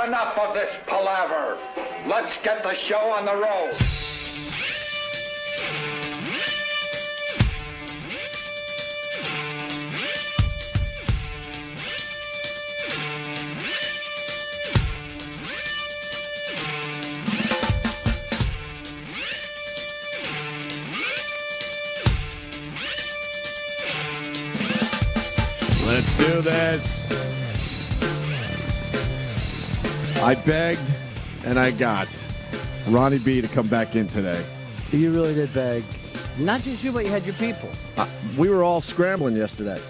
had enough of this palaver. Let's get the show on the road. Let's do this. I begged and I got Ronnie B to come back in today. You really did beg. Not just you, but you had your people. We were all scrambling yesterday.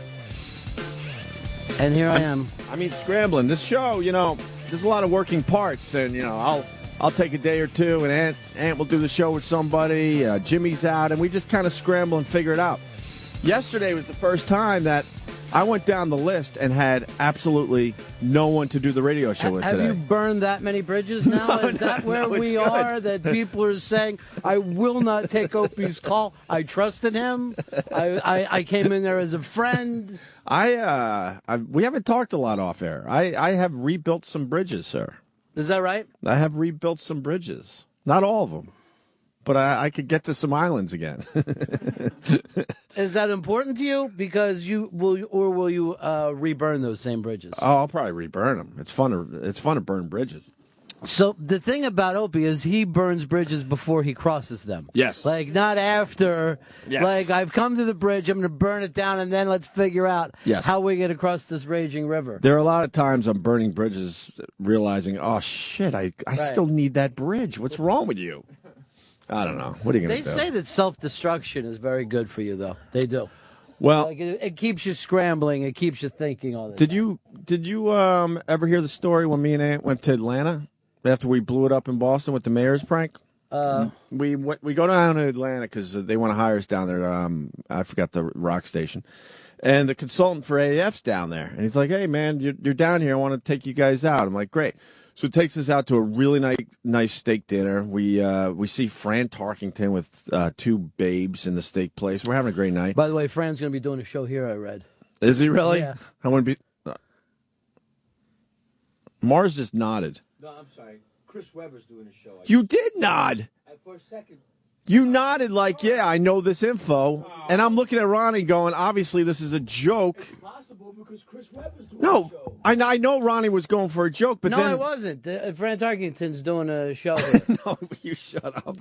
And here I am. I mean, scrambling. This show, there's a lot of working parts, and I'll take a day or two, and Ant will do the show with somebody. Jimmy's out, and we just kind of scramble and figure it out. Yesterday was the first time that I went down the list and had absolutely no one to do the radio show with today. Have you burned that many bridges now? No, Is that where we are? That people are saying, I will not take Opie's call. I trusted him. I came in there as a friend. We haven't talked a lot off air. I have rebuilt some bridges, sir. Is that right? I have rebuilt some bridges. Not all of them. But I could get to some islands again. Is that important to you? Because will you reburn those same bridges? Oh, I'll probably reburn them. It's fun to burn bridges. So the thing about Opie is he burns bridges before he crosses them. Yes. Like, not after. Yes. Like, I've come to the bridge, I'm going to burn it down, and then let's figure out how we get across this raging river. There are a lot of times I'm burning bridges realizing, oh, shit, I still need that bridge. What's wrong with you? I don't know. What are you going to do? They say that self-destruction is very good for you, though. They do. Well, like it keeps you scrambling. It keeps you thinking all the time. Did you ever hear the story when me and Aunt went to Atlanta after we blew it up in Boston with the mayor's prank? We go down to Atlanta because they want to hire us down there. I forgot the rock station. And the consultant for AF's down there. And he's like, hey, man, you're down here. I want to take you guys out. I'm like, great. So it takes us out to a really nice steak dinner. We see Fran Tarkington with two babes in the steak place. We're having a great night. By the way, Fran's going to be doing a show here, I read. Is he really? Yeah. I want to be. Mars just nodded. No, I'm sorry. Chris Webber's doing a show. You did nod. For a second. You nodded like, yeah, I know this info. And I'm looking at Ronnie going, obviously this is a joke. It's possible because Chris Webber's doing No, a show. I know Ronnie was going for a joke, but no, then... I wasn't. Fran Tarkington's doing a show here. No, you shut up.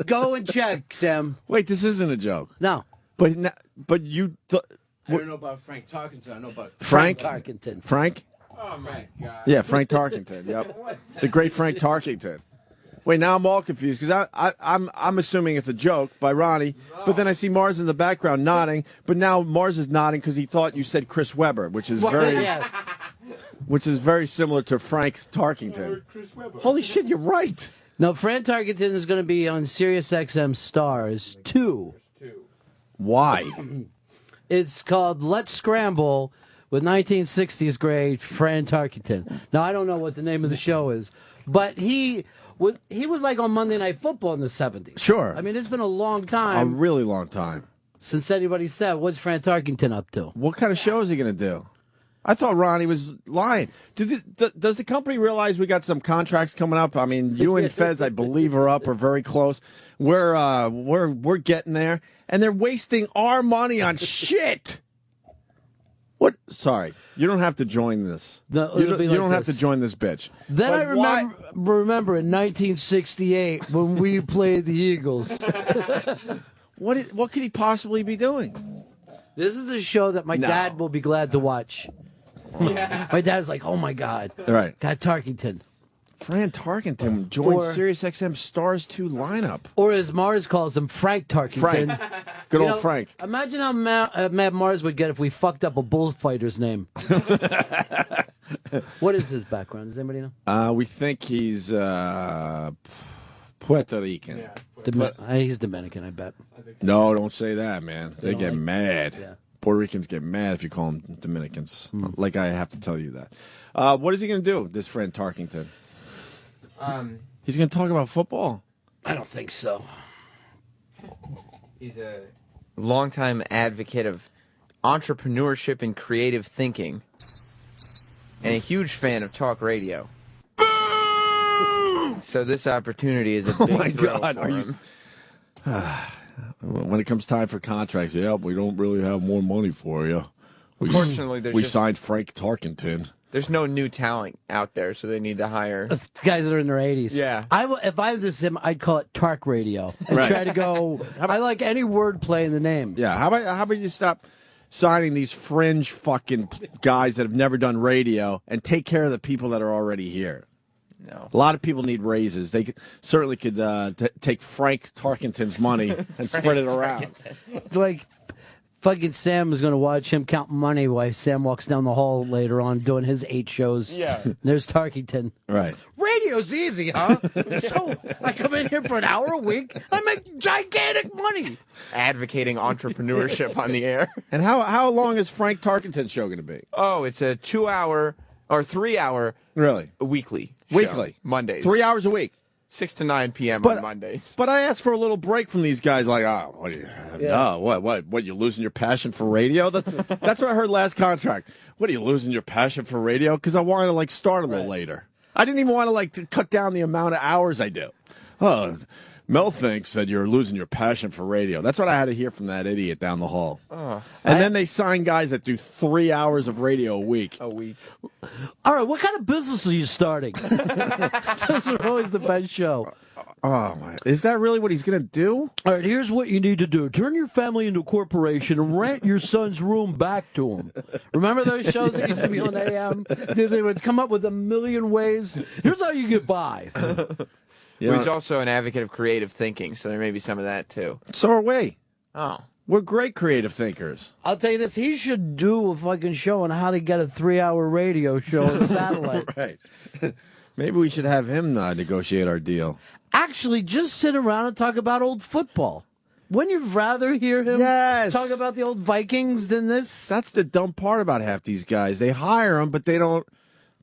Go and check, Sam. Wait, this isn't a joke. No. But you... I don't know about Frank Tarkington. I know about Frank Tarkington. Frank? Oh, Frank. Yeah, Frank Tarkington. Yep. The great Frank Tarkington. Wait, now I'm all confused because I'm assuming it's a joke by Ronnie, but then I see Mars in the background nodding, but now Mars is nodding because he thought you said Chris Webber, which is very similar to Frank Tarkington. Holy shit, you're right. No, Fran Tarkington is going to be on Sirius XM Stars 2. Why? It's called Let's Scramble with 1960s great Fran Tarkington. Now, I don't know what the name of the show is, but he was like on Monday Night Football in the 70s. Sure. I mean, it's been a long time. A really long time. Since anybody said, what's Fran Tarkington up to? What kind of show is he going to do? I thought Ronnie was lying. Does the company realize we got some contracts coming up? I mean, you and Fez, I believe, are up or very close. We're getting there, and they're wasting our money on shit. What? Sorry, you don't have to join this. No, you don't have to join this bitch. Then but I remember in 1968 when we played the Eagles. What could he possibly be doing? This is a show that my dad will be glad to watch. Yeah. My dad's like, oh my God. Right. Got Tarkington. Fran Tarkington joined Sirius XM Stars 2 lineup. Or as Mars calls him, Frank Tarkington. Frank. Good old Frank. Imagine how mad Mars would get if we fucked up a bullfighter's name. What is his background? Does anybody know? We think he's Puerto Rican. Yeah, he's Dominican, I bet. No, don't say that, man. They get mad. Yeah. Puerto Ricans get mad if you call them Dominicans. Like I have to tell you that. What is he going to do, this Fran Tarkington? He's going to talk about football? I don't think so. He's a longtime advocate of entrepreneurship and creative thinking, and a huge fan of talk radio. So this opportunity is a big my thrill God, for are you- him. When it comes time for contracts, we don't really have more money for you. Unfortunately, there's we just- signed Frank Tarkenton. There's no new talent out there, so they need to hire. Guys that are in their 80s. Yeah. If I was him, I'd call it Tark Radio and Right. try to go. I like any wordplay in the name. Yeah, how about you stop signing these fringe fucking guys that have never done radio and take care of the people that are already here? No. A lot of people need raises. They certainly could take Frank Tarkenton's money and spread it around. Like, fucking Sam is going to watch him count money while Sam walks down the hall later on doing his 8 shows. Yeah. There's Tarkington. Right. Radio's easy, huh? So I come in here for an hour a week. I make gigantic money. Advocating entrepreneurship on the air. And how long is Frank Tarkenton's show going to be? Oh, it's a 2-hour or 3-hour Really? weekly. show. Weekly. Mondays. 3 hours a week. 6 to 9 p.m. on Mondays. But I asked for a little break from these guys. Like, what do you? No, what? You losing your passion for radio? That's what I heard last contract. What are you losing your passion for radio? Because I wanted to start a little later. I didn't even want to cut down the amount of hours I do. Oh, Mel thinks that you're losing your passion for radio. That's what I had to hear from that idiot down the hall. And then they sign guys that do 3 hours of radio a week. A week. All right, what kind of business are you starting? Those are always the best show. Oh, my. Is that really what he's going to do? All right, here's what you need to do. Turn your family into a corporation and rent your son's room back to him. Remember those shows that used to be on AM? They would come up with a million ways. Here's how you get by. Yeah. He's also an advocate of creative thinking, so there may be some of that, too. So are we. Oh. We're great creative thinkers. I'll tell you this. He should do a fucking show on how to get a 3-hour radio show on satellite. Right. Maybe we should have him negotiate our deal. Actually, just sit around and talk about old football. Wouldn't you rather hear him talk about the old Vikings than this? That's the dumb part about half these guys. They hire them, but they don't.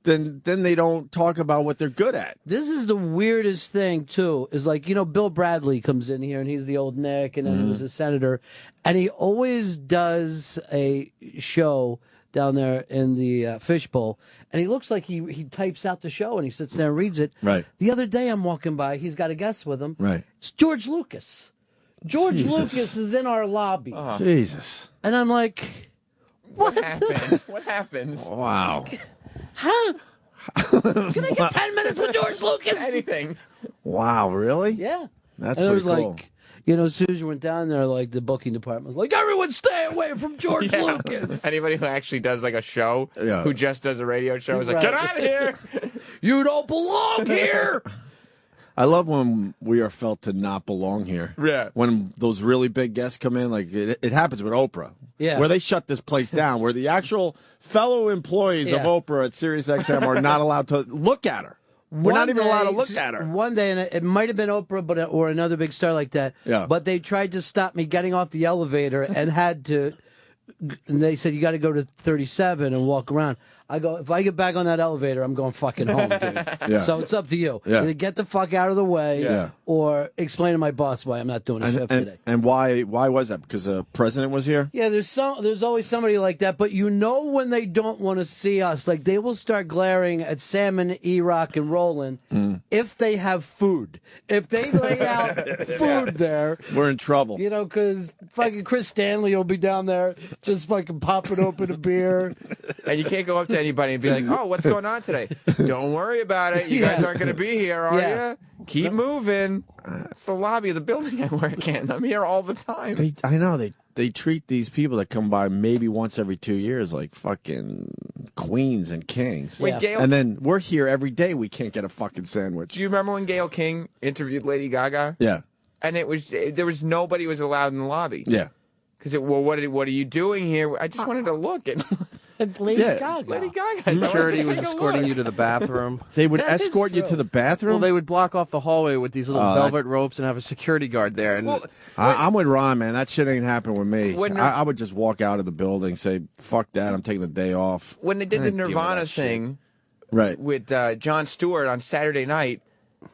Then they don't talk about what they're good at. This is the weirdest thing, too, is Bill Bradley comes in here, and he's the old Nick, and then he was a senator, and he always does a show down there in the fishbowl, and he looks like he types out the show, and he sits there and reads it. Right. The other day I'm walking by, he's got a guest with him. Right. It's George Lucas. George Jesus. Lucas is in our lobby. Jesus. And I'm like, what happens? What happens? Wow. How? Can I get 10 minutes with George Lucas? Anything. Wow, really? Yeah. That's and it pretty was cool. like, as soon as you went down there, the booking department was like, everyone stay away from George Lucas. Anybody who actually does a show, Yeah. who just does a radio show, is like, Right. get out of here. You don't belong here. I love when we are felt to not belong here. Yeah. When those really big guests come in, like it happens with Oprah. Yeah. Where they shut this place down, where the actual fellow employees of Yeah. Oprah at SiriusXM are not allowed to look at her. We're not even allowed to look at her. One day, and it might have been Oprah, or another big star like that. Yeah. But they tried to stop me getting off the elevator and had to. And they said, you got to go to 37 and walk around. I go, if I get back on that elevator, I'm going fucking home, dude. Yeah. So it's up to you. Yeah. Either get the fuck out of the way Yeah. or explain to my boss why I'm not doing a shift today. And why was that? Because the president was here? Yeah, there's always somebody like that, but when they don't want to see us, they will start glaring at Sam and E-Rock and Roland if they have food. If they lay out food there, We're in trouble. because fucking Chris Stanley will be down there just fucking popping open a beer. And you can't go up to anybody and be like, oh, what's going on today? Don't worry about it. You guys aren't going to be here, are Yeah. you? Keep moving. It's the lobby of the building I work in. I'm here all the time. I know they treat these people that come by maybe once every 2 years like fucking queens and kings. When Gail- And then we're here every day. We can't get a fucking sandwich. Do you remember when Gayle King interviewed Lady Gaga? Yeah, And there was nobody was allowed in the lobby. yeah. Because what are you doing here? I just wanted to look at Lady Yeah. Gaga. Lady Gaga. Security I wanted was to take a escorting look. you to the bathroom. They would That is escort you true. to the bathroom. Well, they would block off the hallway with these little Oh, velvet ropes and have a security guard there. And Well, I'm with Ron, man. That shit ain't happened with me. When- I would just walk out of the building, say, "Fuck that! I'm taking the day off." when they did I the didn't deal with Nirvana that shit. thing Right? with Jon Stewart on Saturday night,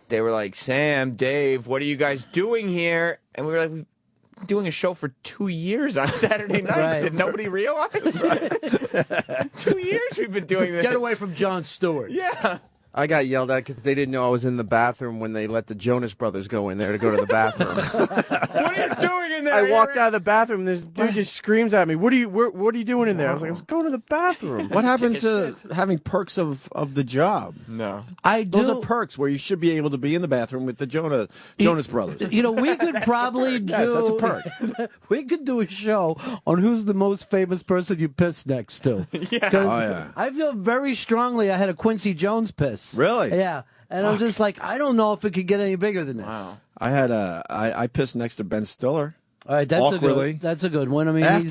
they were like, Sam, Dave, what are you guys doing here? And we were like, we've been doing a show for 2 years on Saturday nights. Right. Did nobody realize? 2 years we've been doing this. Get away from Jon Stewart. Yeah. I got yelled at because they didn't know I was in the bathroom when they let the Jonas Brothers go in there to go to the bathroom. What are you doing in there? I walked out of the bathroom, and this dude just screams at me, what are you doing in there? I was like, I was going to the bathroom. What happened to having perks of the job? No. Those are perks where you should be able to be in the bathroom with the Jonas Brothers. You know, we could probably do. Yes, that's a perk. We could do a show on who's the most famous person you piss next to. Yeah. Oh, yeah. I feel very strongly I had a Quincy Jones piss. Really? Yeah. And I'm just like, I don't know if it could get any bigger than this. Wow. I had I pissed next to Ben Stiller. All right, that's a good one. I mean,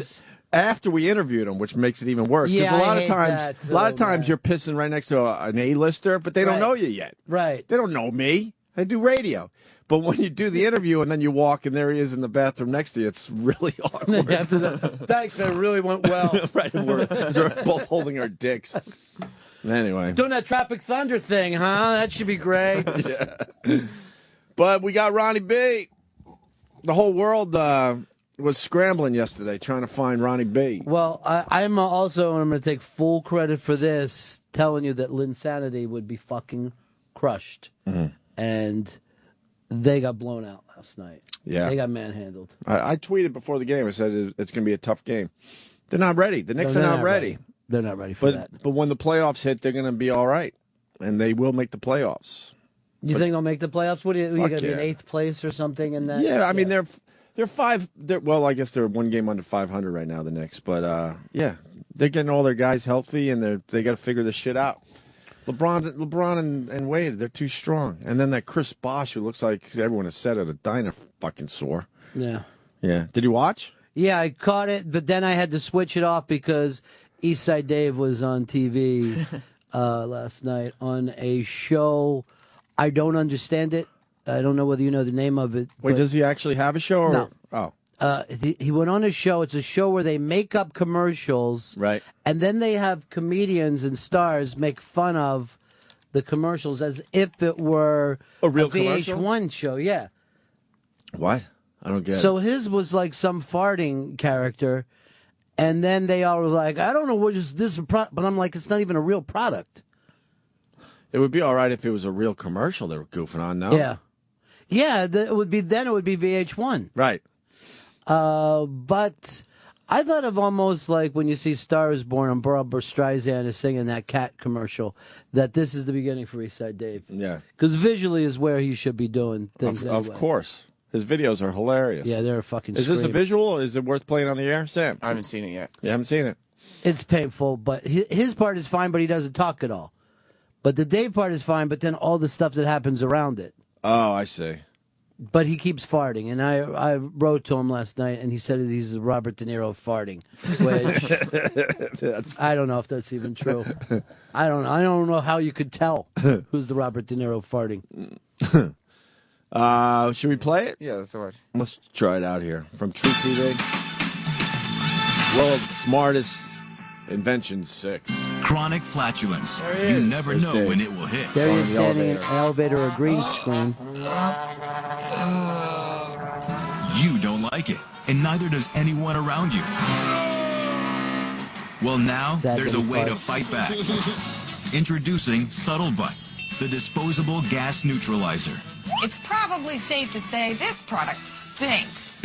After we interviewed him, which makes it even worse. Because Yeah, a lot I of hate times, that, a lot of too, times man. you're pissing right next to an A-lister, but they don't Right. know you yet. right. They don't know me. I do radio. But when you do the interview and then you walk and there he is in the bathroom next to you, it's really awkward. After that, thanks, man. It really went well. Right, we're both holding our dicks. Anyway, Doing that Tropic Thunder thing, huh? That should be great. but we got Ronnie B. The whole world was scrambling yesterday trying to find Ronnie B. Well, I'm also, and I'm going to take full credit for this, telling you that Linsanity would be fucking crushed. Mm-hmm. And they got blown out last night. Yeah. They got manhandled. I tweeted before the game. I said it's going to be a tough game. They're not ready. The Knicks No, are they're not ready. They're not ready for that. But when the playoffs hit, they're going to be all right. And they will make the playoffs. You think they'll make the playoffs? What are you Fuck going to be in yeah. 8th place or something in that? Yeah, I mean, they're five. Well, I guess they're one game under 500 right now, the Knicks. But, yeah, they're getting all their guys healthy, and they got to figure this shit out. LeBron and Wade, they're too strong. And then that Chris Bosh, who looks like everyone has said at a diner fucking sore. Yeah. Yeah. Did you watch? Yeah, I caught it, but then I had to switch it off because Eastside Dave was on TV last night on a show. I don't understand it. I don't know whether you know the name of it. Wait, but, does he actually have a show? Or? No. Oh. he went on a show. It's a show where they make up commercials. Right. And then they have comedians and stars make fun of the commercials as if it were A real VH1 show. Yeah. What? I don't get So it. his was like some farting character. And then they all were like, I don't know what is this, but I'm like, it's not even a real product. It would be all right if it was a real commercial they were goofing on, no? Yeah. Yeah, it would be VH1. Right. But I thought of almost like when you see Star is Born and Barbara Streisand is singing that cat commercial, that this is the beginning for Eastside Dave. Yeah. Because visually is where he should be doing things Of anyway. course. His videos are hilarious. Yeah, they're fucking Is this a scream. visual or is it worth playing on the air? Sam? I haven't seen it yet. You haven't seen it? It's painful, but his part is fine, but he doesn't talk at all. But the Dave part is fine, but then all the stuff that happens around it. Oh, I see. But he keeps farting, and I wrote to him last night, and he said he's the Robert De Niro of farting, which I don't know if that's even true. I don't know how you could tell who's the Robert De Niro of farting. Should we play it? Yeah, that's the word. Let's try it out here. From True TV. World's Smartest Invention 6. Chronic flatulence. You never There's know Dave. when it will hit. There he On is the standing in elevator. an elevator or green screen. You don't like it, and neither does anyone around you. Well, now Sad there's a that he way to farts. fight back. Introducing Subtle Butt, the disposable gas neutralizer. It's probably safe to say this product stinks.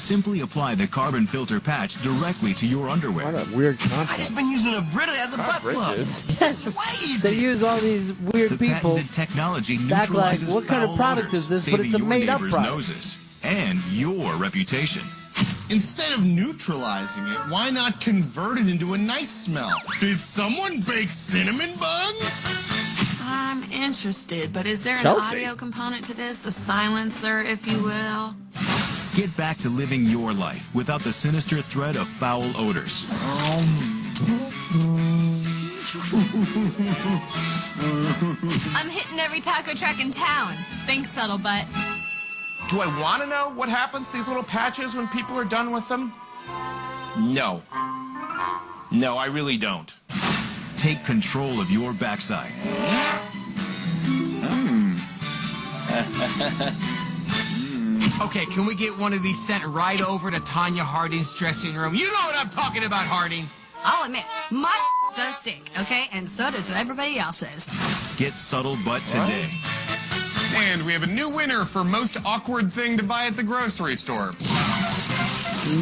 Simply apply the carbon filter patch directly to your underwear. What a weird I concept. just been using a Brita as a butt plug. It's They lazy. use all these weird The people. patented technology Back like, neutralizes what kind of foul product odors, is this? But saving it's a your made-up neighbors' product. noses and your reputation. Instead of neutralizing it, why not convert it into a nice smell? Did someone bake cinnamon buns? I'm interested, but is there an Chelsea. audio component to this? A silencer, if you will? Get back to living your life without the sinister threat of foul odors. I'm hitting every taco truck in town. Thanks, Subtlebutt. Do I want to know what happens to these little patches when people are done with them? No. No, I really don't. Take control of your backside. Okay, can we get one of these sent right over to Tanya Harding's dressing room? You know what I'm talking about, Harding. I'll admit, my does stink, okay? And so does everybody else's. Get Subtle Butt today. And we have a new winner for most awkward thing to buy at the grocery store.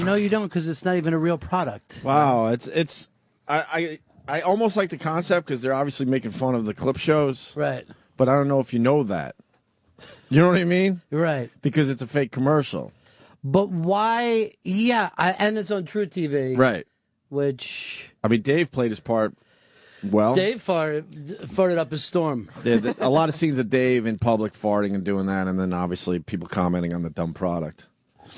No, you don't, because it's not even a real product. Wow, it's I almost like the concept because they're obviously making fun of the clip shows. Right. But I don't know if you know that. You know what I mean? Right. Because it's a fake commercial. But why? Yeah, and it's on True TV. Right. Which. I mean, Dave played his part well. Dave farted up a storm. A lot of scenes of Dave in public farting and doing that, and then obviously people commenting on the dumb product.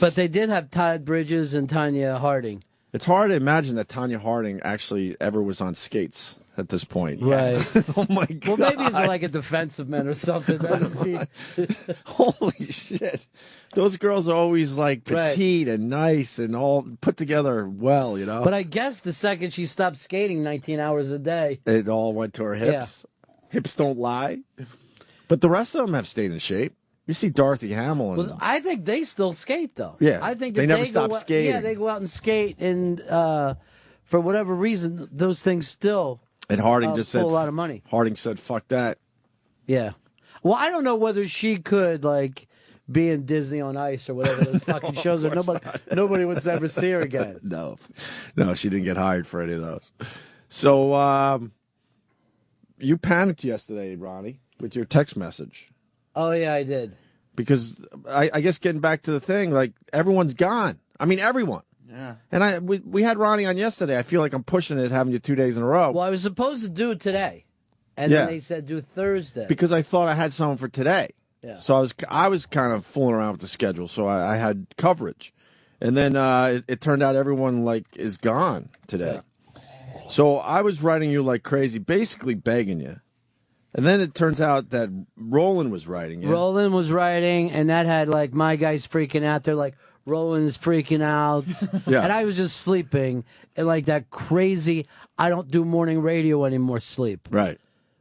But they did have Todd Bridges and Tanya Harding. It's hard to imagine that Tanya Harding actually ever was on skates at this point. Right. Oh, my God. Well, maybe it's like a defensive man or something. Holy shit. Those girls are always like petite and nice and all put together well, you know? But I guess the second she stopped skating 19 hours a day, it all went to her hips. Yeah. Hips don't lie. But the rest of them have stayed in shape. You see Dorothy Hamill. Well, I think they still skate, though. Yeah. I think they never stop skating. Yeah, they go out and skate, and for whatever reason, those things still and Harding just said a lot of money. Harding said, fuck that. Yeah. Well, I don't know whether she could, like, be in Disney on Ice or whatever those fucking shows are. Nobody would ever see her again. No, she didn't get hired for any of those. So you panicked yesterday, Ronnie, with your text message. Oh, yeah, I did. Because I guess getting back to the thing, like, everyone's gone. I mean, everyone. Yeah. And we had Ronnie on yesterday. I feel like I'm pushing it, having you 2 days in a row. Well, I was supposed to do it today. And then they said do Thursday. Because I thought I had someone for today. Yeah. So I was kind of fooling around with the schedule, so I had coverage. And then it turned out everyone, like, is gone today. Yeah. So I was writing you like crazy, basically begging you. And then it turns out that Roland was writing. Yeah? Roland was writing, and that had, like, my guys freaking out. They're like, Roland's freaking out. Yeah. And I was just sleeping, and, like, that crazy, I don't do morning radio anymore sleep. Right.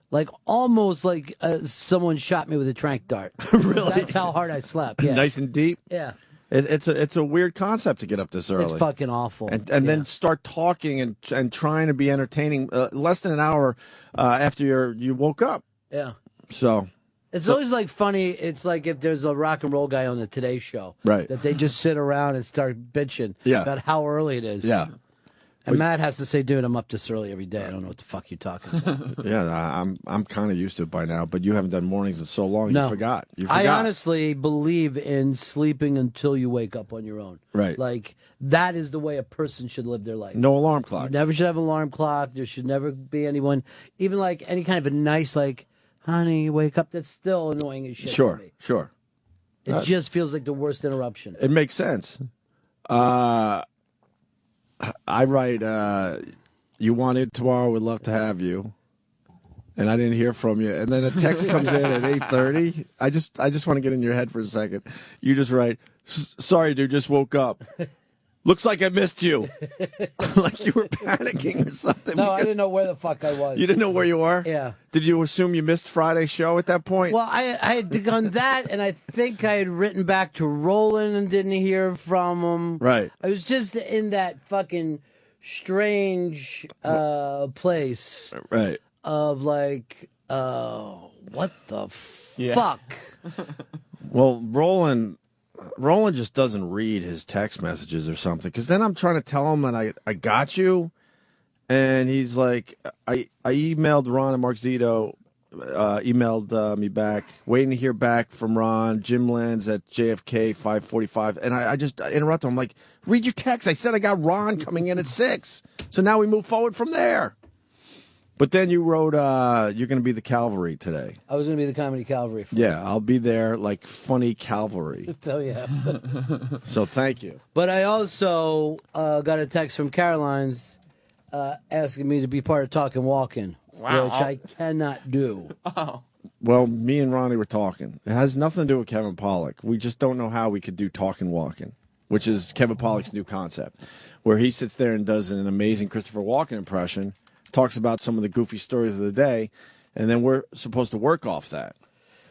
Like, almost like someone shot me with a tranq dart. Really? That's how hard I slept. Yeah. Nice and deep? Yeah. It's a weird concept to get up this early. It's fucking awful. And then start talking and trying to be entertaining less than an hour after you woke up. Yeah. So it's always like funny. It's like if there's a rock and roll guy on the Today Show, right? That they just sit around and start bitching about how early it is. Yeah. And Matt has to say, "Dude, I'm up this early every day. I don't know what the fuck you're talking about." Yeah, I'm kind of used to it by now. But you haven't done mornings in so long. No. You forgot. I honestly believe in sleeping until you wake up on your own. Right. Like, that is the way a person should live their life. No alarm clock. You never should have an alarm clock. There should never be anyone, even like any kind of a nice, like, honey, wake up. That's still annoying as shit. Sure, to me. sure. It just feels like the worst interruption. It makes sense. I write, you want it tomorrow, would love to have you. And I didn't hear from you. And then a text comes in at 8:30. I just want to get in your head for a second. You just write, sorry, dude, just woke up. Looks like I missed you. Like you were panicking or something. No, I didn't know where the fuck I was. You didn't know where you were? Yeah. Did you assume you missed Friday's show at that point? Well, I had done that, and I think I had written back to Roland and didn't hear from him. Right. I was just in that fucking strange place. Right. Of like, what the fuck? Well, Roland just doesn't read his text messages or something. Because then I'm trying to tell him that I got you. And he's like, I emailed Ron and Mark Zito, emailed me back, waiting to hear back from Ron. Jim lands at JFK 5:45. And I just interrupt him. I'm like, read your text. I said I got Ron coming in at 6. So now we move forward from there. But then you wrote, you're going to be the Calvary today. I was going to be the comedy Calvary. Yeah, I'll be there like funny Calvary. So, yeah. So thank you. But I also got a text from Caroline's asking me to be part of Talking Walking, which I cannot do. Oh. Well, me and Ronnie were talking. It has nothing to do with Kevin Pollak. We just don't know how we could do Talking Walking, which is Kevin Pollak's new concept, where he sits there and does an amazing Christopher Walken impression, talks about some of the goofy stories of the day, and then we're supposed to work off that.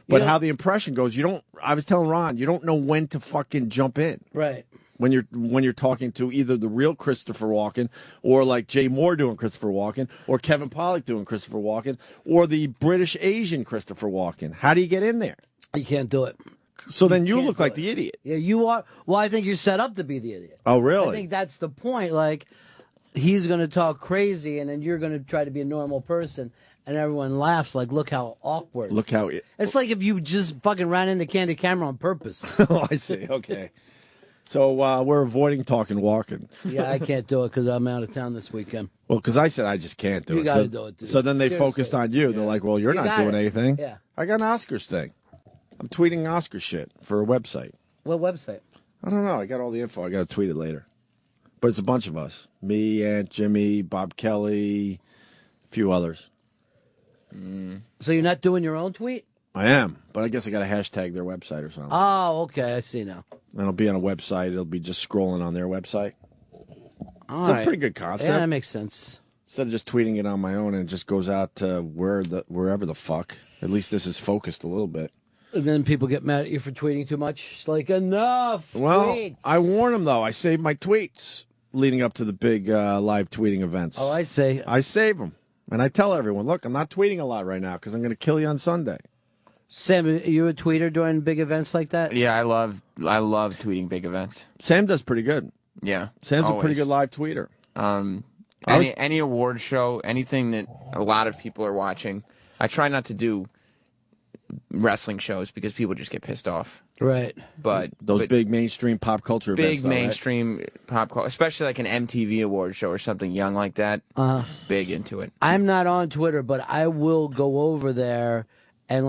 But how the impression goes, I was telling Ron, you don't know when to fucking jump in. Right. when you're talking to either the real Christopher Walken or like Jay Moore doing Christopher Walken or Kevin Pollak doing Christopher Walken or the British Asian Christopher Walken. How do you get in there? You can't do it. So then you look like the idiot. Yeah, you are. Well, I think you're set up to be the idiot. Oh, really? I think that's the point. Like, he's going to talk crazy, and then you're going to try to be a normal person, and everyone laughs. Like, look how awkward. Look how it's like if you just fucking ran into Candy Camera on purpose. Oh, I see. Okay. So we're avoiding talking Walken. Yeah, I can't do it because I'm out of town this weekend. Well, because I said I just can't do You it. gotta So, do it, dude. so then they Seriously. focused on you. They're like, well, you're You not got doing it. anything. Yeah. I got an Oscars thing. I'm tweeting Oscar shit for a website. What website? I don't know. I got all the info. I got to tweet it later. But it's a bunch of us. Me, Aunt Jimmy, Bob Kelly, a few others. So you're not doing your own tweet? I am. But I guess I got to hashtag their website or something. Oh, okay. I see now. And it'll be on a website. It'll be just scrolling on their website. All It's right. a pretty good concept. Yeah, that makes sense. Instead of just tweeting it on my own and it just goes out to wherever the fuck. At least this is focused a little bit. And then people get mad at you for tweeting too much. It's like, enough Well, tweets. I warn them, though. I save my tweets leading up to the big live tweeting events. Oh, I see. I save them. And I tell everyone, look, I'm not tweeting a lot right now because I'm going to kill you on Sunday. Sam, are you a tweeter during big events like that? Yeah, I love tweeting big events. Sam does pretty good. Yeah, Sam's a pretty always. good live tweeter. Any award show, anything that a lot of people are watching. I try not to do wrestling shows because people just get pissed off. Right. But Those big mainstream pop culture events. big though, right? mainstream pop culture, especially like an MTV award show or something young like that. Big into it. I'm not on Twitter, but I will go over there and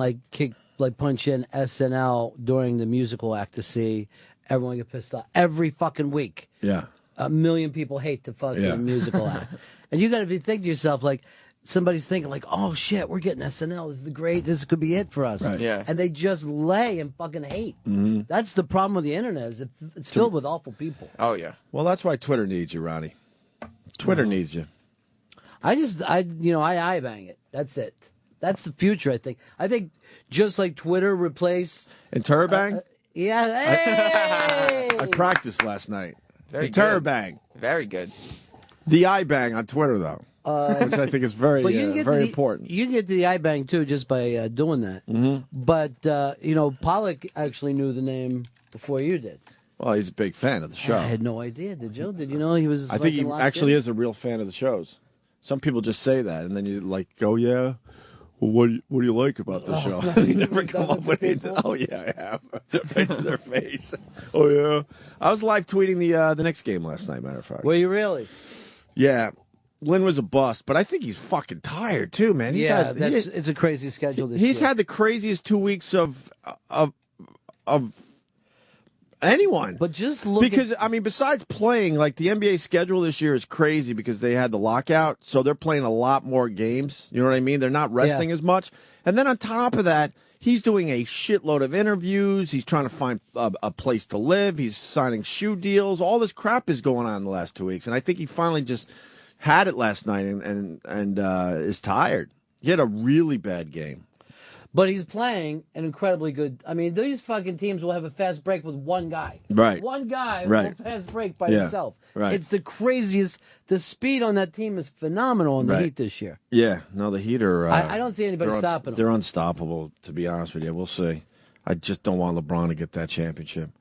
punch in SNL during the musical act to see everyone get pissed off every fucking week. Yeah. A million people hate the fucking Yeah. musical act, and you got to be thinking to yourself like. Somebody's thinking like, oh shit, we're getting SNL. This is great. This could be it for us. Right. Yeah. And they just lay and fucking hate. Mm-hmm. That's the problem with the internet. Is it's filled with awful people. Oh yeah. Well, that's why Twitter needs you, Ronnie. Twitter needs you. I bang it. That's it. That's the future. I think just like Twitter replaced. And Turbang? Yeah. Hey! I practiced last night. Very the good. Turbang. Very good. The iBang on Twitter, though. Which I think is very, But you can get very to the, important. You can get to the iBang too just by doing that. Mm-hmm. But Pollack actually knew the name before you did. Well, he's a big fan of the show. I had no idea. Did you? Did you know he was? I think he fucking locked actually in? is a real fan of the shows. Some people just say that, and then you like, oh yeah, well, what do you like about the show? You never come up with anything. Oh yeah, I have. Right to their face. Oh yeah, I was live tweeting the next game last night. Matter of fact. Were you really? Yeah, Lynn was a bust, but I think he's fucking tired too, man. It's a crazy schedule this He's year. had the craziest 2 weeks of anyone. But just look because I mean, besides playing, like the NBA schedule this year is crazy because they had the lockout, so they're playing a lot more games. You know what I mean? They're not resting as much. And then on top of that, he's doing a shitload of interviews. He's trying to find a place to live. He's signing shoe deals. All this crap is going on in the last 2 weeks, and I think he finally just had it last night and is tired. He had a really bad game. But he's playing an incredibly good. I mean, these fucking teams will have a fast break with one guy. Right. One guy Right. will fast break by Yeah. himself. Right. It's the craziest. The speed on that team is phenomenal in the Right. Heat this year. Yeah, no, the Heat are. I don't see anybody stopping them. They're unstoppable, to be honest with you. We'll see. I just don't want LeBron to get that championship.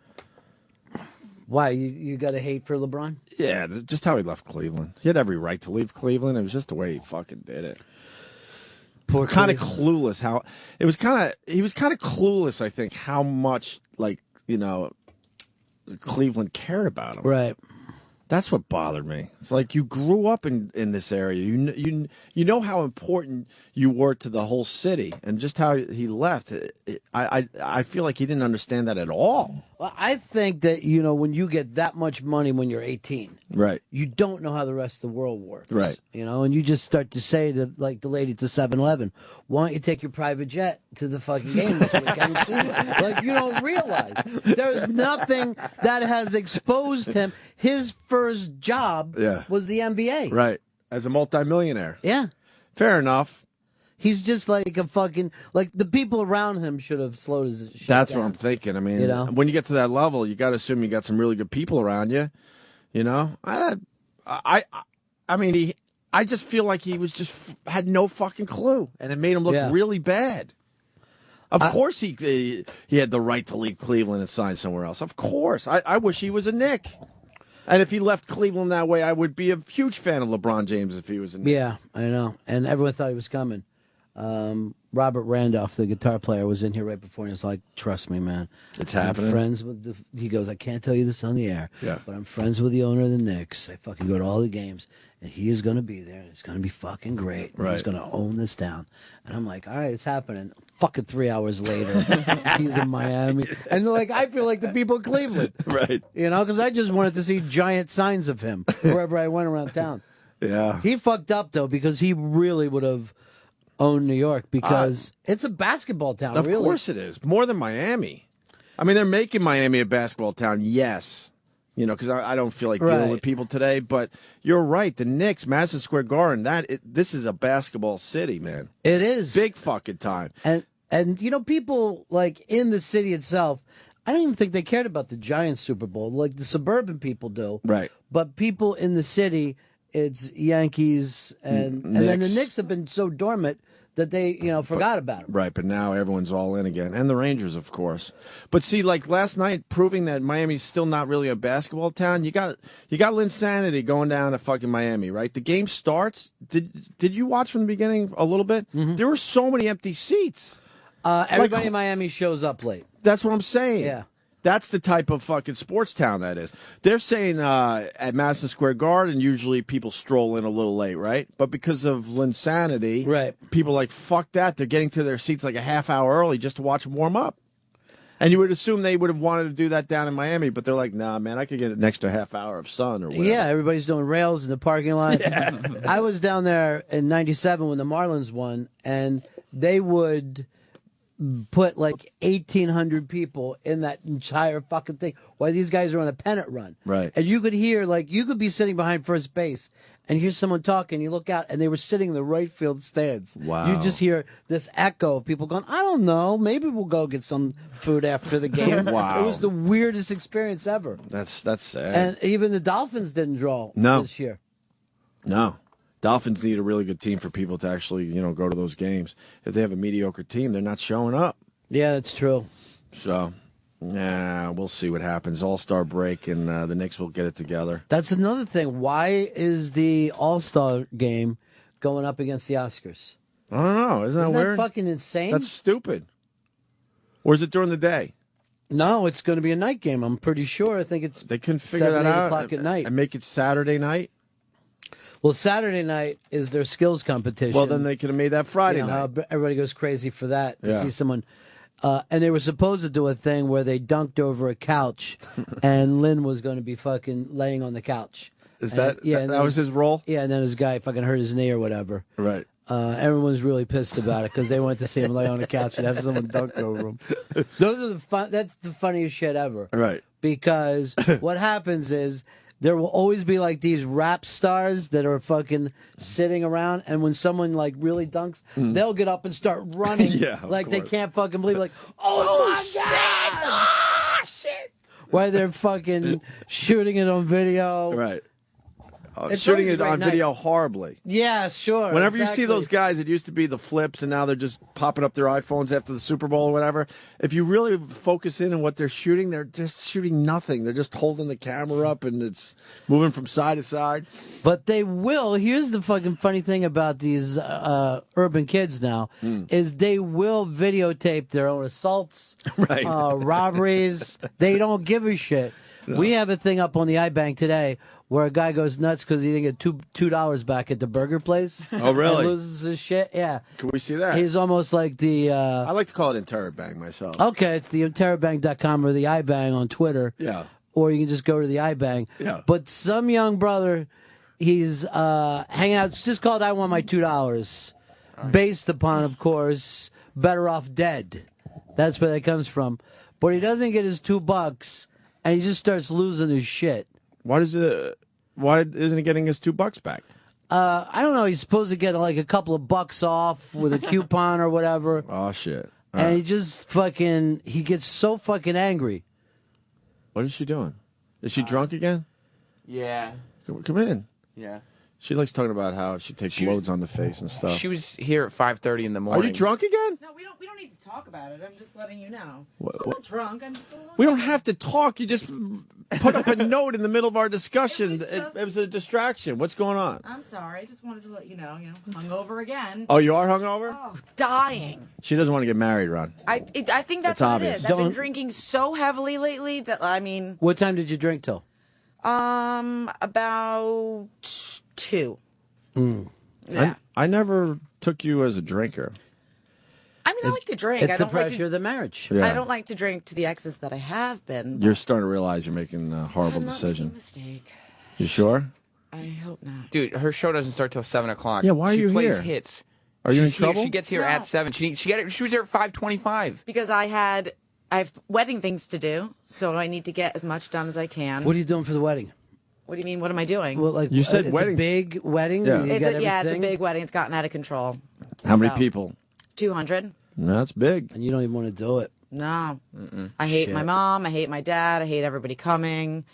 Why? You got a hate for LeBron? Yeah, just how he left Cleveland. He had every right to leave Cleveland. It was just the way he fucking did it. Poor kind of Cleveland. clueless how it was. He was kind of clueless. I think how much Cleveland cared about him. Right. That's what bothered me. It's like you grew up in this area. You know how important you were to the whole city, and just how he left. I feel like he didn't understand that at all. Well, I think that when you get that much money when you're 18, Right. you don't know how the rest of the world works. Right. And you just start to say to like the lady at the 7-Eleven, why don't you take your private jet to the fucking game this weekend? Like, you don't realize there's nothing that has exposed him. His first job Yeah. was the NBA. Right. As a multimillionaire. Yeah. Fair enough. He's just like a fucking like the people around him should have slowed his shit That's down. what I'm thinking. I mean, You know? when you get to that level, you got to assume you got some really good people around you. You know, I mean, I just feel like he was just had no fucking clue, and it made him look really bad. Of course, he had the right to leave Cleveland and sign somewhere else. Of course, I wish he was a Knick. And if he left Cleveland that way, I would be a huge fan of LeBron James if he was a Knick. Yeah, I know. And everyone thought he was coming. Robert Randolph, the guitar player, was in here right before, and he's like, "Trust me, man, it's happening." I'm friends with he goes, "I can't tell you this on the air, yeah, but I'm friends with the owner of the Knicks. I fucking go to all the games, and he is going to be there. And it's going to be fucking great. Right. He's going to own this town." And I'm like, "All right, it's happening." Fucking 3 hours later, he's in Miami, and like I feel like the people in Cleveland, right? You know, because I just wanted to see giant signs of him wherever I went around town. Yeah, he fucked up though because he really would have owned New York because it's a basketball town. Of really. course it is. More than Miami. I mean, they're making Miami a basketball town, yes. You know, because I don't feel like dealing with people today. But you're right. The Knicks, Madison Square Garden, this is a basketball city, man. It is. Big fucking time. And you know, people, like, in the city itself, I don't even think they cared about the Giants Super Bowl. Like, the suburban people do. Right. But people in the city, it's Yankees, and then the Knicks have been so dormant that they, forgot about them. Right, but now everyone's all in again. And the Rangers, of course. But see, like last night, proving that Miami's still not really a basketball town, you got Linsanity going down to fucking Miami, right? The game starts. Did you watch from the beginning a little bit? Mm-hmm. There were so many empty seats. Everybody in Miami shows up late. That's what I'm saying. Yeah. That's the type of fucking sports town that is. They're saying at Madison Square Garden, usually people stroll in a little late, right? But because of Linsanity, right, people are like, fuck that. They're getting to their seats like a half hour early just to watch them warm up. And you would assume they would have wanted to do that down in Miami, but they're like, nah, man, I could get an extra half hour of sun or whatever. Yeah, everybody's doing rails in the parking lot. I was down there in '97 when the Marlins won, and they would put like 1,800 people in that entire fucking thing while these guys are on a pennant run. Right. And you could hear, like, you could be sitting behind first base and hear someone talking. You look out and they were sitting in the right field stands. Wow. You just hear this echo of people going, I don't know, maybe we'll go get some food after the game. Wow. It was the weirdest experience ever. That's sad. And even the Dolphins didn't draw this year. No. Dolphins need a really good team for people to actually, go to those games. If they have a mediocre team, they're not showing up. Yeah, that's true. So, we'll see what happens. All-Star break, and the Knicks will get it together. That's another thing. Why is the All-Star game going up against the Oscars? I don't know. Isn't that weird? That fucking insane? That's stupid. Or is it during the day? No, it's going to be a night game. I'm pretty sure. I think it's they couldn't figure 7, that 8 out o'clock at night and make it Saturday night. Well, Saturday night is their skills competition. Well, then they could have made that Friday night. How everybody goes crazy for that to Yeah. see someone. And they were supposed to do a thing where they dunked over a couch, and Lynn was going to be fucking laying on the couch. Is And- that yeah? that was his role? Yeah, and then this guy fucking hurt his knee or whatever. Right. Everyone's really pissed about it because they wanted to see him lay on the couch and have someone dunk over him. Those are the fun. That's the funniest shit ever. Right. Because what happens is there will always be like these rap stars that are fucking sitting around, and when someone like really dunks, they'll get up and start running. Yeah, of like they course. can't fucking believe. Like, oh my god, oh shit! Why they're fucking shooting it on video. Right. It's Shooting always a it great on night. video horribly. Yeah, sure. Whenever you see exactly. those guys, it used to be the flips, and now they're just popping up their iPhones after the Super Bowl or whatever. If you really focus in on what they're shooting, they're just shooting nothing. They're just holding the camera up, and it's moving from side to side. But they will. Here's the fucking funny thing about these urban kids now is they will videotape their own assaults, Right. robberies. They don't give a shit. No. We have a thing up on the iBank today where a guy goes nuts because he didn't get $2 back at the burger place. Oh, really? And loses his shit. Yeah. Can we see that? He's almost like the. I like to call it Interrobang myself. Okay, it's the interrobang.com or the iBang on Twitter. Yeah. Or you can just go to the iBang. Yeah. But some young brother, he's hanging out. It's just called I Want My $2. Based upon, of course, Better Off Dead. That's where that comes from. But he doesn't get his $2, and he just starts losing his shit. Why isn't he getting his $2 back? I don't know. He's supposed to get like a couple of bucks off with a coupon or whatever. Oh shit! And he just he gets so fucking angry. What is she doing? Is she drunk again? Yeah. Come in. Yeah. She likes talking about how she takes loads on the face and stuff. She was here at 5:30 in the morning. Are you drunk again? No, we don't need to talk about it. I'm just letting you know. What- I'm not drunk. I'm just a little. We don't have to talk. You just put up a note in the middle of our discussion. It was a distraction. What's going on? I'm sorry. I just wanted to let you know. Hungover again. Oh, you are hungover? Oh, dying. She doesn't want to get married, Ron. I think That's that's what obvious. it is. I've been drinking so heavily lately that What time did you drink till? about 2. Yeah. I never took you as a drinker. I mean, I like to drink. It's I the don't like pressure to, of the marriage. Yeah. I don't like to drink to the excess that I have been. You're starting to realize you're making a horrible I'm not decision. making a mistake. You sure? I hope not. Dude, her show doesn't start till 7 o'clock. Yeah, why are she you plays here? hits. Are you in She's here- trouble? She gets here at 7. She was here at 5:25. Because I have wedding things to do, so I need to get as much done as I can. What are you doing for the wedding? What do you mean? What am I doing? Well, like You said it's wedding. a big wedding. Yeah. You It's got a, yeah, it's a everything? big wedding. It's gotten out of control. How many So, people? 200. No, that's big. And you don't even want to do it. No. I hate my mom. I hate my dad. I hate everybody coming.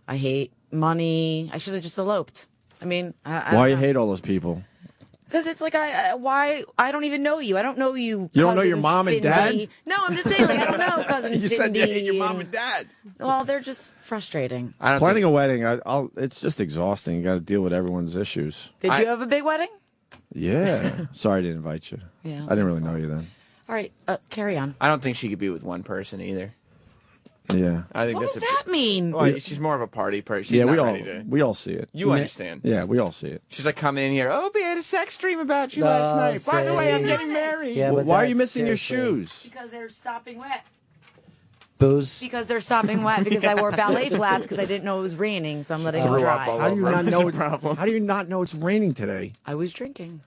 I hate money. I should have just eloped. I mean, Why you hate all those people? Because it's like, why? I don't even know you. I don't know you. You don't know your cousin mom and Cindy. dad? No, I'm just saying, like, I don't know cousin You Cindy. said you hate your mom and dad. Well, they're just frustrating. Planning a wedding, it's just exhausting. You got to deal with everyone's issues. Did you have a big wedding? Yeah. Sorry I didn't invite you. Yeah, I didn't really know you then. All right, carry on. I don't think she could be with one person either. Yeah. I think What that's does that mean? Well, she's more of a party person. She's Yeah, not we all ready to. we all see it. You understand? Yeah, we all see it. She's like coming in here. Opie, I had a sex dream about you last night. By the way, I'm say- getting married. Yeah, but Why are you that's missing your seriously- shoes? Because they're stopping wet. Booze. Because they're stopping wet. Because I wore ballet flats because I didn't know it was raining, so I'm letting them Threw dry. up all How do you over not him. know? That's the problem. How do you not know it's raining today? I was drinking.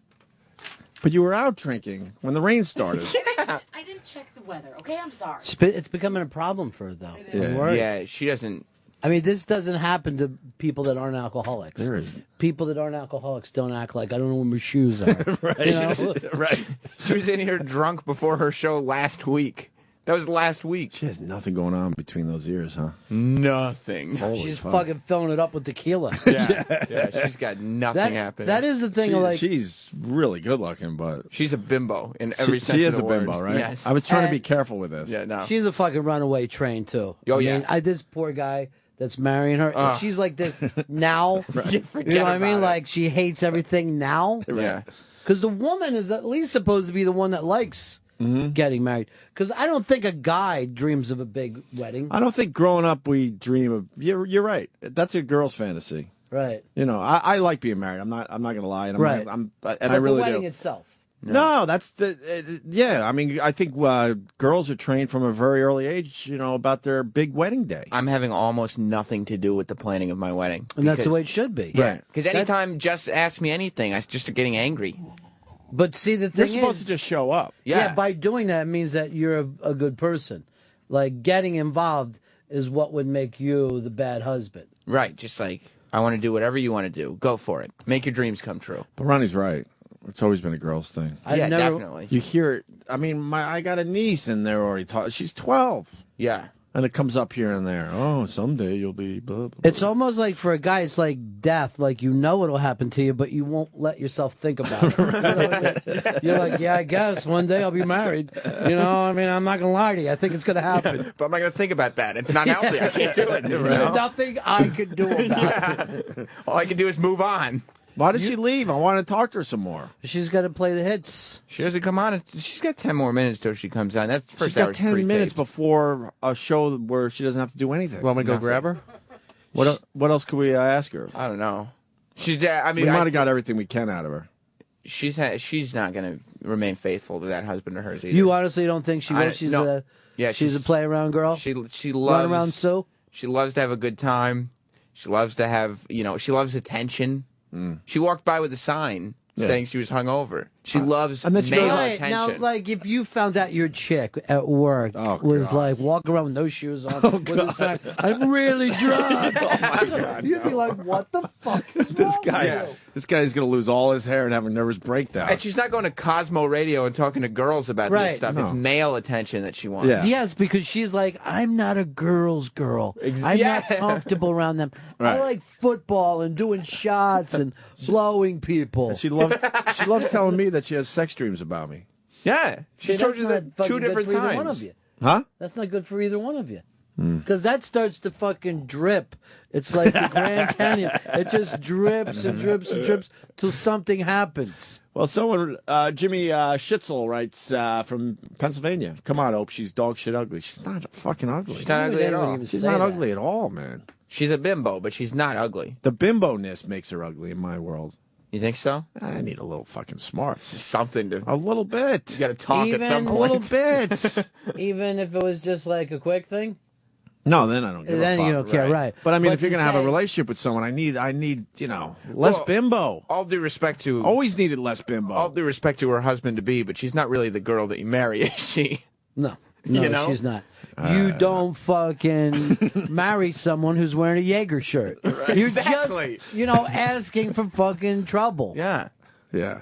But you were out drinking when the rain started. I didn't check the weather. Okay, I'm sorry. It's becoming a problem for her, though. Yeah. I'm worried. Yeah, she doesn't. I mean, this doesn't happen to people that aren't alcoholics. There is. People that aren't alcoholics don't act like, I don't know where my shoes are. Right. You know? Right. She was in here drunk before her show last week. That was last week. She has nothing going on between those ears, huh? Nothing. Holy She's fuck. fucking filling it up with tequila. Yeah, she's got nothing happening. That is the thing. Like, she's really good looking, but She's a bimbo in every sense she of is the a word. bimbo, right? Yes. I was trying to And- be careful with this. Yeah, no. she's a fucking runaway train, too. Oh, I yeah. mean, this poor guy that's marrying her, if she's like this now, you know what I mean? about it. Like, she hates everything now. Yeah. Because the woman is at least supposed to be the one that likes getting married. Because I don't think a guy dreams of a big wedding. I don't think growing up we dream of. You're right. That's a girl's fantasy. Right. You know, I like being married. I'm not gonna lie. And Right. and But I really the wedding do. itself. No, that's the yeah. I mean, I think girls are trained from a very early age, you know, about their big wedding day. I'm having almost nothing to do with the planning of my wedding. And that's the because- way it should be. Yeah. Because anytime Jess asks me anything, I just start getting angry. But see, the thing You're is, supposed to just show up. Yeah. by doing that it means that you're a good person. Like, getting involved is what would make you the bad husband. Right. Just like, I want to do whatever you want to do. Go for it. Make your dreams come true. But Ronnie's right. It's always been a girl's thing. I've never- definitely. You hear it. I mean, I got a niece, and they're already taught. She's 12, Yeah. and it comes up here and there. Oh, someday you'll be. Blah, blah, blah. It's almost like for a guy, it's like death. Like, you know it'll happen to you, but you won't let yourself think about it. You know, you're like, yeah, I guess one day I'll be married. You know, I mean, I'm not going to lie to you. I think it's going to happen. But I'm not going to think about that. It's not healthy. I can't do it. You There's know? nothing I could do about it. All I can do is move on. Why did she leave? I want to talk to her some more. She's got to play the hits. She doesn't come on. She's got 10 more minutes till she comes on. That's the first She's got hour's 10 pre-taped. minutes before a show where she doesn't have to do anything. Want me to go grab her? What else could we ask her? I don't know. She's. I mean, We might have got everything we can out of her. She's not going to remain faithful to that husband of hers either. You honestly don't think she will? She's no. Yeah, she's a play around girl. She Run loves around Sue. She loves to have a good time. She loves to have she loves attention. She walked by with a sign saying she was hungover. She loves And then she male goes, Right, attention. now, like, if you found out your chick at work was like walking around with no shoes on, with a sign, I'm really drunk. Oh my God! You'd be like, what the fuck is This wrong guy, with you? this guy's gonna lose all his hair and have a nervous breakdown. And she's not going to Cosmo Radio and talking to girls about Right. this stuff. It's No. male attention that she wants. Yes, because she's like, I'm not a girl's girl. I'm yeah. not comfortable around them. I Right. like football and doing shots and blowing people. And she loves telling me that she has sex dreams about me. Yeah. She's See, told that's you not that fucking two good different for either one of times. you. Huh? That's not good for either one of you. Because that starts to fucking drip. It's like the Grand Canyon. It just drips and drips and drips till something happens. Well, someone, Jimmy Schitzel writes from Pennsylvania. Come on, Ope. She's dog shit ugly. She's not fucking ugly. She's not ugly at all. She's not ugly at all, man. She's a bimbo, but she's not ugly. The bimbo-ness makes her ugly in my world. You think so? I need a little fucking smart. Just something to. A little bit. You got to talk at some Even- point. A little bit. Even if it was just like a quick thing? No, then I don't give Then a fuck. you don't care, right. But I mean, But if you're to gonna have a say- relationship with someone, I need, less Well, bimbo. All due respect to. Always needed less bimbo. All due respect to her husband to be, but she's not really the girl that you marry, is she? No. No, You know? she's not. You don't fucking marry someone who's wearing a Jaeger shirt. You're Exactly. just, asking for fucking trouble. Yeah. Yeah.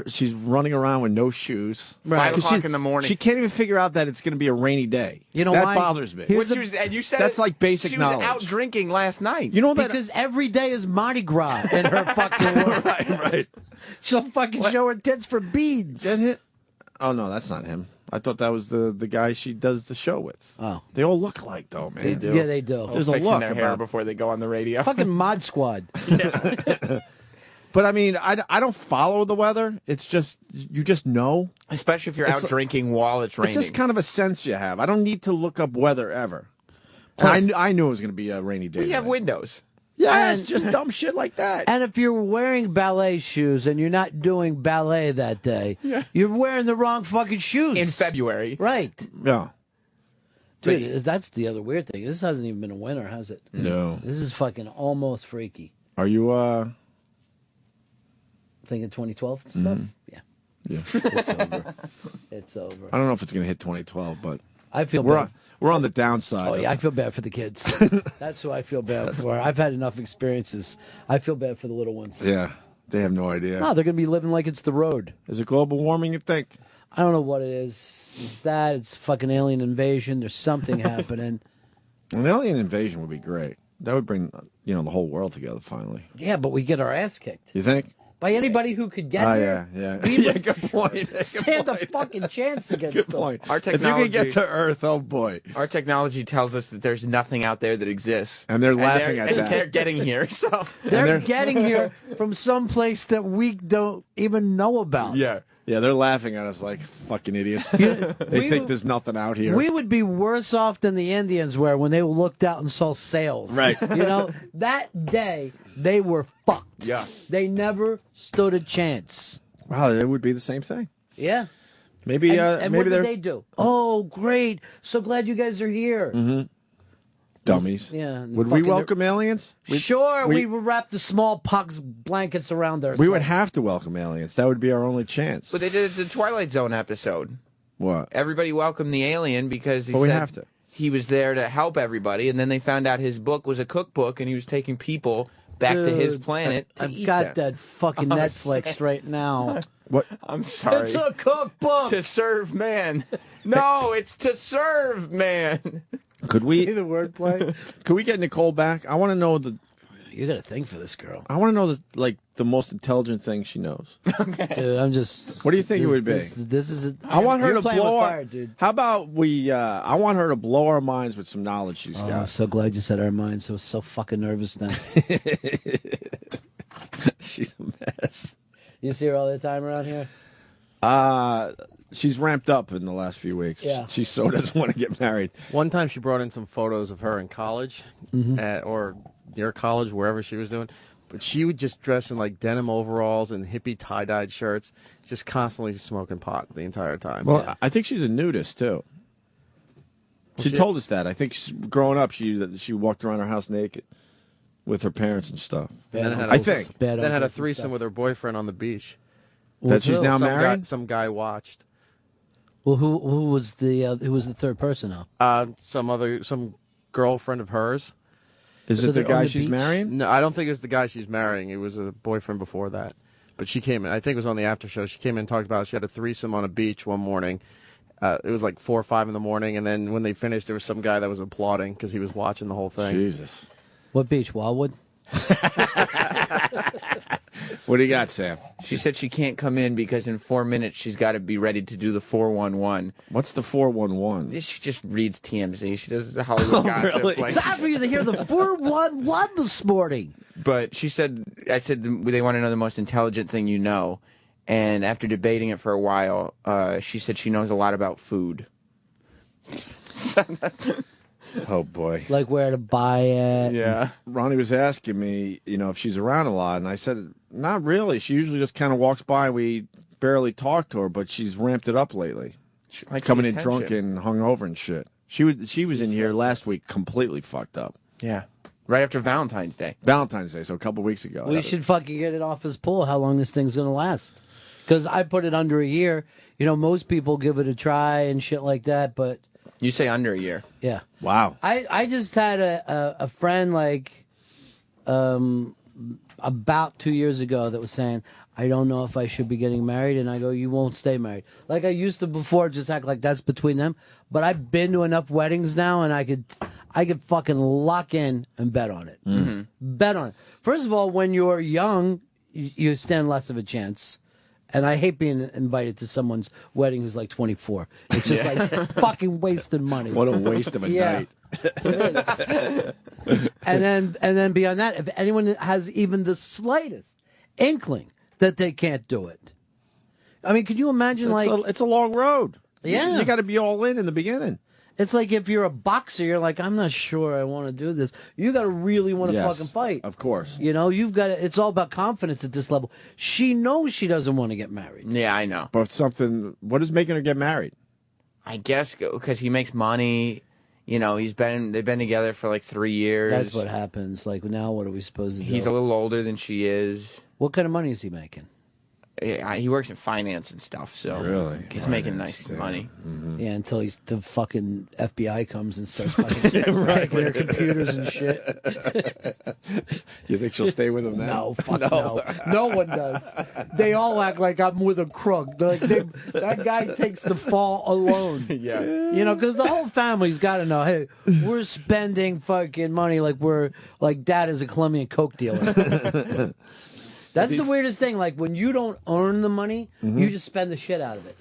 She's running around with no shoes. Right. 5 'Cause o'clock in the morning. She can't even figure out that it's going to be a rainy day. You know that why? bothers me. Here's And you said That's like basic she knowledge. was out drinking last night. You know that? Because every day is Mardi Gras in her fucking world. right. She'll fucking show her tits for beads. Oh no, that's not him. I thought that was the guy she does the show with. Oh. They all look alike though, man. They do. Yeah, they do. There's a fixing look their hair about. before they go on the radio. Fucking Mod Squad. But I mean, I don't follow the weather. It's just you just know. Especially if you're It's out like- drinking while it's raining. It's just kind of a sense you have. I don't need to look up weather ever. I knew it was going to be a rainy day. you have today. windows. Yes, And- just dumb shit like that. And if you're wearing ballet shoes and you're not doing ballet that day, you're wearing the wrong fucking shoes. In February. Right. Yeah. Dude, that's the other weird thing. This hasn't even been a winter, has it? No. This is fucking almost freaky. Are you Thinking 2012 stuff? Yeah. Yeah. It's over. It's over. I don't know if it's going to hit 2012, but I feel we're bad. we're on the downside. Oh, of- yeah, I feel bad for the kids. That's who I feel bad for. I've had enough experiences. I feel bad for the little ones. Yeah. They have no idea. No, they're going to be living like it's the road. Is it global warming, you think? I don't know what it is. It's that. It's fucking alien invasion. There's something happening. An alien invasion would be great. That would bring, the whole world together finally. Yeah, but we get our ass kicked. You think? By anybody who could get Oh, there. yeah. We Yeah, would good point. stand a fucking chance against Good them. point. Our If you technology, could get to Earth, oh boy. our technology tells us that there's nothing out there that exists. And they're laughing at and that. they're getting here. So They're getting here from some place that we don't even know about. yeah. Yeah, they're laughing at us like fucking idiots. we- They think there's nothing out here. We would be worse off than the Indians were when they looked out and saw sails. Right. That day they were fucked. Yeah. They never stood a chance. Wow, it would be the same thing. Yeah. Maybe, And maybe what they're did they do? Oh, great. So glad you guys are here. dummies. Yeah. Would we welcome aliens? Sure, we would wrap the smallpox blankets around ourselves. We would have to welcome aliens. That would be our only chance. But they did the Twilight Zone episode. What? Everybody welcomed the alien because he But we said have to. he was there to help everybody, and then they found out his book was a cookbook, and he was taking people back to his Dude, planet to I've eat got them. that fucking Oh, Netflix right now. What? I'm sorry. It's a cookbook. To serve man. No, it's to serve man. Could we? See the wordplay? Could we get Nicole back? I want to know You got a thing for this girl. I want to know the most intelligent thing she knows. Dude, I'm just. What do you think it would be? This is. I want her You're to playing blow with our. fire, dude. How about we? I want her to blow our minds with some knowledge she's Oh, I'm got. so glad you said our minds. I was so fucking nervous now. She's a mess. You see her all the time around here? She's ramped up in the last few weeks. Yeah. She so doesn't want to get married. One time she brought in some photos of her in college, or near college, wherever she was doing. But she would just dress in like denim overalls and hippie tie-dyed shirts, just constantly smoking pot the entire time. Well, I think she's a nudist too. She told us that. I think growing up, she walked around her house naked with her parents and stuff. And then had I think. then had a threesome with her boyfriend on the beach. That she's now some married? Some guy watched. Well, who was the third person now? Some girlfriend of hers. Is So it the they're on guy the she's beach? marrying? No, I don't think it's the guy she's marrying. It was a boyfriend before that. But she came in. I think it was on the after show. She came in and talked about she had a threesome on a beach one morning. It was like 4 or 5 in the morning, and then when they finished, there was some guy that was applauding because he was watching the whole thing. Jesus. What beach? Wildwood? What do you got, Sam? She said she can't come in because in 4 minutes she's got to be ready to do the 411. What's the 411? She just reads TMZ. She does the Hollywood gossip. really? Like, It's time for you to hear the 411 this morning. but she said, I said they want to know the most intelligent thing you know. And after debating it for a while, she said she knows a lot about food. Oh, boy. Like where to buy it. Yeah. Ronnie was asking me, if she's around a lot, and I said, not really. She usually just kind of walks by, and we barely talk to her, but she's ramped it up lately. She likes Coming the in attention. drunk and hungover and shit. She was in here last week completely fucked up. Yeah. Right after Valentine's Day. Valentine's Day, so a couple weeks ago. We should fucking get it off his pull how long this thing's going to last. Because I put it under a year. Most people give it a try and shit like that, but... You say under a year. Yeah. Wow. I just had a friend about 2 years ago that was saying, I don't know if I should be getting married. And I go, you won't stay married. Like I used to before, just act like that's between them. But I've been to enough weddings now, and I could fucking lock in and bet on it. Mm-hmm. Bet on it. First of all, when you're young, you stand less of a chance. And I hate being invited to someone's wedding who's like 24. It's just like fucking wasting money. What a waste of a night. It is. and then beyond that, if anyone has even the slightest inkling that they can't do it, I mean, could you imagine It's a long road. Yeah. You got to be all in the beginning. It's like if you're a boxer, you're like, I'm not sure I want to do this. You got to really want to Yes, fucking fight. Of course. You've got to, it's all about confidence at this level. She knows she doesn't want to get married. Yeah, I know. But what is making her get married? I guess because he makes money. They've been together for like 3 years. That's what happens. Like now, what are we supposed to do? He's a little older than she is. What kind of money is he making? He works in finance and stuff, so Really? he's making nice money. Mm-hmm. Yeah, until the fucking FBI comes and starts fucking taking their computers and shit. You think she'll stay with him then? No, fuck no. No one does. They all act like I'm with a crook. That guy takes the fall alone. Yeah. Because the whole family's got to know, hey, we're spending fucking money like dad is a Colombian coke dealer. That's the weirdest thing. Like when you don't earn the money, you just spend the shit out of it.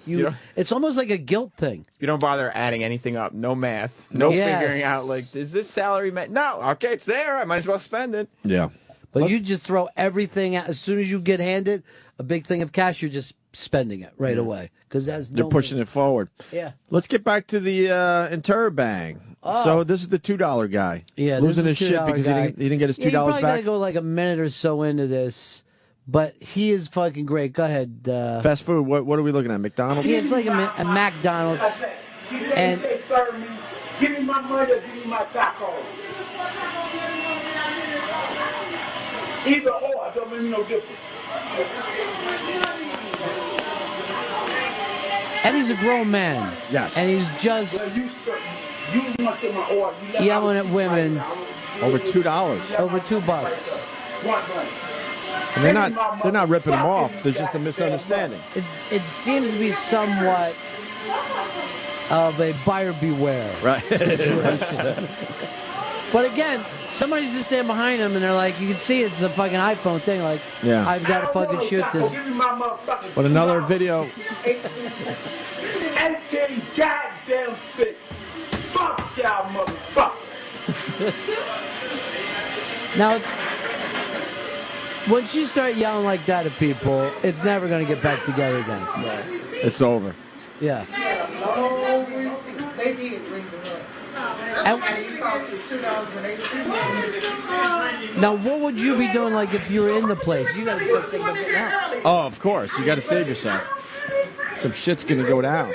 It's almost like a guilt thing. You don't bother adding anything up. No math. No Yes. figuring out, is this salary met? No. Okay, it's there. I might as well spend it. Yeah. But you just throw everything out. As soon as you get handed a big thing of cash, you're just spending it right away. Because They're pushing it forward. Yeah. Let's get back to the Interbang. So this is the $2 guy. Yeah, losing this his is the shit because $2 he didn't get his $2 you probably back. gotta go like a minute or so into this. But he is fucking great. Go ahead. Fast food. What are we looking at? McDonald's. Yeah, it's like a McDonald's. And Give me my money or give me my taco. Either or, it don't make no difference. and he's a grown man. Yes. And he's just You want to my order. You let yelling at women Over $2. over $2. want money. And they're not ripping him off. There's just a misunderstanding. It seems to be somewhat of a buyer beware Right. situation. But again, somebody's just standing behind him and they're like, you can see it's a fucking iPhone thing. Like, Yeah. I've got to fucking shoot this. Give me my motherfucking But another video. 18 goddamn sick. Fuck y'all motherfuckers. Now, once you start yelling like that at people, it's never going to get back together again. It's over. Yeah. They did bring them up. And- It cost $2.80. Now, what would you be doing like if you were in the place? You got to start thinking about it now. Oh, of course. You got to save yourself. Some shit's going to go down.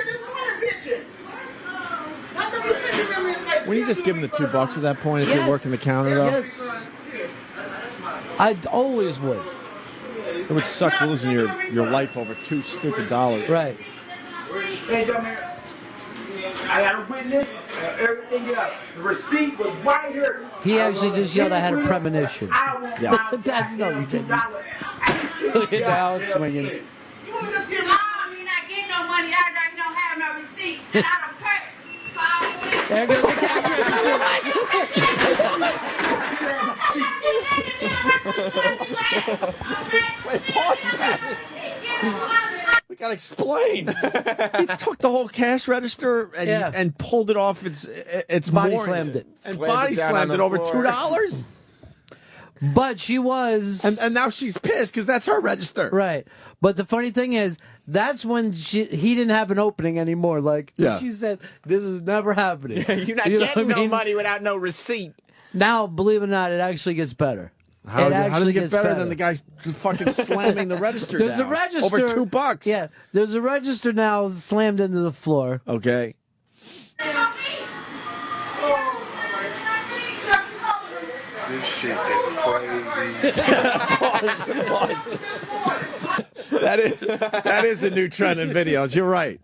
When you just give him the $2 at that point if you're working the counter, though? Yes. I always would. It would suck losing your life over $2 Right. Hey, man. I had a witness. Everything else. The receipt was right here. He actually just yelled, I had a premonition. Yeah. That's no, you didn't. Look at how it's swinging. You just give me you're not getting no money. I don't have no receipt. And I don't pay. There goes the cash Wait, pause that. We gotta explain. He took the whole cash register and pulled it off its Body moorings. slammed it. And body slammed it over $2. But she was, and now she's pissed because that's her register. Right. But the funny thing is, that's when he didn't have an opening anymore. Like she said, this is never happening. You're not You know getting what I no mean? money without no receipt. Now, believe it or not, it actually gets better. How does it get gets better than the guy fucking slamming the register There's down? a register. Over $2. Yeah. There's a register now slammed into the floor. Okay. This shit is crazy. That is a new trend in videos. You're right.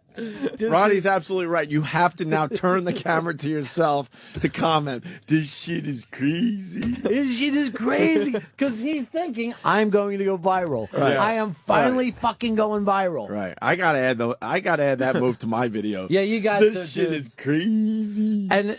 Ronnie's absolutely right. You have to now turn the camera to yourself to comment. This shit is crazy. This shit is crazy. Because he's thinking, I'm going to go viral. Right. I am finally fucking going viral. Right. I gotta add that move to my video. Yeah, you got this shit is crazy. And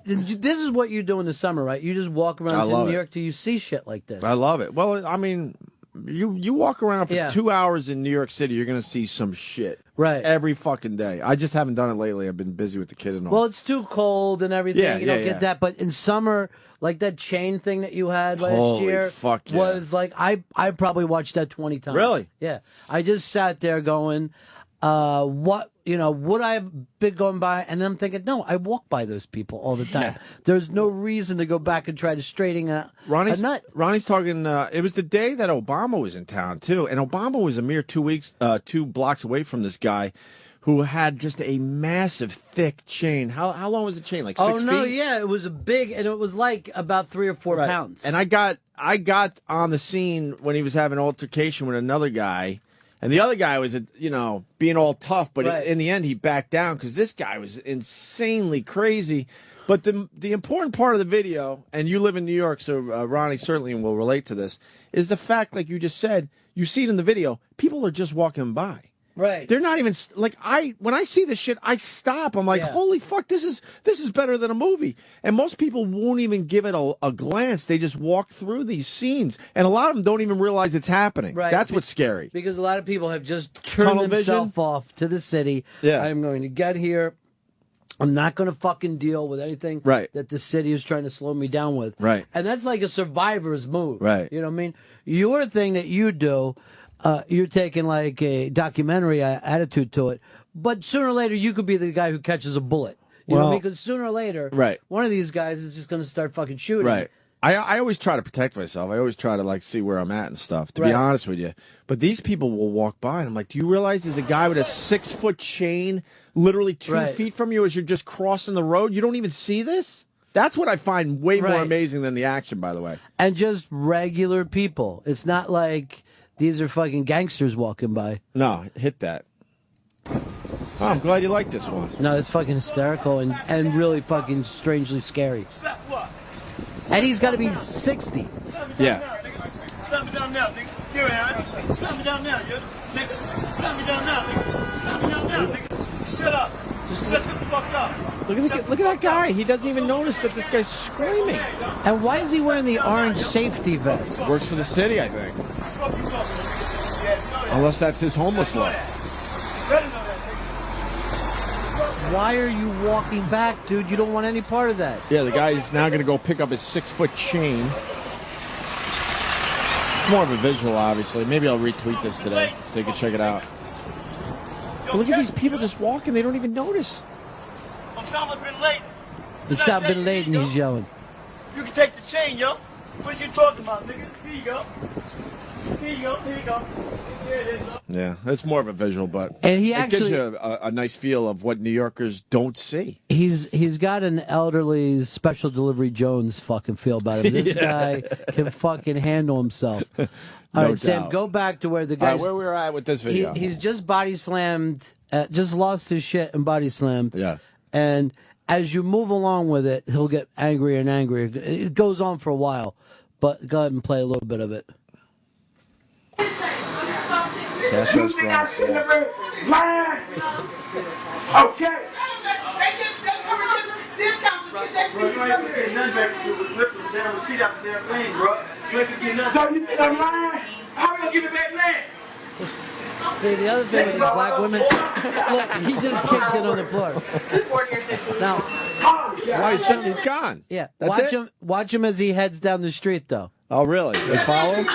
this is what you do in the summer, right? You just walk around New York till you see shit like this. I love it. Well, I mean, you walk around for 2 hours in New York City, you're gonna see some shit. Right. Every fucking day. I just haven't done it lately. I've been busy with the kid and all. Well, it's too cold and everything. Yeah, you don't yeah, get yeah. that. But in summer, like that chain thing that you had last Holy year fuck yeah. was like, I probably watched that 20 times. Really? Yeah. I just sat there going, would I have been going by? And I'm thinking, no, I walk by those people all the time. Yeah. There's no reason to go back and try to straighten a nut. Ronnie's talking. It was the day that Obama was in town too, and Obama was a mere 2 blocks away from this guy, who had just a massive, thick chain. How long was the chain? Like 6 feet? Oh no, yeah, it was a big, and it was like about 3 or 4 pounds. And I got on the scene when he was having an altercation with another guy. And the other guy was, being all tough, but in the end he backed down because this guy was insanely crazy. But the important part of the video, and you live in New York, so Ronnie certainly will relate to this, is the fact, like you just said, you see it in the video, people are just walking by. Right. They're not even like when I see this shit, I stop. I'm like, holy fuck, this is better than a movie. And most people won't even give it a glance. They just walk through these scenes, and a lot of them don't even realize it's happening. Right. That's what's scary. Because a lot of people have just turned Tunnel themselves vision? off to the city. Yeah. I'm going to get here. I'm not going to fucking deal with anything that the city is trying to slow me down with. Right. And that's like a survivor's move. Right. You know what I mean? Your thing that you do, you're taking like a documentary attitude to it. But sooner or later, you could be the guy who catches a bullet. You know what I mean? Because sooner or later, one of these guys is just going to start fucking shooting. Right. I always try to protect myself. I always try to see where I'm at and stuff, to be honest with you. But these people will walk by, and I'm like, do you realize there's a guy with a 6-foot chain literally 2 feet from you as you're just crossing the road? You don't even see this? That's what I find way more amazing than the action, by the way. And just regular people. It's not like these are fucking gangsters walking by. No, hit that. Oh, I'm glad you like this one. No, it's fucking hysterical and really fucking strangely scary. And he's got to be 60. Yeah. Stop me down now, nigga. Here I am. Stop me down now, nigga. Stop me down now, nigga. Stop me down now, nigga. Shut up. Just shut the fuck up. Look at that guy. He doesn't even notice that this guy's screaming. And why is he wearing the orange safety vest? Works for the city, I think. Unless that's his homeless life. Why are you walking back, dude? You don't want any part of that. Yeah, the guy is now going to go pick up his 6-foot chain. It's more of a visual, obviously. Maybe I'll retweet this today so you can check it out. But look at these people just walking. They don't even notice. Osama bin Laden. Osama bin Laden, he's yelling. You can take the chain, yo. What you talking about, nigga? Here you go. Here you go. Here you go. There it is. Yeah, it's more of a visual, but And he it actually- gives you a nice feel of what New Yorkers don't see. He's got an elderly Special Delivery Jones fucking feel about him. This Yeah. guy can fucking handle himself. All No right, Sam, doubt. go back to where the All guy. right, where we were at with this video. He's just body slammed, just lost his shit and body slammed. Yeah. And as you move along with it, he'll get angrier and angrier. It goes on for a while, but go ahead and play a little bit of it. Cash You think I shouldn't have been lying? Okay. Bro, you ain't gonna get nothing back to the flip the damn receipt out the damn thing, bro. You ain't gonna get nothing. So you think I'm lying? How we gonna give it back now? See, the other thing with these black women, look, he just kicked it on the floor. Now, Why he's gone? yeah, That's watch it? him. Watch him as he heads down the street, though. Oh, really? They follow him?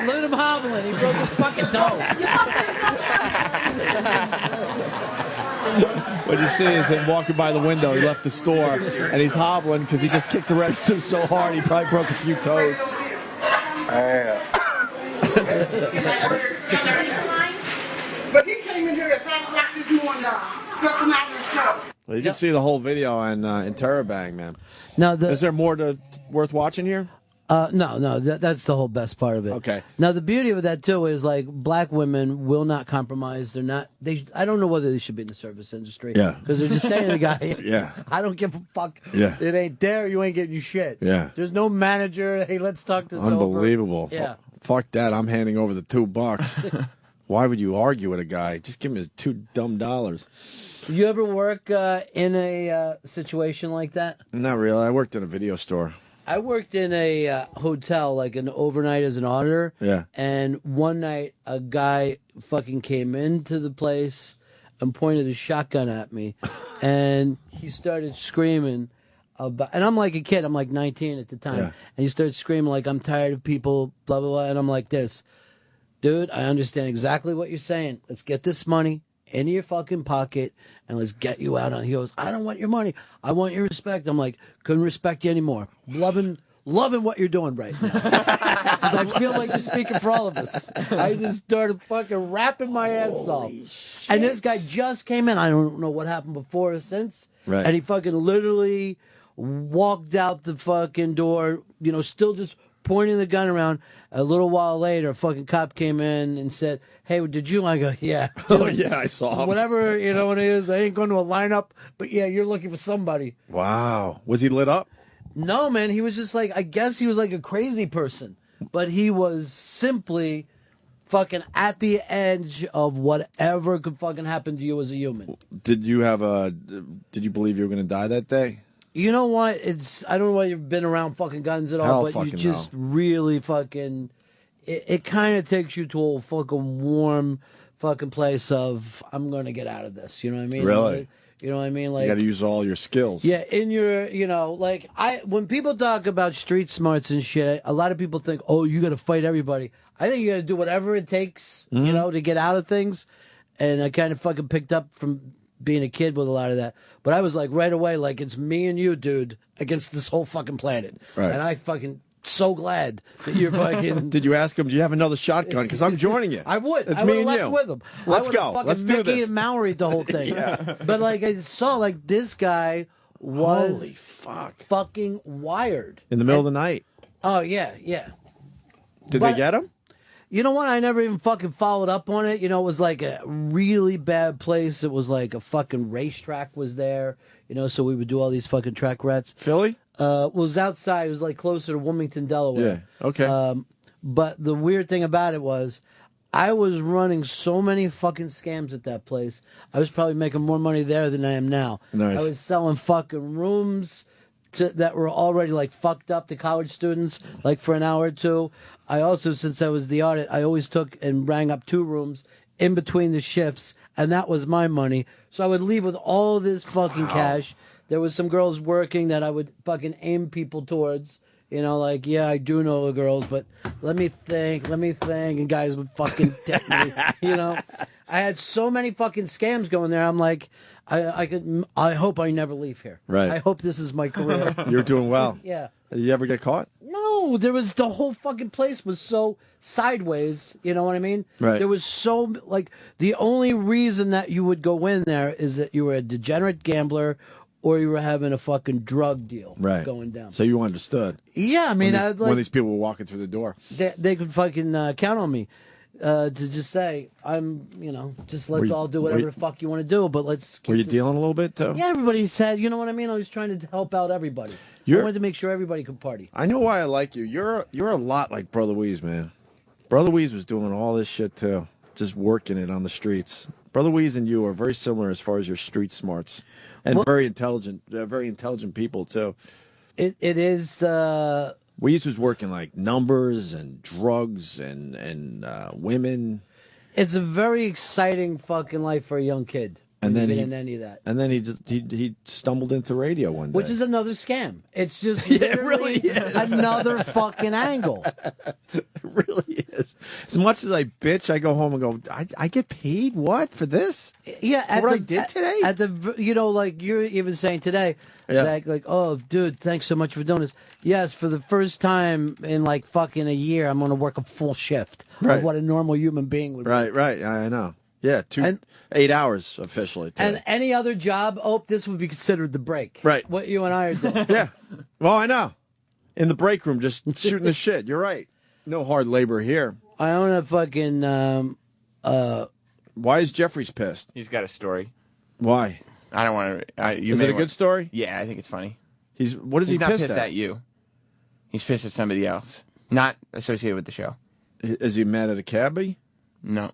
Look at him hobbling. He broke his fucking toe. What you see is him walking by the window. He left the store, and he's hobbling because he just kicked the register so hard he probably broke a few toes. But he came in here and sounded like he's doing personality stuff. Well, you can see the whole video in Terabang, man. Now, Is there more worth watching here? No, that's the whole best part of it. Okay. Now the beauty of that too is like black women will not compromise. They're not. I don't know whether they should be in the service industry. Yeah. Because they're just saying to the guy. Yeah. I don't give a fuck. Yeah. It ain't there. You ain't getting your shit. Yeah. There's no manager. Hey, let's talk this over. Unbelievable. Yeah. Fuck that. I'm handing over the $2. Why would you argue with a guy? Just give him his $2 dumb. You ever work in a situation like that? Not really. I worked in a video store. I worked in a hotel, like an overnight as an auditor. Yeah. And one night, a guy fucking came into the place and pointed a shotgun at me, and he started screaming about. And I'm like a kid. I'm like 19 at the time, Yeah. and he started screaming like, "I'm tired of people, blah blah blah." And I'm like, "This, dude, I understand exactly what you're saying. Let's get this money into your fucking pocket and let's get you out on." He goes, "I don't want your money. I want your respect." I'm like, couldn't respect you anymore. Loving what you're doing right now. Because I feel like you're speaking for all of us. I just started fucking rapping my ass off. And this guy just came in. I don't know what happened before or since. Right. And he fucking literally walked out the fucking door, still just pointing the gun around. A little while later, a fucking cop came in and said, "Hey, did you?" I go, "Yeah." Oh, yeah, I saw him. Whatever, what it is. I ain't going to a lineup, but yeah, you're looking for somebody. Wow. Was he lit up? No, man, he was just like, I guess he was like a crazy person, but he was simply fucking at the edge of whatever could fucking happen to you as a human. Did you believe you were going to die that day? You know what? I don't know why you've been around fucking guns at all, Hell but you fucking just really fucking, it kind of takes you to a fucking warm fucking place of, I'm going to get out of this. You know what I mean? Really? You know what I mean? Like, You got to use all your skills. yeah, in your, when people talk about street smarts and shit, a lot of people think, oh, you got to fight everybody. I think you got to do whatever it takes, to get out of things. And I kind of fucking picked up from being a kid with a lot of that. But I was like, right away, like, it's me and you, dude, against this whole fucking planet. Right. And I fucking so glad that you're fucking. Did you ask him, do you have another shotgun? Because I'm joining you. I would. It's I me would have and left you. with him. Let's I would've go. fucking Let's do Mickey this. and Mallory the whole thing. But like I saw, like this guy was Holy fuck. fucking wired. In the middle of the night. Oh yeah. Did But- they get him? You know what? I never even fucking followed up on it. It was like a really bad place. It was like a fucking racetrack was there. So we would do all these fucking track rats. Philly? It was outside. It was like closer to Wilmington, Delaware. Yeah. Okay. But the weird thing about it was, I was running so many fucking scams at that place. I was probably making more money there than I am now. Nice. I was selling fucking rooms that were already like fucked up to college students, like for an hour or two. I also, since I was the audit, I always took and rang up 2 rooms in between the shifts, and that was my money. So I would leave with all this fucking cash. There was some girls working that I would fucking aim people towards. Like, yeah, I do know the girls, but let me think, and guys would fucking tip me, I had so many fucking scams going there. I'm like, I hope I never leave here. Right. I hope this is my career. You're doing well. Yeah. Did you ever get caught? No, there was the whole fucking place was so sideways. You know what I mean? Right. There was so like the only reason that you would go in there is that you were a degenerate gambler or you were having a fucking drug deal going down. So you understood. Yeah, I mean, when these people were walking through the door. they could fucking count on me to just say, just let's all do whatever the fuck you want to do, but let's keep Were you this- dealing a little bit too? Yeah, everybody said, you know what I mean? I was trying to help out everybody. I wanted to make sure everybody could party. I know why I like you. You're a lot like Brother Weeze, man. Brother Weeze was doing all this shit too, just working it on the streets. Brother Weeze and you are very similar as far as your street smarts, and very intelligent people too. It is. Weeze was working like numbers and drugs and women. It's a very exciting fucking life for a young kid. And then get he in any of that. And then he stumbled into radio one day, Which is another scam. It's just Yeah, it literally really is. another fucking angle. It really is. As much as I bitch, I go home and go, I get paid what for this? Yeah, For what I did today? At the like you're even saying today, like, oh, dude, thanks so much for doing this. Yes, for the first time in like fucking a year, I'm going to work a full shift Right. of what a normal human being would. Right. I know. Yeah, 8 hours officially. Today. And any other job, this would be considered the break. Right. What you and I are doing. Yeah. Well, I know. In the break room, just shooting the shit. You're right. No hard labor here. I own a fucking. Why is Jefferies pissed? He's got a story. Why? I don't want to. Is it a good story? Yeah, I think it's funny. What is he He's not pissed pissed at you. He's pissed at somebody else, not associated with the show. Is he mad at a cabbie? No.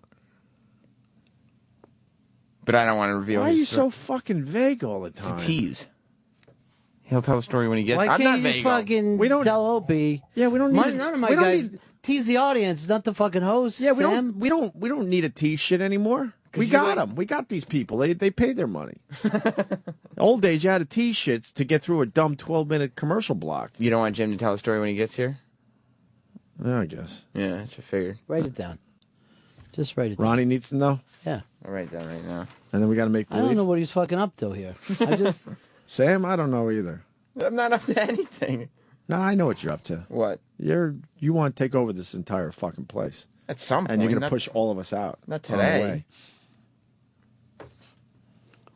But I don't want to reveal. Why are his you story. so fucking vague all the time? It's a tease. He'll tell a story when he gets. Why I'm can't not you just vague. fucking tell Opie? Yeah, we don't need. None of my we don't guys need- tease the audience, not the fucking host. Yeah, we Sam. don't need a tease shit anymore. We got them. We got these people. They paid their money. Old days, you had to tease shits to get through a dumb 12-minute commercial block. You don't want Jim to tell a story when he gets here? Yeah, I guess. Yeah, that's what I figured. Write it down. Just write it down. Ronnie needs to know. Yeah. I'll write it down right now. And then we got to make I believe. don't know what he's fucking up to here. I just. Sam, I don't know either. I'm not up to anything. No, I know what you're up to. What? You want to take over this entire fucking place. At some point. And you're going to not- push all of us out. Not on our today. way.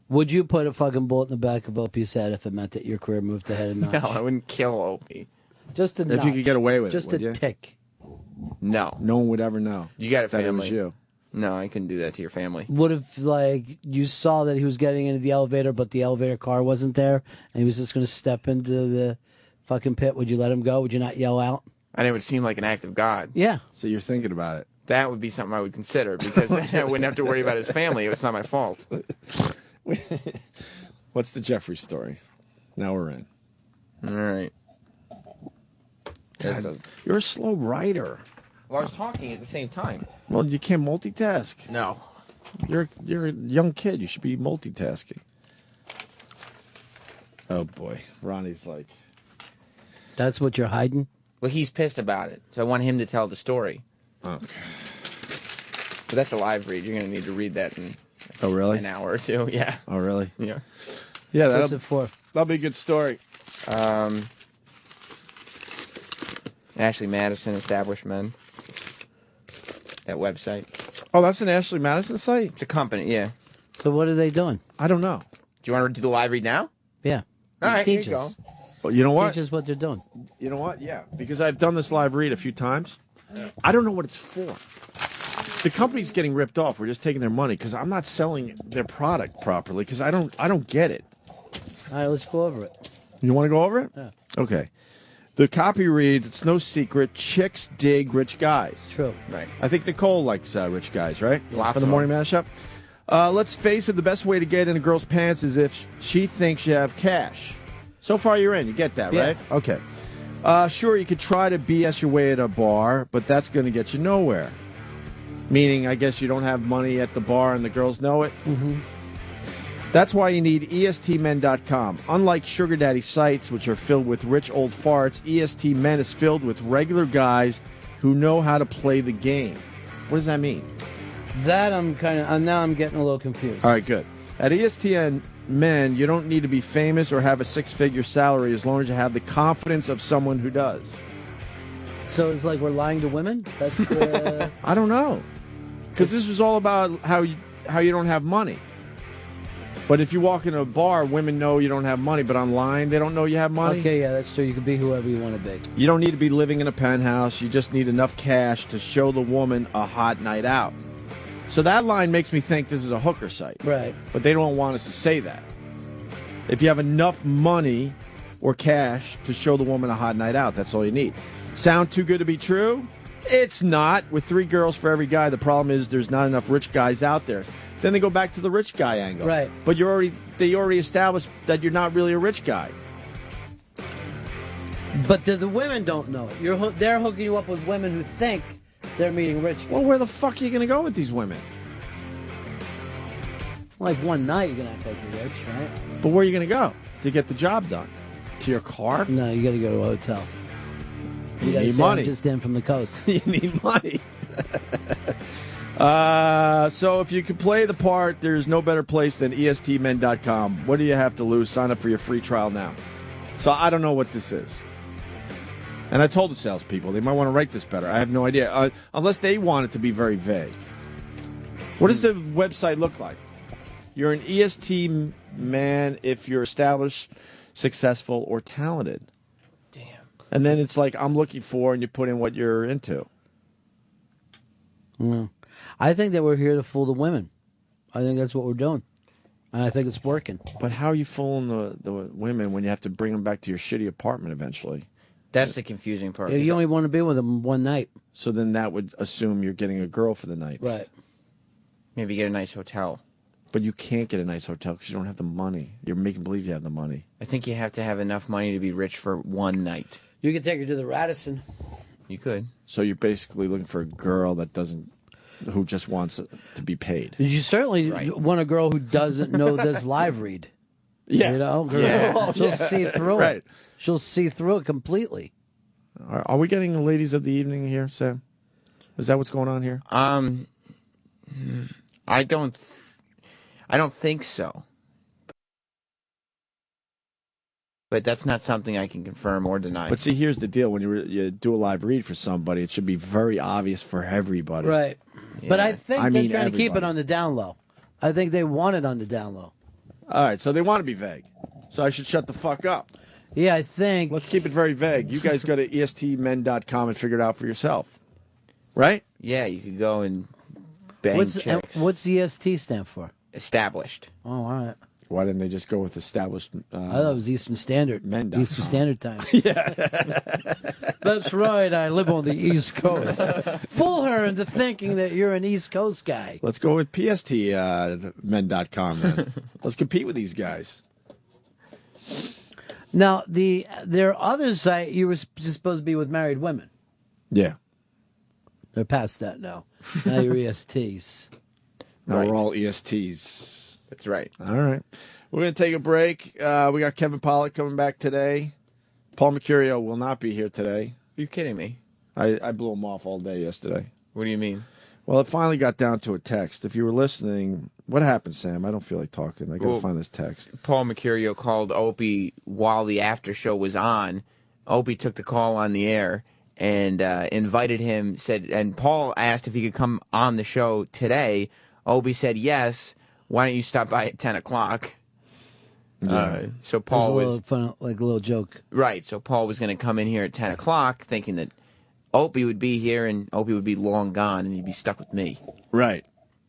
Would you put a fucking bullet in the back of Opie's head if it meant that your career moved ahead a notch? No, I wouldn't kill Opie. Just a If you notch. could get away with Just it, would a you? tick. No. No one would ever know. You got a that family. it was you. No, I couldn't do that to your family. What if, like, you saw that he was getting into the elevator, but the elevator car wasn't there, and he was just going to step into the fucking pit? Would you let him go? Would you not yell out? And it would seem like an act of God. Yeah. So you're thinking about it. That would be something I would consider because then I wouldn't have to worry about his family. It's not my fault. What's the Jeffrey story? Now we're in. All right. God, you're a slow writer. Well, I was talking at the same time. Well, you can't multitask. No. You're a young kid. You should be multitasking. Oh boy, Ronnie's like. That's what you're hiding? Well, he's pissed about it, so I want him to tell the story. Okay. But that's a live read. You're going to need to read that in Oh really? an hour or two. Yeah. Oh really? Yeah. Yeah, What's it for? that'll be a good story. Ashley Madison Establishment. That website. Oh, that's an Ashley Madison site? It's a company, yeah. So what are they doing? I don't know. Do you want to do the live read now? Yeah. All right, here Teach you go. us. Well, you know what? Teach us what they're doing. You know what? Yeah, because I've done this live read a few times. I don't know what it's for. The company's getting ripped off. We're just taking their money because I'm not selling their product properly because I don't get it. All right, let's go over it. You want to go over it? Yeah. Okay. The copy reads, it's no secret, chicks dig rich guys. True. Right. I think Nicole likes rich guys, right? Lots For the of morning mashup. Let's face it, the best way to get in a girl's pants is if she thinks you have cash. So far you're in. You get that, Yeah. right? Okay. Sure, you could try to BS your way at a bar, but that's going to get you nowhere. Meaning, I guess you don't have money at the bar and the girls know it. Mm-hmm. That's why you need ESTmen.com. Unlike sugar daddy sites, which are filled with rich old farts, EST Men is filled with regular guys who know how to play the game. What does that mean? That I'm kind of now I'm getting a little confused. All right, good. At ESTN Men, you don't need to be famous or have a six-figure salary as long as you have the confidence of someone who does. So it's like we're lying to women? That's I don't know. Because this was all about how you don't have money. But if you walk in a bar, women know you don't have money, but online they don't know you have money. Okay, yeah, that's true. You can be whoever you want to be. You don't need to be living in a penthouse. You just need enough cash to show the woman a hot night out. So that line makes me think this is a hooker site. Right. But they don't want us to say that. If you have enough money or cash to show the woman a hot night out, that's all you need. Sound too good to be true? It's not. With 3 girls for every guy, the problem is there's not enough rich guys out there. Then they go back to the rich guy angle. Right. But they already established that you're not really a rich guy. But the women don't know it. They're hooking you up with women who think they're meeting rich guys. Well, where the fuck are you going to go with these women? Like one night you're going to act like you're rich, right? But where are you going to go to get the job done? To your car? No, you got to go to a hotel. You gotta need say, money. I'm just in from the coast. You need money. So if you can play the part, there's no better place than estmen.com. What do you have to lose? Sign up for your free trial now. So I don't know what this is. And I told the salespeople they might want to write this better. I have no idea. Unless they want it to be very vague. What does the website look like? You're an EST man if you're established, successful, or talented. Damn. And then it's like, I'm looking for, and you put in what you're into. Mm. I think that we're here to fool the women. I think that's what we're doing. And I think it's working. But how are you fooling the women when you have to bring them back to your shitty apartment eventually? That's the confusing part. Yeah, you only want to be with them one night. So then that would assume you're getting a girl for the night. Right. Maybe get a nice hotel. But you can't get a nice hotel because you don't have the money. You're making believe you have the money. I think you have to have enough money to be rich for one night. You could take her to the Radisson. You could. So you're basically looking for a girl who just wants to be paid. You certainly want a girl who doesn't know this live read. Yeah. You know? Yeah. She'll see through Right. it. She'll see through it completely. Are we getting the ladies of the evening here, Sam? Is that what's going on here? I don't think so. But that's not something I can confirm or deny. But see, here's the deal. When you do a live read for somebody, it should be very obvious for everybody. Right. But I think they're mean trying to keep it everybody. on the down low. I think they want it on the down low. All right, so they want to be vague. So I should shut the fuck up. Yeah, I think. Let's keep it very vague. You guys go to estmen.com and figure it out for yourself. Right? Yeah, you could go and bang chicks. What's EST stand for? Established. Oh, all right. Why didn't they just go with established? I thought it was Eastern Standard. Men.com. Eastern Standard Time. Yeah. That's right. I live on the East Coast. Fool her into thinking that you're an East Coast guy. Let's go with PSTmen.com then. Let's compete with these guys. Now, their other site, you were just supposed to be with married women. Yeah. They're past that now. Now you're ESTs. Now Right. we're all ESTs. That's right. All right. We're going to take a break. We got Kevin Pollak coming back today. Paul Mercurio will not be here today. You're kidding me. I blew him off all day yesterday. What do you mean? Well, it finally got down to a text. If you were listening, what happened, Sam? I don't feel like talking. I got to find this text. Paul Mercurio called Opie while the after show was on. Opie took the call on the air and invited him. And Paul asked if he could come on the show today. Opie said yes. Why don't you stop by at 10 o'clock? Yeah. So Paul It was a little fun, like a little joke. Right. So Paul was going to come in here at 10 o'clock thinking that Opie would be here and Opie would be long gone and he'd be stuck with me. Right.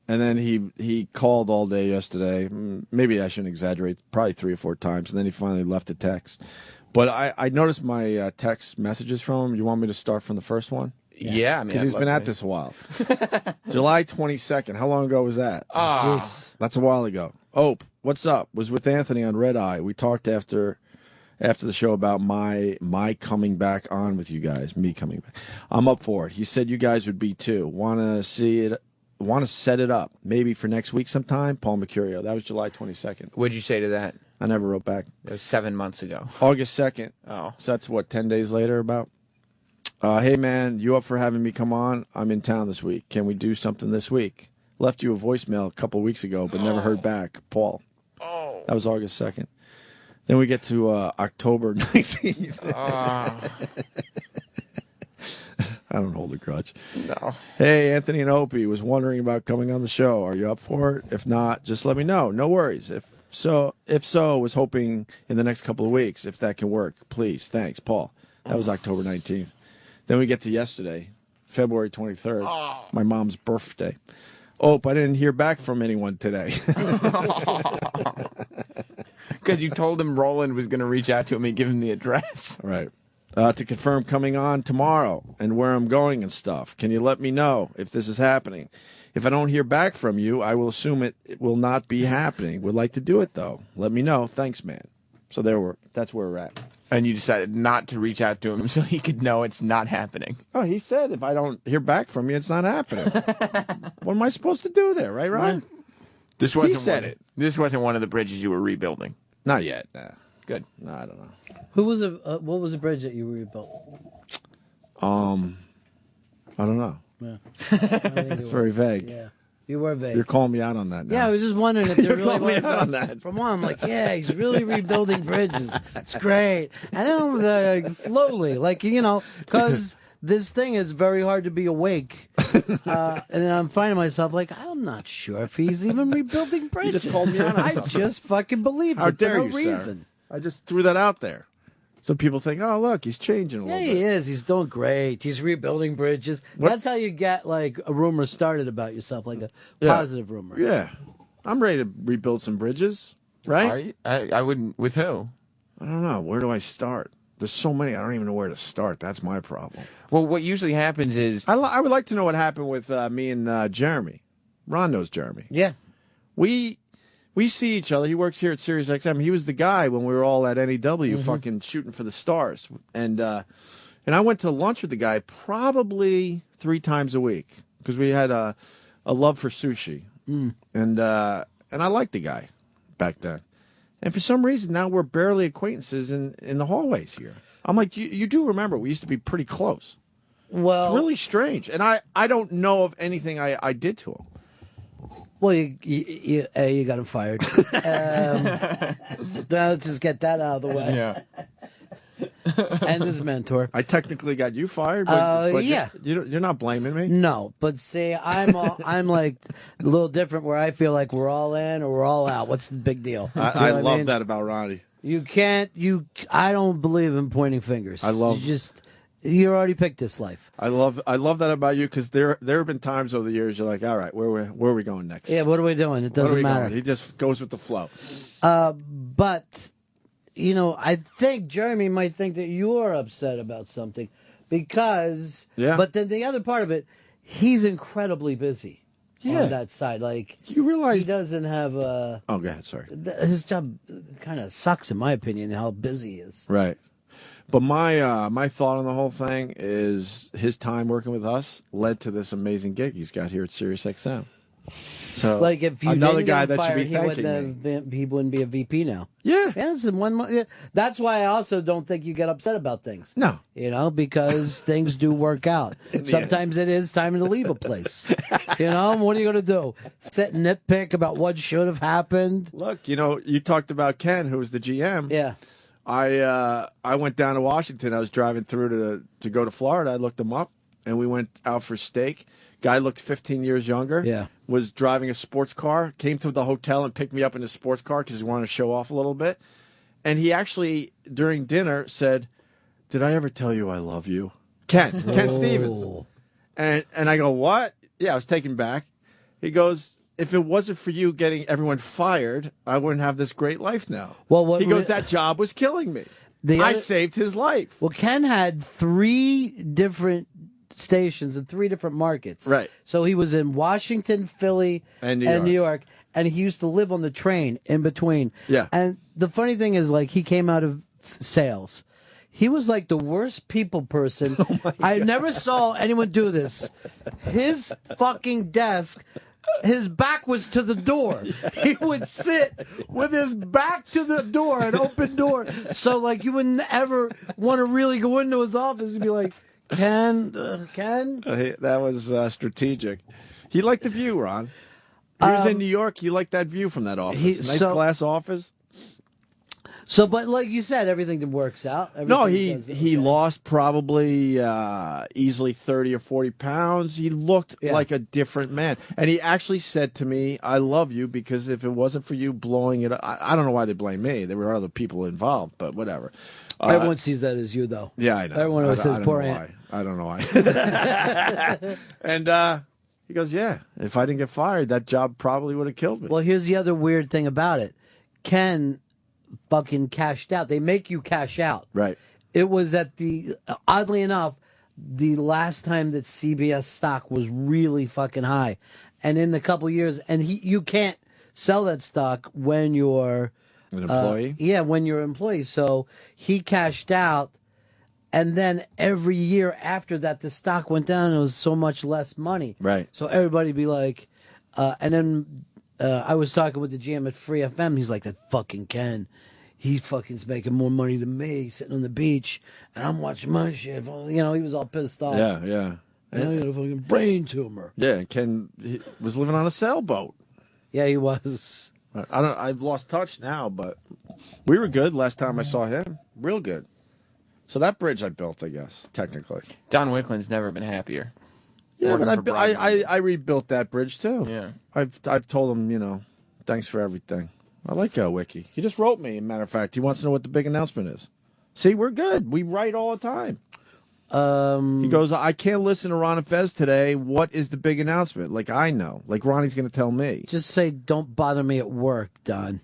And then he called all day yesterday. Maybe I shouldn't exaggerate. Probably 3 or 4 times. And then he finally left a text. But I noticed my text messages from him. You want me to start from the first one? Yeah. I mean, Because he's been at this a while. July 22nd. How long ago was that? That's a while ago. Ope, what's up? Was with Anthony on Red Eye. We talked after the show about my coming back on with you guys. Me coming back. I'm up for it. He said you guys would be too. Want to set it up. Maybe for next week sometime. Paul Mercurio. That was July 22nd. What'd you say to that? I never wrote back. It was 7 months ago. August 2nd. Oh. So that's what, 10 days later about? Hey, man, you up for having me come on? I'm in town this week. Can we do something this week? Left you a voicemail a couple weeks ago, but never heard back. Paul. Oh. That was August 2nd. Then we get to October 19th. I don't hold a grudge. No. Hey, Anthony and Opie was wondering about coming on the show. Are you up for it? If not, just let me know. No worries. If so, was hoping in the next couple of weeks if that can work. Please. Thanks, Paul. That was October 19th. Then we get to yesterday, February 23rd, my mom's birthday. I didn't hear back from anyone today. Because you told him Roland was going to reach out to him and give him the address. Right. To confirm coming on tomorrow and where I'm going and stuff. Can you let me know if this is happening? If I don't hear back from you, I will assume it will not be happening. Would like to do it, though. Let me know. Thanks, man. So that's where we're at. And you decided not to reach out to him so he could know it's not happening. Oh, he said if I don't hear back from you, it's not happening. What am I supposed to do there, right, Ron? This wasn't This wasn't one of the bridges you were rebuilding. Not yet. Nah. Good. No, I don't know. What was the bridge that you rebuilt? I don't know. Yeah. It's very vague. Yeah. You were vague. You're calling me out on that now. Yeah, I was just wondering if there You're really calling me was out on that. From one, I'm like, yeah, he's really rebuilding bridges. It's great. And then slowly, because this thing is very hard to be awake. And then I'm finding myself like, I'm not sure if he's even rebuilding bridges. You just called me out on I something. just fucking believed How it dare for no you, reason. sir? I just threw that out there. So people think, oh, look, he's changing a Yeah, little bit. he is. He's doing great. He's rebuilding bridges. That's how you get like a rumor started about yourself, like a positive rumor. Yeah. I'm ready to rebuild some bridges, right? Are you? I wouldn't. With who? I don't know. Where do I start? There's so many. I don't even know where to start. That's my problem. Well, what usually happens is I would like to know what happened with me and Jeremy. Ron knows Jeremy. Yeah. We see each other. He works here at Sirius XM. He was the guy when we were all at NEW fucking shooting for the stars. And I went to lunch with the guy probably 3 times a week because we had a love for sushi. And I liked the guy back then. And for some reason, now we're barely acquaintances in the hallways here. I'm like, you do remember we used to be pretty close. Well, it's really strange. And I don't know of anything I did to him. Well, you got him fired. Let's just get that out of the way. Yeah. And his mentor. I technically got you fired, but yeah. You're not blaming me? No, but see, I'm like a little different where I feel like we're all in or we're all out. What's the big deal? I love that about Ronnie. I don't believe in pointing fingers. You already picked this life. I love that about you because there have been times over the years you're like, all right, where are we going next? Yeah, what are we doing? It doesn't matter. He just goes with the flow. But I think Jeremy might think that you're upset about something because. Yeah. But then the other part of it, he's incredibly busy. Yeah. On that side, like you realize he doesn't have a. Oh, go ahead. Sorry. His job kind of sucks, in my opinion, how busy he is. Right. But my thought on the whole thing is his time working with us led to this amazing gig he's got here at Sirius XM. So It's like if you another didn't guy get him that should fired, be thanking me. he wouldn't be a VP now. Yeah. Yeah, it's in 1 month. Yeah. That's why I also don't think you get upset about things. No. Because things do work out. Sometimes it is time to leave a place. What are you going to do? Sit and nitpick about what should have happened? Look, you talked about Ken, who was the GM. Yeah. I went down to Washington. I was driving through to go to Florida. I looked him up, and we went out for steak. Guy looked 15 years younger. Yeah. Was driving a sports car. Came to the hotel and picked me up in his sports car because he wanted to show off a little bit. And he actually, during dinner, said, "Did I ever tell you I love you?" Ken Stevens. And I go, "What?" Yeah, I was taken back. He goes, "If it wasn't for you getting everyone fired, I wouldn't have this great life now." Well, he goes, "That job was killing me. I saved his life." Well, Ken had 3 different stations in 3 different markets. Right. So he was in Washington, Philly, and New York. And he used to live on the train in between. Yeah. And the funny thing is, like, he came out of sales. He was like the worst people person. I never saw anyone do this. His fucking desk, his back was to the door. He would sit with his back to the door, an open door. So, like, you wouldn't ever want to really go into his office and be like, Ken? That was strategic. He liked the view, Ron. He was in New York. He liked that view from that office. Nice glass office. So, but like you said, everything works out. No, Everything he lost probably easily 30 or 40 pounds. He looked like a different man. And he actually said to me, I love you because if it wasn't for you blowing it up, I don't know why they blame me. There were other people involved, but whatever. Everyone sees that as you, though. Yeah, I know. Everyone always says, poor know Aunt. why. I don't know why. And he goes, yeah, if I didn't get fired, that job probably would have killed me. Well, here's the other weird thing about it. Ken fucking cashed out. They make you cash out. Right. It was at oddly enough, the last time that CBS stock was really fucking high. And in a couple years, and you can't sell that stock when you're an employee? When you're an employee. So he cashed out, and then every year after that, the stock went down. It was so much less money. Right. So everybody be like, and then I was talking with the GM at Free FM. He's like, that fucking Ken. He fucking's making more money than me sitting on the beach, and I'm watching my shit. You know, he was all pissed off. Yeah. You know, he had a fucking brain tumor. Yeah, Ken was living on a sailboat. Yeah, he was. I've lost touch now, but we were good last time I saw him. Real good. So that bridge I built, I guess, technically. Don Wickland's never been happier. Yeah, but I rebuilt that bridge too. Yeah. I've told him, you know, thanks for everything. I like Wiki. He just wrote me, as a matter of fact. He wants to know what the big announcement is. See, we're good. We write all the time. He goes, I can't listen to Ron and Fez today. What is the big announcement? Like, I know. Like, Ronnie's going to tell me. Just say, don't bother me at work, Don.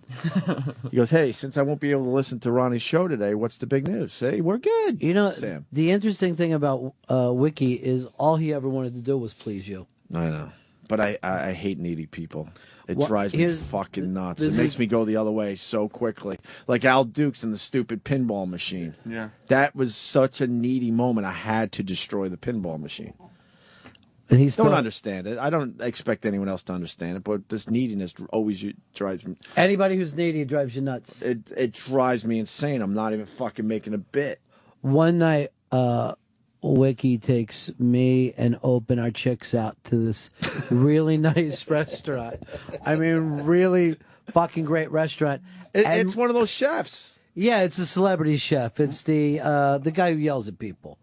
He goes, hey, since I won't be able to listen to Ronnie's show today, what's the big news? See, we're good. You know, Sam. The interesting thing about Wiki is all he ever wanted to do was please you. I know. But I hate needy people. It Well, drives me here's- fucking nuts. this It makes is- me go the other way so quickly. Like Al Dukes and the stupid pinball machine. Yeah. That was such a needy moment. I had to destroy the pinball machine. And he's Don't understand it. I don't expect anyone else to understand it, but this neediness always drives me. Anybody who's needy drives you nuts. It drives me insane. I'm not even fucking making a bit. One night, Wiki takes me and Open, our chicks, out to this really nice restaurant. I mean, really fucking great restaurant. It's one of those chefs. Yeah, it's a celebrity chef. It's the guy who yells at people.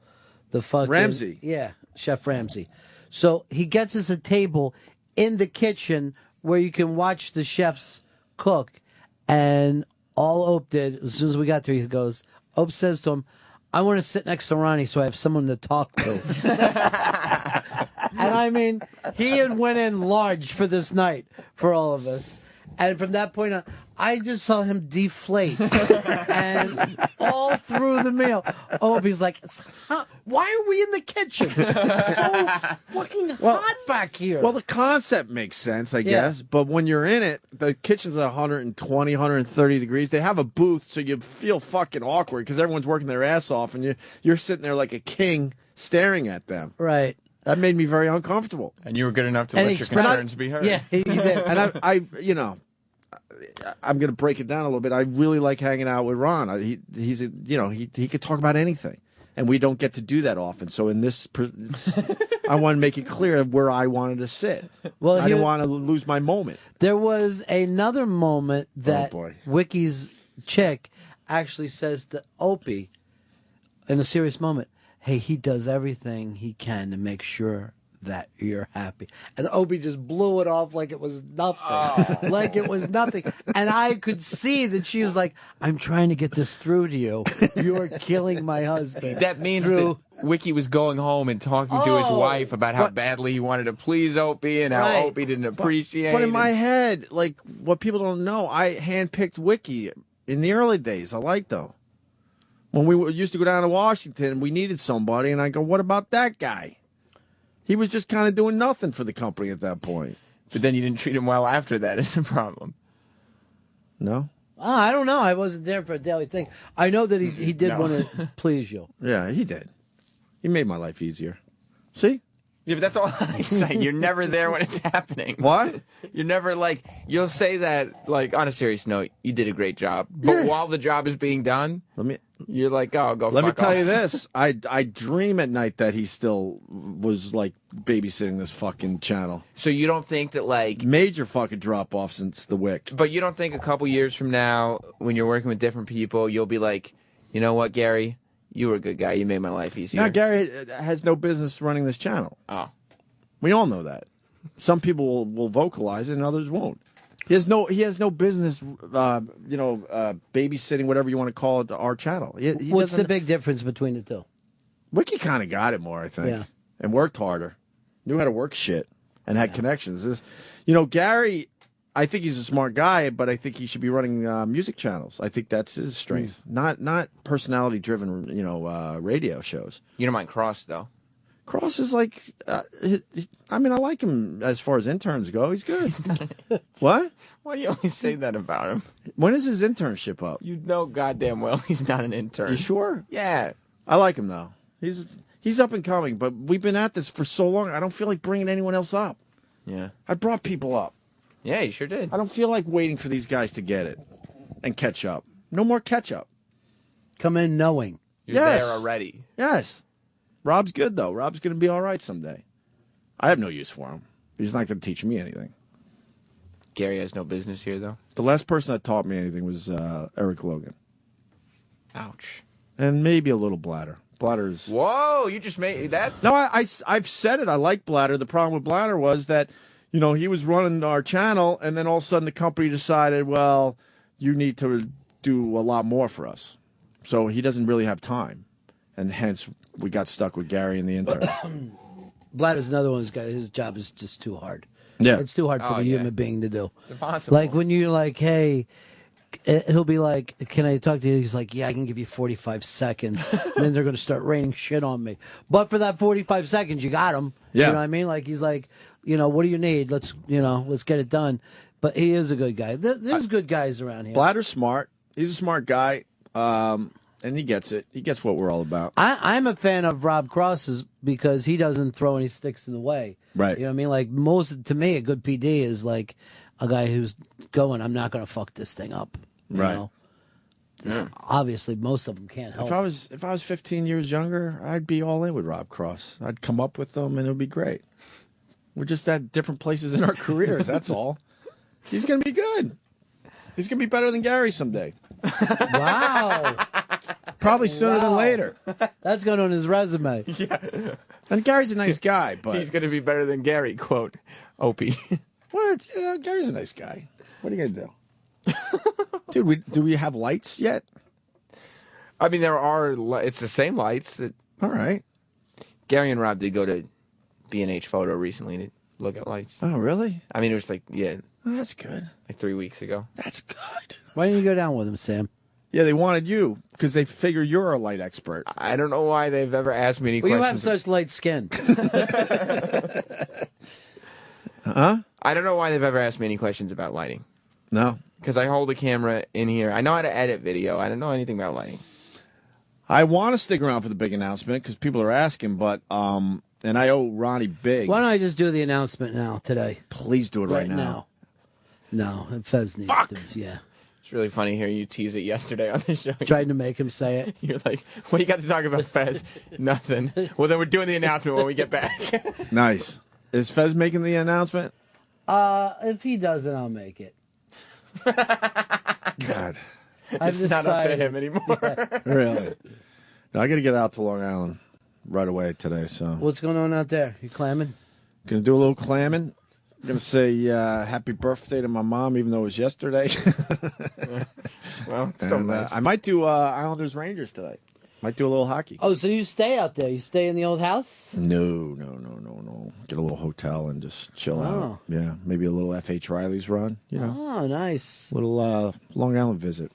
The fucking Ramsay. Yeah, Chef Ramsay. So he gets us a table in the kitchen where you can watch the chefs cook. And all Ope did, as soon as we got there, he goes, Ope says to him, I want to sit next to Ronnie so I have someone to talk to. And I mean, he had went in large for this night for all of us. And from that point on, I just saw him deflate. And all through the meal, Opie's like, it's hot. Why are we in the kitchen? It's so fucking hot back here. Well, the concept makes sense, I Yeah. guess. But when you're in it, the kitchen's 120, 130 degrees. They have a booth, so you feel fucking awkward because everyone's working their ass off, and you're sitting there like a king staring at them. Right. That made me very uncomfortable. And you were good enough to let your concerns be heard. Yeah, he did. And I you know, I'm going to break it down a little bit. I really like hanging out with Ron. He's a, you know, he could talk about anything, and we don't get to do that often. So in this, I want to make it clear of where I wanted to sit. Well, I didn't want to lose my moment. There was another moment that boy. Wiki's chick actually says to Opie in a serious moment, hey, he does everything he can to make sure that you're happy. And Opie just blew it off like it was nothing. Like it was nothing. And I could see that she was like, I'm trying to get this through to you. You're killing my husband. That means that Wiki was going home and talking to his wife about how badly he wanted to please Opie and how Right. Opie didn't appreciate But in it. my head, like what people don't know, I handpicked Wiki in the early days. I liked though. When we used to go down to Washington, we needed somebody, and I go, what about that guy? He was just kind of doing nothing for the company at that point. But then you didn't treat him well after that is the problem. No? I don't know. I wasn't there for a daily thing. I know that he did No. want to please you. Yeah, he did. He made my life easier. See? Yeah, but that's all hindsight. You're never there when it's happening. What? You're never like, you'll say that, like, on a serious note, you did a great job. But while the job is being done, You're like, oh, go. Let me fuck tell off. you this: I dream at night that he still was like babysitting this fucking channel. So you don't think that like major fucking drop off since the Wick? But you don't think a couple years from now, when you're working with different people, you'll be like, you know what, Gary, you were a good guy. You made my life easier. Now Gary has no business running this channel. Oh, we all know that. Some people will vocalize it, and others won't. He has no business, babysitting, whatever you want to call it, our channel. He What's the big difference between the two? Wiki kind of got it more, I think, and worked harder, knew how to work shit, and had connections. Gary, I think he's a smart guy, but I think he should be running music channels. I think that's his strength, not personality-driven, radio shows. You don't mind Cross though. Cross is like, I like him as far as interns go. He's good. What? Why do you always say that about him? When is his internship up? You know goddamn well he's not an intern. You sure? Yeah. I like him, though. He's up and coming, but we've been at this for so long, I don't feel like bringing anyone else up. Yeah. I brought people up. Yeah, you sure did. I don't feel like waiting for these guys to get it and catch up. No more catch up. Come in knowing. You're there already. Yes. Rob's good, though. Rob's going to be all right someday. I have no use for him. He's not going to teach me anything. Gary has no business here, though. The last person that taught me anything was Eric Logan. Ouch. And maybe a little Bladder. Bladder's... Whoa, you just made that. No, I've said it. I like Bladder. The problem with Bladder was that, he was running our channel, and then all of a sudden the company decided, well, you need to do a lot more for us. So he doesn't really have time. And hence, we got stuck with Gary and the intern. Bladder's another one. His job is just too hard. Yeah. It's too hard for the human being to do. It's impossible. Like when you're like, hey, he'll be like, can I talk to you? He's like, yeah, I can give you 45 seconds. And then they're going to start raining shit on me. But for that 45 seconds, you got him. Yeah. You know what I mean? Like, he's like, what do you need? Let's get it done. But he is a good guy. There's good guys around here. Bladder's smart. He's a smart guy. And he gets it. He gets what we're all about. I'm a fan of Rob Cross's because he doesn't throw any sticks in the way. Right. You know what I mean? Like to me, a good PD is like a guy who's going, I'm not going to fuck this thing up. You Right. know? Yeah. Obviously, most of them can't help. If I was 15 years younger, I'd be all in with Rob Cross. I'd come up with them, and it would be great. We're just at different places in our careers. That's all. He's going to be good. He's going to be better than Gary someday. Wow. Probably sooner than later. That's going on his resume. Yeah. And Gary's a nice guy, but he's going to be better than Gary, quote, Opie. What? Gary's a nice guy. What are you going to do? Dude, do we have lights yet? I mean, there are. It's the same lights. All right. Gary and Rob did go to B&H Photo recently to look at lights. Oh, really? I mean, it was like, Oh, that's good. like 3 weeks ago. That's good. Why didn't you go down with him, Sam? Yeah, they wanted you because they figure you're a light expert. I don't know why they've ever asked me any Well, you questions. have such light skin. Huh? I don't know why they've ever asked me any questions about lighting. No. Because I hold a camera in here. I know how to edit video. I don't know anything about lighting. I want to stick around for the big announcement because people are asking, but and I owe Ronnie big. Why don't I just do the announcement now, today? Please do it right now. No, Fez needs to. Yeah. It's really funny hearing you tease it yesterday on the show. Tried to make him say it. You're like, what do you got to talk about, Fez? Nothing. Well, then we're doing the announcement when we get back. Nice. Is Fez making the announcement? If he doesn't, I'll make it. God. It's not up to him anymore. Really? No, I got to get out to Long Island right away today. So What's going on out there? You clamming? Gonna do a little clamming. Gonna say happy birthday to my mom, even though it was yesterday. Well, it's still nice. I might do Islanders Rangers today. Might do a little hockey. Oh, so you stay out there? You stay in the old house? No. Get a little hotel and just chill out. Yeah, maybe a little F.H. Riley's run. You know, Oh, nice. little Long Island visit.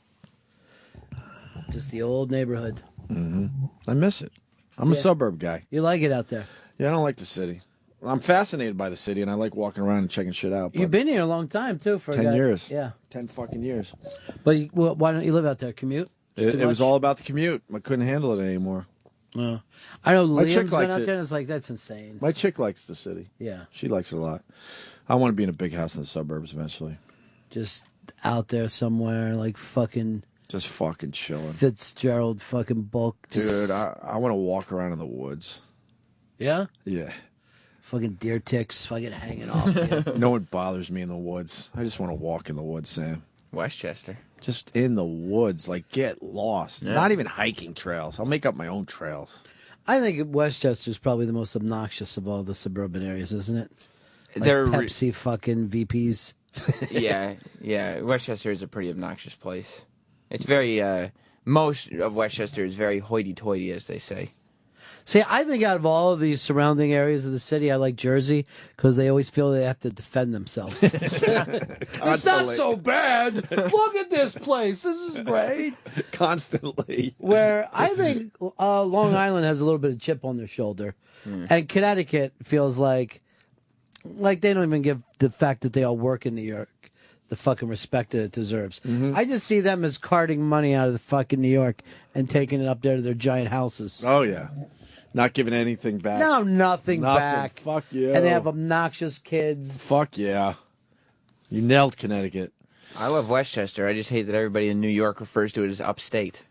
Just the old neighborhood. I miss it. I'm a suburb guy. You like it out there? Yeah, I don't like the city. I'm fascinated by the city, and I like walking around and checking shit out. You've been here a long time, too. For a 10 guy. years. Yeah. 10 fucking years. But why don't you live out there? Commute? It was all about the commute. I couldn't handle it anymore. I know My chick Liam's been likes out it. there, and it's like, that's insane. My chick likes the city. Yeah. She likes it a lot. I want to be in a big house in the suburbs eventually. Just out there somewhere, like fucking Just fucking chilling. Fitzgerald fucking book. Dude, I want to walk around in the woods. Yeah? Yeah. Fucking deer ticks fucking hanging off you. No one bothers me in the woods. I just want to walk in the woods, Sam. Westchester. Just in the woods. Like, get lost. Yeah. Not even hiking trails. I'll make up my own trails. I think Westchester's probably the most obnoxious of all the suburban areas, isn't it? Like They're Pepsi fucking VPs. yeah. Westchester is a pretty obnoxious place. It's very, most of Westchester is very hoity-toity, as they say. See, I think out of all of these surrounding areas of the city, I like Jersey because they always feel they have to defend themselves. It's not so bad. Look at this place. This is great. Constantly. Where I think Long Island has a little bit of chip on their shoulder. And Connecticut feels like they don't even give the fact that they all work in New York the fucking respect that it deserves. I just see them as carting money out of the fucking New York and taking it up there to their giant houses. Oh, yeah. Not giving anything back. No, nothing back. Fuck yeah. And they have obnoxious kids. Fuck yeah. You nailed Connecticut. I love Westchester. I just hate that everybody in New York refers to it as upstate.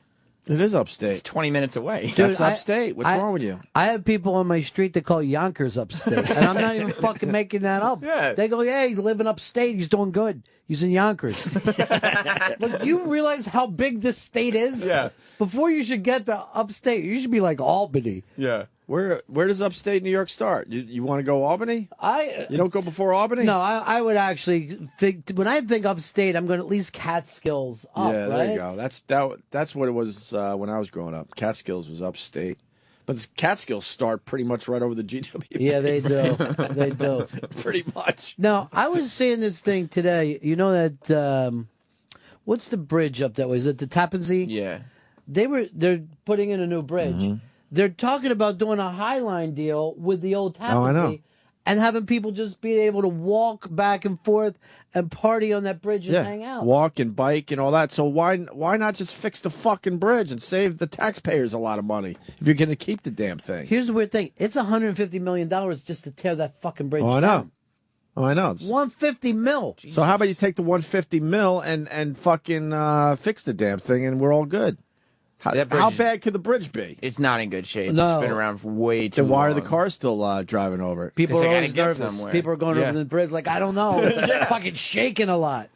It is upstate. It's 20 minutes away. Dude, That's upstate. What's wrong with you? I have people on my street that call Yonkers upstate, and I'm not even fucking making that up. Yeah. They go, "Yeah, he's living upstate. He's doing good. He's in Yonkers." Look, do you realize how big this state is? Yeah. Before you should get to upstate, you should be like Albany. Yeah. Where does upstate New York start? You want to go Albany? You don't go before Albany? No, I would actually think, when I think upstate, I'm going to at least Catskills up, Yeah, there right? you go. That's what it was when I was growing up. Catskills was upstate. But the Catskills start pretty much right over the GW. Yeah, they do. They do. Pretty much. Now, I was seeing this thing today. You know that, what's the bridge up that way? Is it the Tappan Zee? Yeah. They're putting in a new bridge. Mm-hmm. They're talking about doing a High Line deal with the old Tappan Oh, I know. Zee and having people just be able to walk back and forth and party on that bridge and hang out. Walk and bike and all that. So why not just fix the fucking bridge and save the taxpayers a lot of money if you're going to keep the damn thing? Here's the weird thing. It's $150 million just to tear that fucking bridge Oh, I down. know. Oh, I know. It's- 150 mil. So how about you take the 150 mil and fucking fix the damn thing and we're all good? That bridge- How bad could the bridge be? It's not in good shape. No. It's been around for way too Then why long. are the cars still driving over it? People Because are they always gotta get nervous. somewhere. People are going Yeah. over the bridge like, I don't know. Fucking shaking a lot.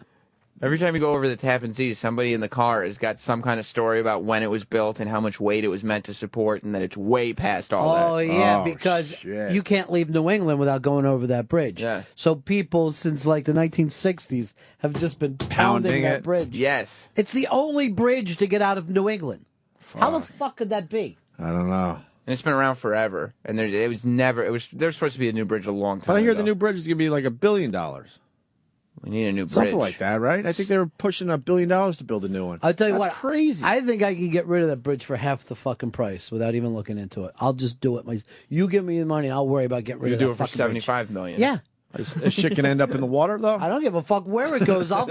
Every time you go over the Tappan Zee, somebody in the car has got some kind of story about when it was built and how much weight it was meant to support and that it's way past all that. Oh, yeah, Oh, because shit. you can't leave New England without going over that bridge. Yeah. So people since like the 1960s have just been pounding Pounding that it. bridge. Yes. It's the only bridge to get out of New England. How the fuck could that be? I don't know. And it's been around there was supposed to be a new bridge a long time But I hear ago. the new bridge is going to be like $1 billion. We need a new bridge. Something like that, right? I think they were pushing $1 billion to build a new one. I'll tell you That's what. crazy. I think I can get rid of that bridge for half the fucking price without even looking into it. I'll just do it. You give me the money and I'll worry about getting rid You of do that it for fucking bridge. $75 million. Yeah. Is shit can end up in the water, though? I don't give a fuck where it goes. I'll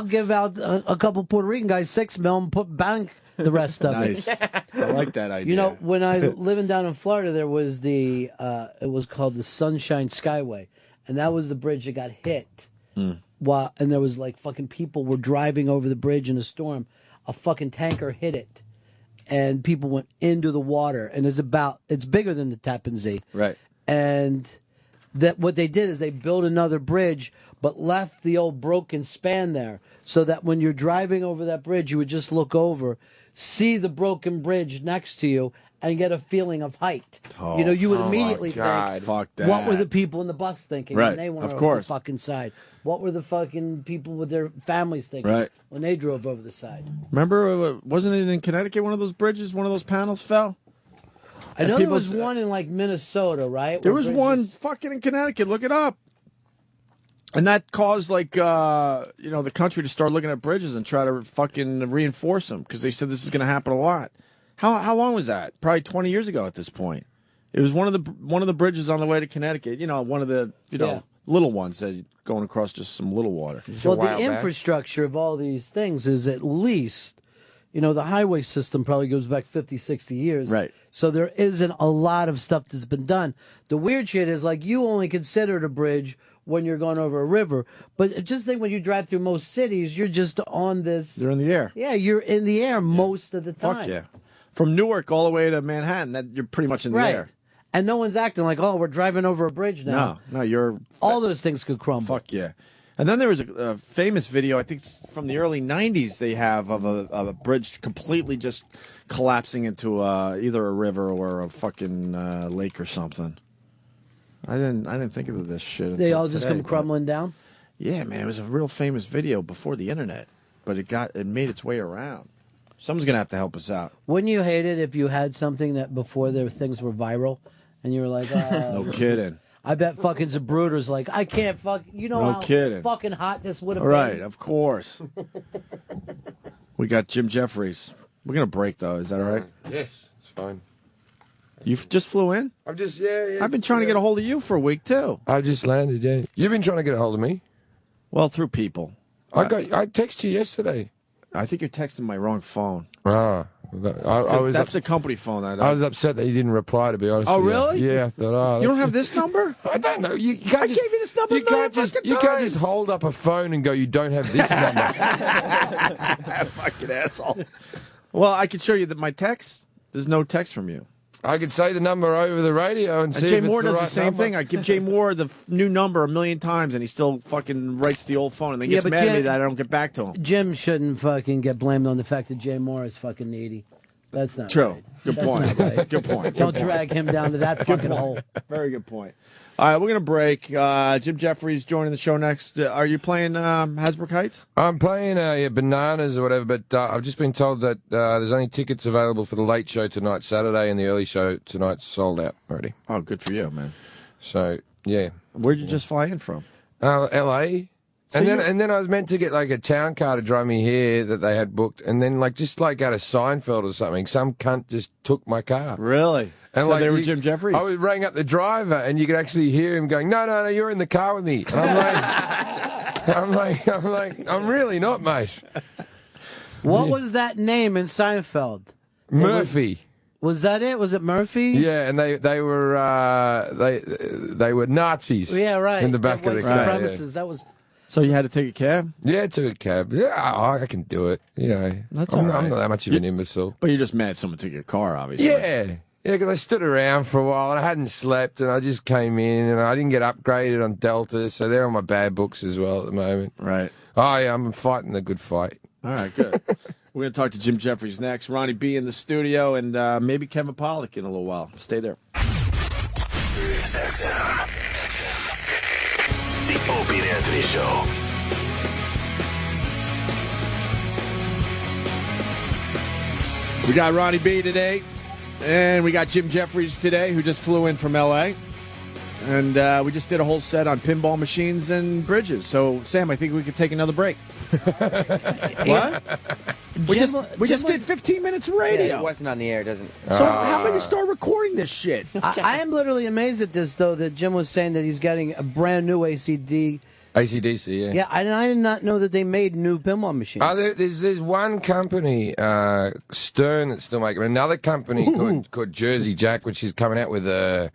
give out a couple Puerto Rican guys $6 million and put bank the rest of Nice. it. I like that idea. You know, when I living down in Florida, there was it was called the Sunshine Skyway, and that was the bridge that got hit. And there was like fucking people were driving over the bridge in a storm. A fucking tanker hit it, and people went into the water. And it's bigger than the Tappan Zee. Right. And that what they did is they built another bridge, but left the old broken span there, so that when you're driving over that bridge, you would just look over, see the broken bridge next to you, and get a feeling of height. You know, you would immediately think, Fuck that. what were the people in the bus thinking Right, when they went of over course. the fucking side? What were the fucking people with their families thinking Right. when they drove over the side? Remember, wasn't it in Connecticut, one of those bridges, one of those panels fell? I know there was one in like Minnesota, right? There where was bridges- one fucking in Connecticut. Look it up. And that caused, like, the country to start looking at bridges and try to fucking reinforce them because they said this is going to happen a lot. How long was that? Probably 20 years ago at this point. It was one of the bridges on the way to Connecticut. You know, one of the little ones that going across just some little water. Well, the infrastructure of all these things is at least, the highway system probably goes back 50, 60 years. Right. So there isn't a lot of stuff that's been done. The weird shit is, like, you only considered a bridge when you're going over a river. But just think when you drive through most cities, you're just on this. You're in the air. Yeah, you're in the air most of the time. Fuck yeah. From Newark all the way to Manhattan, that you're pretty much in the Right. air. And no one's acting like, oh, we're driving over a bridge now. No, you're... All those things could crumble. Fuck yeah. And then there was a famous video, I think it's from the early 90s, they have of a bridge completely just collapsing into either a river or a fucking lake or something. I didn't think of this shit. They until all just today, come crumbling down? Yeah, man, it was a real famous video before the internet, but it made its way around. Someone's going to have to help us out. Wouldn't you hate it if you had something that before their things were viral and you were like, No kidding. I bet fucking Zabrudder's like, I can't you know No how kidding. fucking hot this would have been? Right, of course. We got Jim Jefferies. We're going to break, though. Is that all right? Yes, it's fine. You just flew in? I've just, yeah. I've been trying to get a hold of you for a week, too. I just landed, yeah. You've been trying to get a hold of me? Well, through people. I texted you yesterday. I think you're texting my wrong phone. Ah. That's the company phone. I was upset that you didn't reply, to be honest. Oh, with really? You. Yeah, I thought, you don't have this number? I don't know. You can't I gave you this number. You can't just hold up a phone and go, you don't have this number. Fucking asshole. Well, I can show you that my text. There's no text from you. I could say the number over the radio and see Jay if it's Moore the does right the same number. thing. I give Jay Moore the new number 1,000,000 times, and he still fucking writes the old phone, and then gets but mad at me Jim- that I don't get back to him. Jim shouldn't fucking get blamed on the fact that Jay Moore is fucking needy. That's not True. right. Good That's point. not right. Good point. Don't Good point. drag him down to that Good fucking point. hole. Very good point. All right, we're going to break. Jim Jefferies joining the show next. Are you playing Hasbrook Heights? I'm playing Bananas or whatever, but I've just been told that there's only tickets available for the late show tonight, Saturday, and the early show tonight's sold out already. Oh, good for you, man. So, yeah. Where'd you just fly in from? L.A., So and then I was meant to get like a town car to drive me here that they had booked, and then just out of Seinfeld or something, some cunt just took my car. Really? And so they were Jim Jefferies? I rang up the driver, and you could actually hear him going, "No, you're in the car with me." And I'm like, I'm really not, mate. What was that name in Seinfeld? Murphy. Was that it? Was it Murphy? Yeah, and they were Nazis. Yeah, right. In the back of the car. Supremacists. That was. So you had to take a cab? Yeah, I took a cab. Yeah, I can do it. You know, That's I'm all right. not that much of an imbecile. But you're just mad someone took your car, obviously. Yeah, because I stood around for a while and I hadn't slept, and I just came in and I didn't get upgraded on Delta, so they're on my bad books as well at the moment. Right. Oh yeah, I'm fighting a good fight. All right, good. We're going to talk to Jim Jefferies next. Ronnie B in the studio, and maybe Kevin Pollak in a little while. Stay there. Sirius XM. The Opie and Anthony Show. We got Ronnie B today, and we got Jim Jefferies today, who just flew in from L.A., and we just did a whole set on pinball machines and bridges. So, Sam, I think we could take another break. What? We just did 15 minutes of radio. Yeah, it wasn't on the air, doesn't. So how about you start recording this shit? I am literally amazed at this, though, that Jim was saying that he's getting a brand new ACDC. ACDC, yeah. Yeah, I did not know that they made new pinball machines. There's one company, Stern, that's still making another company called Jersey Jack, which is coming out with a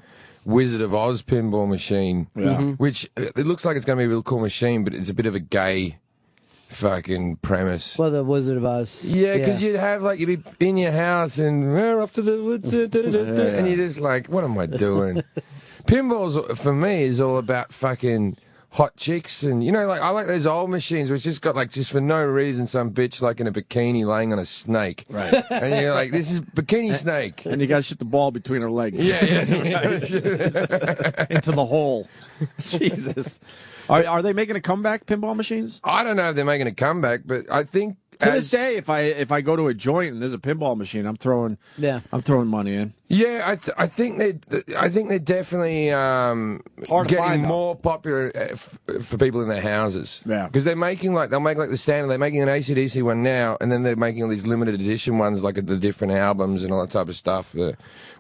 Wizard of Oz pinball machine. Yeah. Which it looks like it's going to be a real cool machine, but it's a bit of a gay fucking premise. Well, the Wizard of Oz. Yeah, because you'd be in your house and we're off to the woods, and you're just like, what am I doing? Pinballs for me is all about fucking hot chicks, and I like those old machines where it's just got just for no reason some bitch in a bikini laying on a snake, right? And you're like, this is bikini snake, and you got to shit the ball between her legs, yeah. into the hole. Jesus, are they making a comeback? Pinball machines? I don't know if they're making a comeback, but I think to this day, if I go to a joint and there's a pinball machine, I'm throwing money in. Yeah, I think they're definitely getting more popular for people in their houses. Yeah, because they'll make the standard. They're making an AC/DC one now, and then they're making all these limited edition ones, like the different albums and all that type of stuff,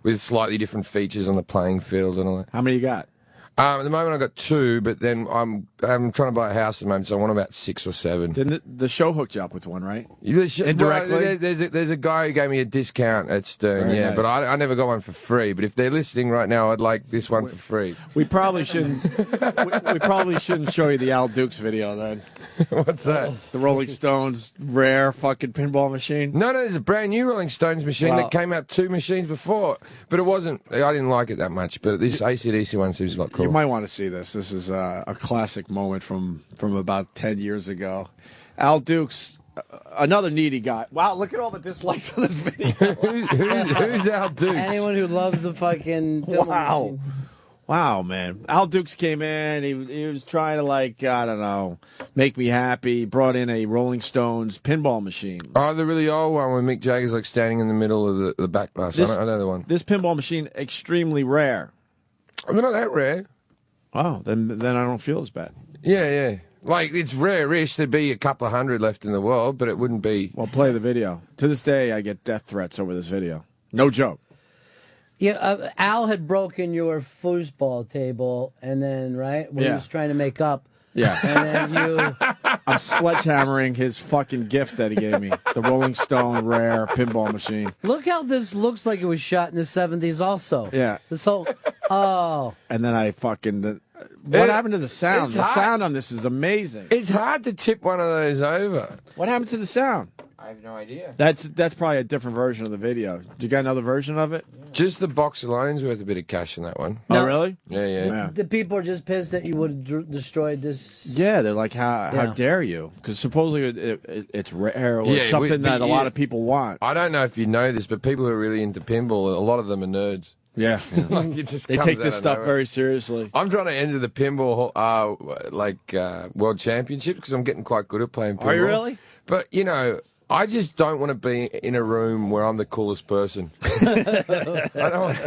with slightly different features on the playing field and all that. How many you got? At the moment, I've got 2, but then I'm trying to buy a house at the moment, so I want about 6 or 7. Didn't the show hooked you up with one, right? Indirectly? Well, there's a guy who gave me a discount at Stern, Very yeah, nice. but I never got one for free. But if they're listening right now, I'd like this one for free. We probably shouldn't. we probably shouldn't show you the Al Dukes video then. What's that? The Rolling Stones rare fucking pinball machine. No, there's a brand new Rolling Stones machine that came out 2 machines before, but it wasn't. I didn't like it that much. But this AC/DC one seems a lot cool. You might want to see this. This is a classic moment from about 10 years ago. Al Dukes, another needy guy. Wow, look at all the dislikes on this video. who's Al Dukes? Anyone who loves the fucking Wow. Wow, man. Al Dukes came in. He was trying to, I don't know, make me happy. Brought in a Rolling Stones pinball machine. Oh, the really old one where Mick Jagger's standing in the middle of the back glass. I know the one. This pinball machine, extremely rare. They're not that rare. Oh, then I don't feel as bad. Yeah. It's rare-ish. There'd be a couple of 100 left in the world, but it wouldn't be. Well, play the video. To this day, I get death threats over this video. No joke. Yeah, Al had broken your foosball table, and then, right, when he was trying to make up. Yeah. And then you... I'm sledgehammering his fucking gift that he gave me. The Rolling Stone rare pinball machine. Look how this looks like it was shot in the 70s also. Yeah. This whole... Oh. And then I fucking... What happened to the sound? The sound on this is amazing. It's hard to tip one of those over. What happened to the sound? I have no idea. That's probably a different version of the video. You got another version of it? Just the box alone's worth a bit of cash in that one. Oh, really? Yeah. The people are just pissed that you would have destroyed this. Yeah, they're like, how dare you? Because supposedly it's rare or Yeah, something that a lot of people want. I don't know if you know this, but people who are really into pinball, a lot of them are nerds. Yeah. It just They comes take out this of stuff nowhere. very seriously. I'm trying to enter the pinball world championship because I'm getting quite good at playing pinball. Are you really? But I just don't want to be in a room where I'm the coolest person. I don't want...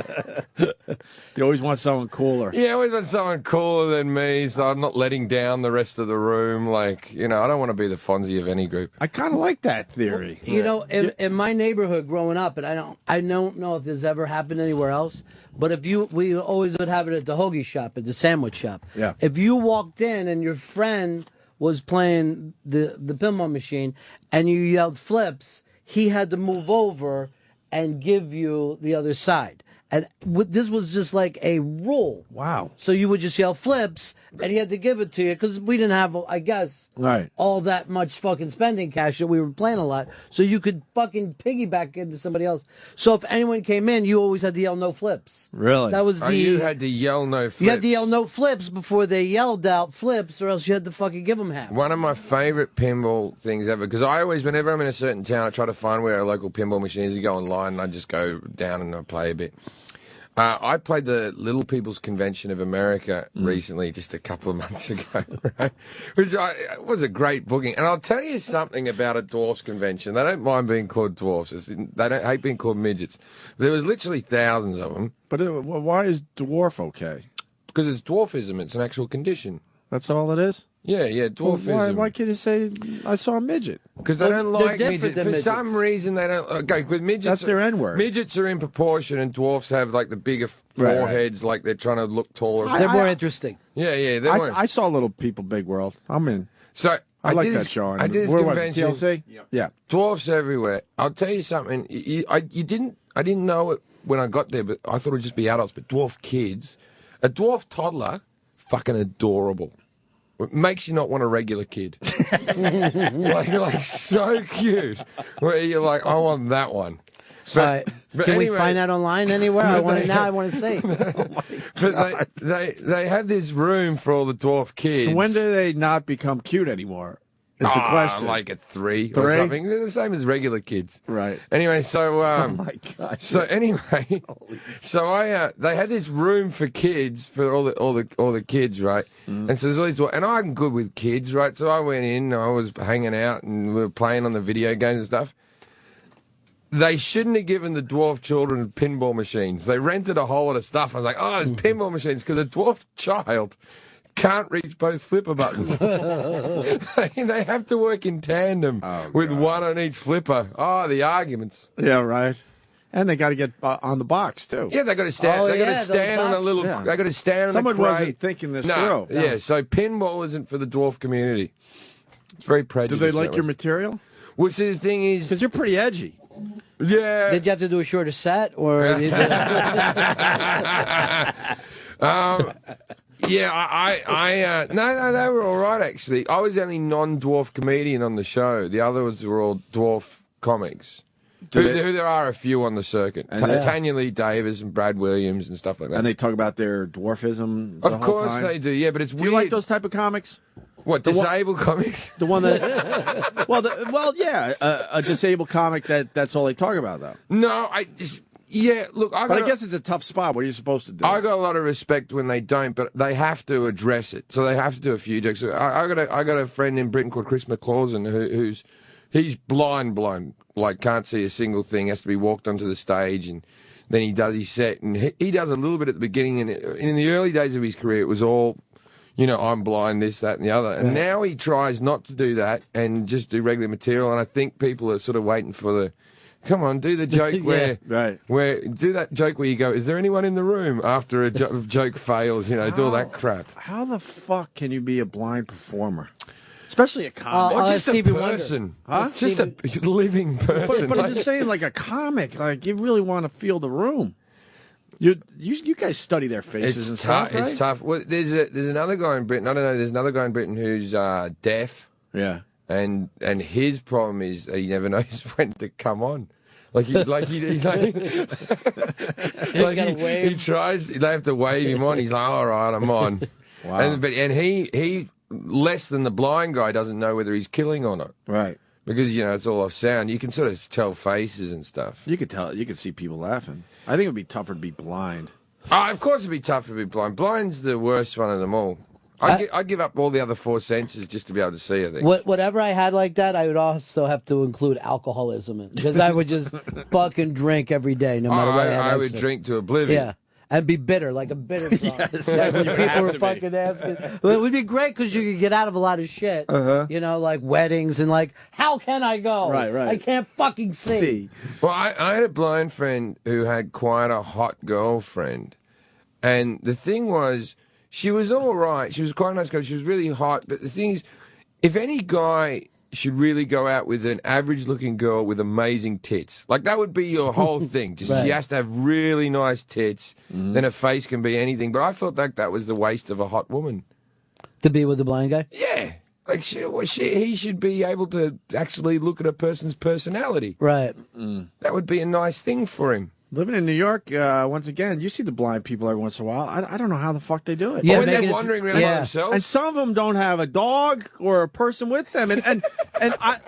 You always want someone cooler. Yeah, I always want someone cooler than me, so I'm not letting down the rest of the room. I don't want to be the Fonzie of any group. I kind of like that theory. You know, in my neighborhood growing up, and I don't know if this ever happened anywhere else, but we always would have it at the hoagie shop, at the sandwich shop. Yeah. If you walked in and your friend was playing the pinball machine and you yelled flips, he had to move over and give you the other side. And this was just like a rule. Wow. So you would just yell flips, and he had to give it to you because we didn't have, I guess, all that much fucking spending cash that we were playing a lot. So you could fucking piggyback into somebody else. So if anyone came in, you always had to yell no flips. Really? That was you had to yell no flips. You had to yell no flips before they yelled out flips, or else you had to fucking give them half. One of my favourite pinball things ever, because I always, whenever I'm in a certain town, I try to find where a local pinball machine is. You go online and I just go down and I play a bit. I played the Little People's Convention of America recently, just a couple of months ago, right? Which was a great booking. And I'll tell you something about a dwarfs convention. They don't mind being called dwarfs. They don't hate being called midgets. There was literally thousands of them. But why is dwarf okay? Because it's dwarfism. It's an actual condition. That's all it is? Yeah, dwarfism. Why can't you say, I saw a midget? Because they don't like midgets. For some reason, they don't... Okay, with midgets... That's their N-word. Midgets are in proportion, and dwarfs have, the bigger foreheads, like they're trying to look taller. They're more interesting. Yeah, I saw Little People, Big World. I'm in. So I like that show. I did this Where convention. was it, TLC? Yeah. Dwarfs everywhere. I'll tell you something. I didn't know it when I got there, but I thought it would just be adults. But dwarf kids, a dwarf toddler, fucking adorable. It makes you not want a regular kid. like so cute. Where you're like, I want that one. But Can anyway, we find that online anywhere? I want to say. But they had this room for all the dwarf kids. So when do they not become cute anymore? Is the question. Like at 3 or something. They're the same as regular kids. Right. Anyway, so oh my God. So anyway, so they had this room for kids for all the kids, right? And so there's all these, and I'm good with kids, right? So I went in, I was hanging out, and we were playing on the video games and stuff. They shouldn't have given the dwarf children pinball machines. They rented a whole lot of stuff. I was like, oh, there's pinball machines because a dwarf child can't reach both flipper buttons. They have to work in tandem with one on each flipper. Oh, the arguments. Yeah, right. And they got to get on the box too. Yeah, they got to stand. Oh, they got to yeah, stand on a those little. boxes. They got to stand Someone on a crate. wasn't thinking this No, through. yeah. So pinball isn't for the dwarf community. It's very Do prejudiced. they like that your way. material? Well, see, the thing is, Because you're pretty edgy. yeah. Did you have to do a shorter set, or? Yeah, no, they were all right actually. I was the only non-dwarf comedian on the show. The others were all dwarf comics. Who there are a few on the circuit. Tanya Lee Davis and Brad Williams and stuff like that. And they talk about their dwarfism. Of course they do. Yeah, but it's Do weird. you like those type of comics? What, disabled comics? The one that, well, yeah, a disabled comic that's all they talk about though. No, look, I guess it's a tough spot. What are you supposed to do? I got a lot of respect when they don't, but they have to address it. So they have to do a few jokes. I got a friend in Britain called Chris McClawson he's blind, like can't see a single thing. Has to be walked onto the stage, and then he does his set, and he does a little bit at the beginning. And in the early days of his career, it was all, I'm blind, this, that, and the other. And now he tries not to do that and just do regular material. And I think people are sort of waiting for the, come on, do the joke where do that joke where you go, is there anyone in the room after a joke fails? Do all that crap. How the fuck can you be a blind performer? Especially a comic. Or just a person. Huh? Just a living person. But I'm just saying, like a comic, like you really want to feel the room. You guys study their faces and stuff, right? It's tough. Well, there's another guy in Britain. I don't know. There's another guy in Britain who's deaf. Yeah. And his problem is that he never knows when to come on. He tries. They have to wave him on. He's like, all right, I'm on. Wow. And he less than the blind guy doesn't know whether he's killing or not. Right. Because it's all off sound. You can sort of tell faces and stuff. You could tell. You could see people laughing. I think it would be tougher to be blind. Of course it'd be tougher to be blind. Blind's the worst one of them all. I'd give up all the other four senses just to be able to see, I think. Whatever I had like that, I would also have to include alcoholism in, because I would just fucking drink every day, no matter what I had. I would drink to oblivion. Yeah. And be bitter, like a bitter drunk. Yes, like when you people have were to be. fucking asking. Well, it would be great because you could get out of a lot of shit. Like weddings and like, how can I go? Right. I can't fucking see. Well, I had a blind friend who had quite a hot girlfriend. And the thing was, she was all right. She was quite a nice girl. She was really hot. But the thing is, if any guy should really go out with an average-looking girl with amazing tits, like that would be your whole thing. Just she has to have really nice tits. Then her face can be anything. But I felt like that was the waste of a hot woman. To be with the blind guy? Yeah. Like he should be able to actually look at a person's personality. Right. That would be a nice thing for him. Living in New York, once again, you see the blind people every once in a while. I don't know how the fuck they do it. Yeah, when they're wandering around by themselves. And some of them don't have a dog or a person with them. And I.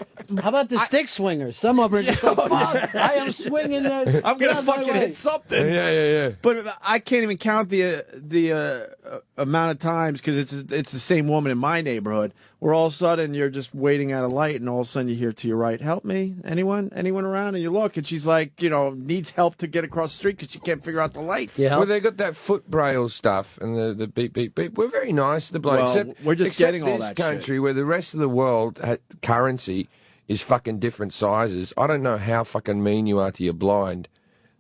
How about the stick swingers? Some of them are just like, fuck, I am swinging this. I'm going to fucking hit something. Yeah. But I can't even count the amount of times, because it's the same woman in my neighborhood, where all of a sudden you're just waiting at a light and all of a sudden you hear to your right, help me, anyone around? And you look and she's like, needs help to get across the street because she can't figure out the lights. Yeah. Well, they got that foot braille stuff and the beep, beep, beep. We're very nice to the blind. Well, we're just getting all this that country shit. where the rest of the world currency is fucking different sizes. I don't know how fucking mean you are to your blind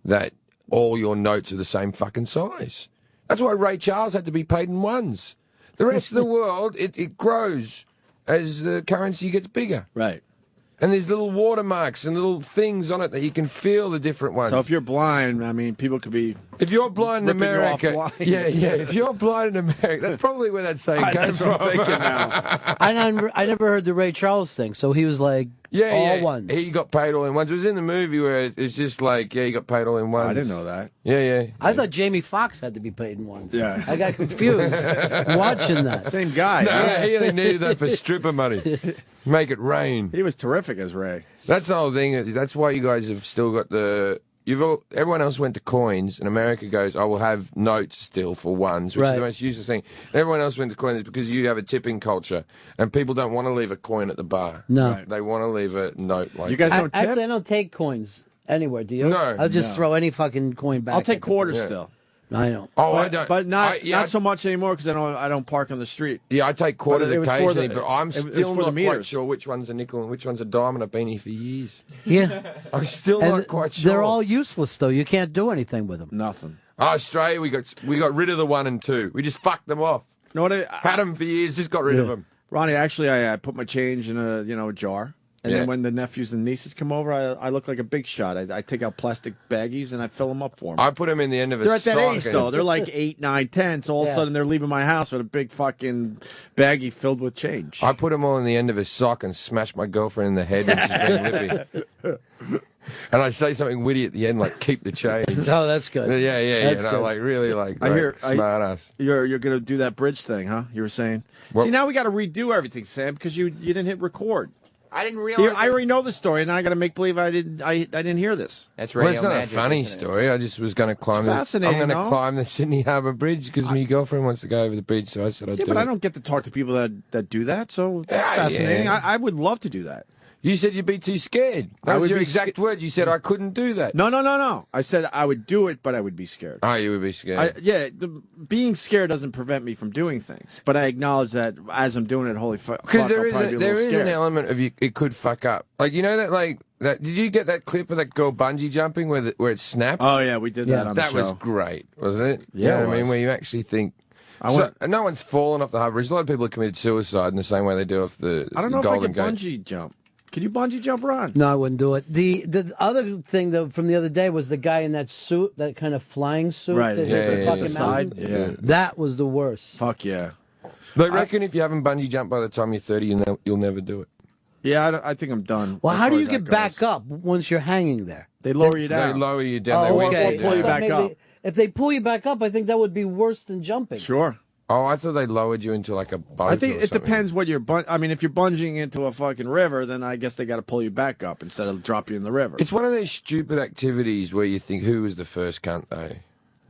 that all your notes are the same fucking size. That's why Ray Charles had to be paid in ones. The rest of the world, it grows as the currency gets bigger. Right. And there's little watermarks and little things on it that you can feel the different ones. So if you're blind, I mean, people could be. If you're blind in ripping you off America, blind. yeah. If you're blind in America, that's probably where that saying came That's from. what I'm thinking now. I never heard the Ray Charles thing, so he was like, all ones. He got paid all in ones. It was in the movie where it's just like, he got paid all in ones. I didn't know that. Yeah. I thought Jamie Foxx had to be paid in ones. Yeah. I got confused watching that. Same guy. No, he only needed that for stripper money. Make it rain. He was terrific as Ray. That's the whole thing. That's why you guys have still got everyone else went to coins, and America goes, I will have notes still for ones, which is the most useless thing. Everyone else went to coins because you have a tipping culture, and people don't want to leave a coin at the bar. No. Right. They want to leave a note like You guys don't Actually, tip? I don't take coins anywhere, do you? No. I'll just throw any fucking coin back. I'll take at the- quarters Yeah. still. I know. Oh, I but, don't. But not I so much anymore because I don't park on the street. Yeah, I take quarters But it was for occasionally, the- but I'm it was still for the not quite meters. sure which one's a nickel and which one's a dime, and I've been here for years. Yeah. I'm still And not quite sure. they're all useless, though. You can't do anything with them. Nothing. Oh, Australia, we got rid of the 1 and 2. We just fucked them off. You know what? Had them for years, just got rid of them. Ronnie, actually, I put my change in a jar. And Yeah. then when the nephews and nieces come over, I look like a big shot. I take out plastic baggies and I fill them up for them. I put them in the end of a They're at that sock age, and- though. They're like 8, 9, 10. So all of a sudden they're leaving my house with a big fucking baggie filled with change. I put them all in the end of a sock and smashed my girlfriend in the head when she's being lippy. And I say something witty at the end, like "keep the change." Oh, that's good. Yeah. That's You know, good. like really, like I hear smart ass. You're gonna do that bridge thing, huh? You were saying. Well- See, now we got to redo everything, Sam, because you didn't hit record. I didn't realize. I already know the story, and I got to make believe I didn't hear this. That's Well, radio it's not magic, a funny isn't it? story. I just was going to climb. fascinating, I'm going to though. climb the Sydney Harbour Bridge because my girlfriend wants to go over the bridge, so I said I'd Yeah, do but it. I don't get to talk to people that do that, so that's Yeah, fascinating. yeah. I would love to do that. You said you'd be too scared. I That was would your be exact words. You said I couldn't do that. No. I said I would do it, but I would be scared. Oh, you would be scared. Being scared doesn't prevent me from doing things, but I acknowledge that as I'm doing it, holy fuck, Because I'll probably be a there little is scared. an element of it could fuck up. Like you know that. Did you get that clip of that girl bungee jumping where it snapped? Oh yeah, we did that on the show. That was great, wasn't it? Yeah, You know it what I mean, was. where you actually think. I No one's fallen off the harbour bridge. A lot of people have committed suicide in the same way they do off the I don't know Golden if I Gate. can bungee jump. Can you bungee jump, Ron? No, I wouldn't do it. The other thing though from the other day was the guy in that suit, that kind of flying suit, Right, that yeah, hit the yeah, fucking the side, mountain. yeah. That was the worst. Fuck yeah. They reckon if you haven't bungee jumped by the time you're 30, you'll never do it. Yeah, I think I'm done. Well, as how far do as you that get goes. back up once you're hanging there? They lower you down. They lower you down. Oh, they okay. winch pull you I thought back maybe up. if they pull you back up, I think that would be worse than jumping. Sure. Oh, I thought they lowered you into like a boat. I think or it something. depends what you're. I mean, if you're bungeeing into a fucking river, then I guess they got to pull you back up instead of drop you in the river. It's one of those stupid activities where you think, who was the first cunt though?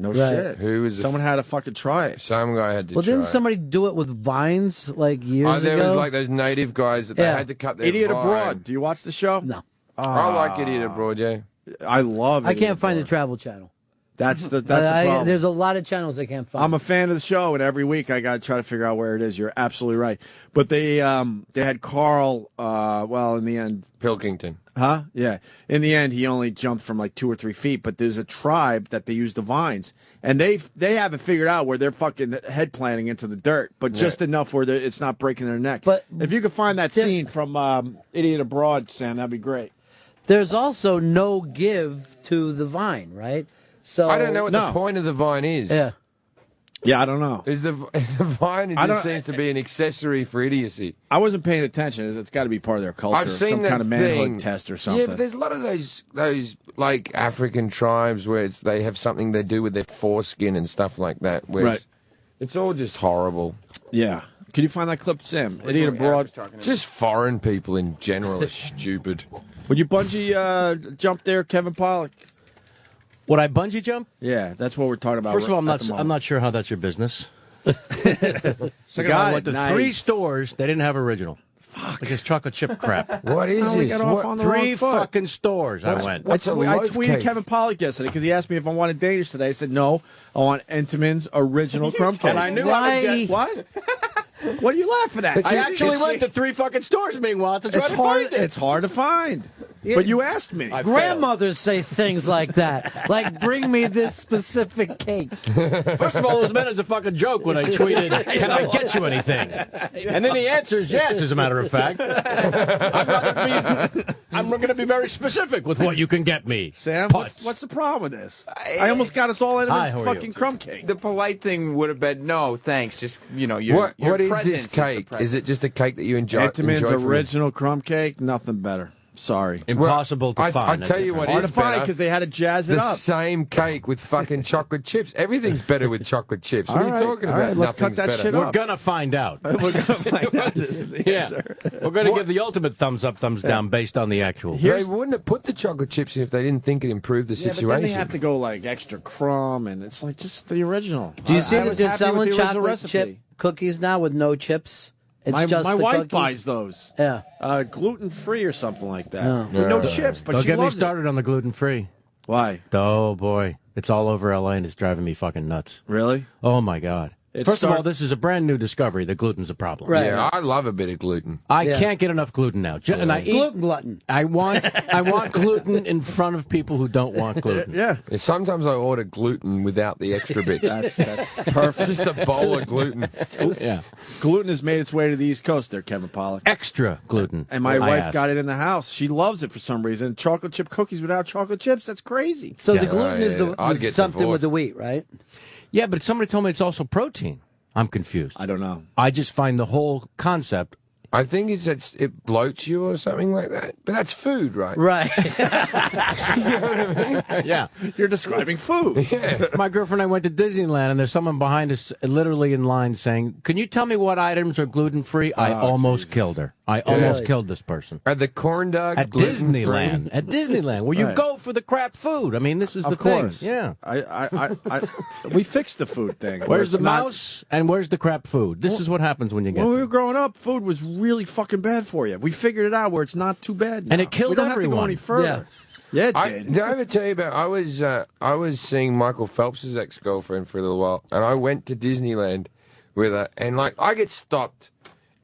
No Right. shit. Who was the Someone had to fucking try it. Some guy had to Well, try. didn't somebody do it with vines like years Oh, there ago? was like those native guys that they Yeah. had to cut their Idiot vine. Abroad. Do you watch the show? No, I like Idiot Abroad, yeah. I love. I Idiot can't find the Abroad. Travel Channel. That's the problem. There's a lot of channels I can't find. I'm a fan of the show, and every week I got to try to figure out where it is. You're absolutely right. But they had Carl. Well, in the end, Pilkington. huh? Yeah. In the end, he only jumped from like 2 or 3 feet. But there's a tribe that they use the vines, and they haven't figured out where they're fucking head planting into the dirt, but just enough where it's not breaking their neck. But if you could find that scene from Idiot Abroad, Sam, that'd be great. There's also no give to the vine, right? So I don't know what the point of the vine is. Yeah. Yeah, I don't know. Is the vine? It I just don't- seems to be an accessory for idiocy. I wasn't paying attention. It's got to be part of their culture. I've seen some that kind of manhood thing. test or something. Yeah, but there's a lot of those like African tribes where they have something they do with their foreskin and stuff like that. Where Right. It's all just horrible. Yeah. Can you find that clip, Sam? Idiot Abroad. Just foreign people in general are stupid. Would you bungee jump there, Kevin Pollak? Would I bungee jump? Yeah, that's what we're talking about. First of all, at the I'm moment. not sure how that's your business. Second of all, got I it. went to Nice. 3 stores. They didn't have original. Fuck. Like this chocolate chip crap. What is Oh, we this? got off What- on the 3 wrong foot. fucking stores I went. What's a I loaf tweeted cake? Kevin Pollak yesterday because he asked me if I wanted Danish today. I said no. I want Entenmann's original crumb cake. And I knew I would get... What? What are you laughing at? I actually went to 3 fucking stores, meanwhile, to try It's to hard. find it. It's hard to find. But you asked me. I Grandmothers say things like that, like "Bring me this specific cake." First of all, it was meant as a fucking joke when I tweeted, "Can I get you anything?" And then he answers, "Yes." As a matter of fact, I'm going to be very specific with what you can get me. Sam, Putz. what's the problem with this? I almost got us all into Hi, this how are fucking you? crumb cake. The polite thing would have been no, thanks. Just your What is presence this the cake? present. Is it just a cake that you enjoy? Entenmann's enjoy from original crumb cake, nothing better. Sorry. Impossible to I find. tell you what Hard is to find better. because they had to jazz it The up. same cake with fucking chocolate chips. Everything's better with chocolate chips. What All are you right, talking all about? right, let's cut Nothing's that better. shit We're up. gonna find out. We're gonna find out this is the Yeah, answer. we're gonna give the ultimate thumbs up, thumbs down based on the actual. They wouldn't have put the chocolate chips in if they didn't think it improved the Yeah, but situation. then they have to go like extra crumb, and it's like just the original. Do you see I that was they're happy with selling the original chocolate recipe. chip cookies now with no chips? It's My just the wife cookie. buys those. Yeah. Gluten free or something like that. No. With no chips, but Don't she get me loves started on the gluten free. Why? Oh boy, It's all over L.A. and it's driving me fucking nuts. Really? Oh, my God. First of all, this is a brand new discovery that gluten's a problem. Right. Yeah, I love a bit of gluten. I can't get enough gluten now. And I eat glutton. I want gluten in front of people who don't want gluten. Yeah. Sometimes I order gluten without the extra bits. That's perfect. Just a bowl of gluten. Yeah. Gluten has made its way to the East Coast there, Kevin Pollak. Extra gluten. And my wife got it in the house. She loves it for some reason. Chocolate chip cookies without chocolate chips, that's crazy. So the gluten is something with the wheat, right? Yeah, but somebody told me it's also protein. I'm confused. I don't know. I just find the whole concept. I think it bloats you or something like that. But that's food, right? Right. You know what I mean? Yeah. You're describing food. Yeah. My girlfriend and I went to Disneyland, and there's someone behind us literally in line saying, "Can you tell me what items are gluten-free?" I almost killed her. I almost killed this person. Are the corn dogs at gluten-free? Disneyland? At Disneyland, where you Right. go for the crap food. I mean, this is the Of course. thing. Yeah. We fixed the food thing. where Where's it's the not- mouse and where's the crap food? This is what happens when you get When we there. were growing up, food was really fucking bad for you. We figured it out where it's not too bad now. And it killed We don't have to go everyone. any further. Yeah, it did. Did I ever tell you about? I was seeing Michael Phelps' ex-girlfriend for a little while, and I went to Disneyland with her, and like I get stopped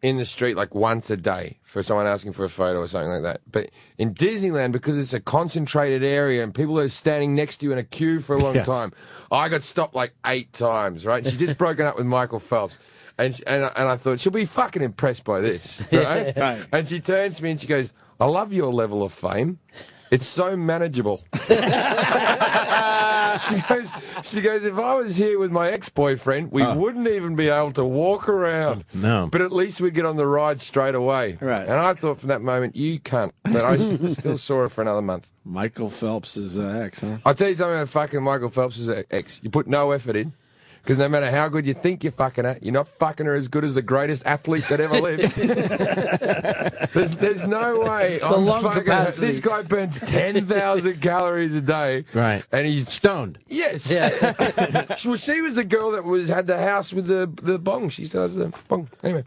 in the street like once a day for someone asking for a photo or something like that. But in Disneyland, because it's a concentrated area and people are standing next to you in a queue for a long time, I got stopped like 8 times. Right? She just broken up with Michael Phelps. And I thought, she'll be fucking impressed by this, right? Right. And she turns to me and she goes, "I love your level of fame. It's so manageable." She goes, "If I was here with my ex-boyfriend, we wouldn't even be able to walk around. No. But at least we'd get on the ride straight away." Right. And I thought from that moment, you cunt. But I still saw her for another month. Michael Phelps' ex, huh? I'll tell you something about fucking Michael Phelps' ex. You put no effort in. Because no matter how good you think you're fucking her, you're not fucking her as good as the greatest athlete that ever lived. there's no way I'm lung fucking her. capacity. This guy burns 10,000 calories a day. Right. And he's stoned. Yes. Well, she was the girl that had the house with the bong. She still has the bong. Anyway.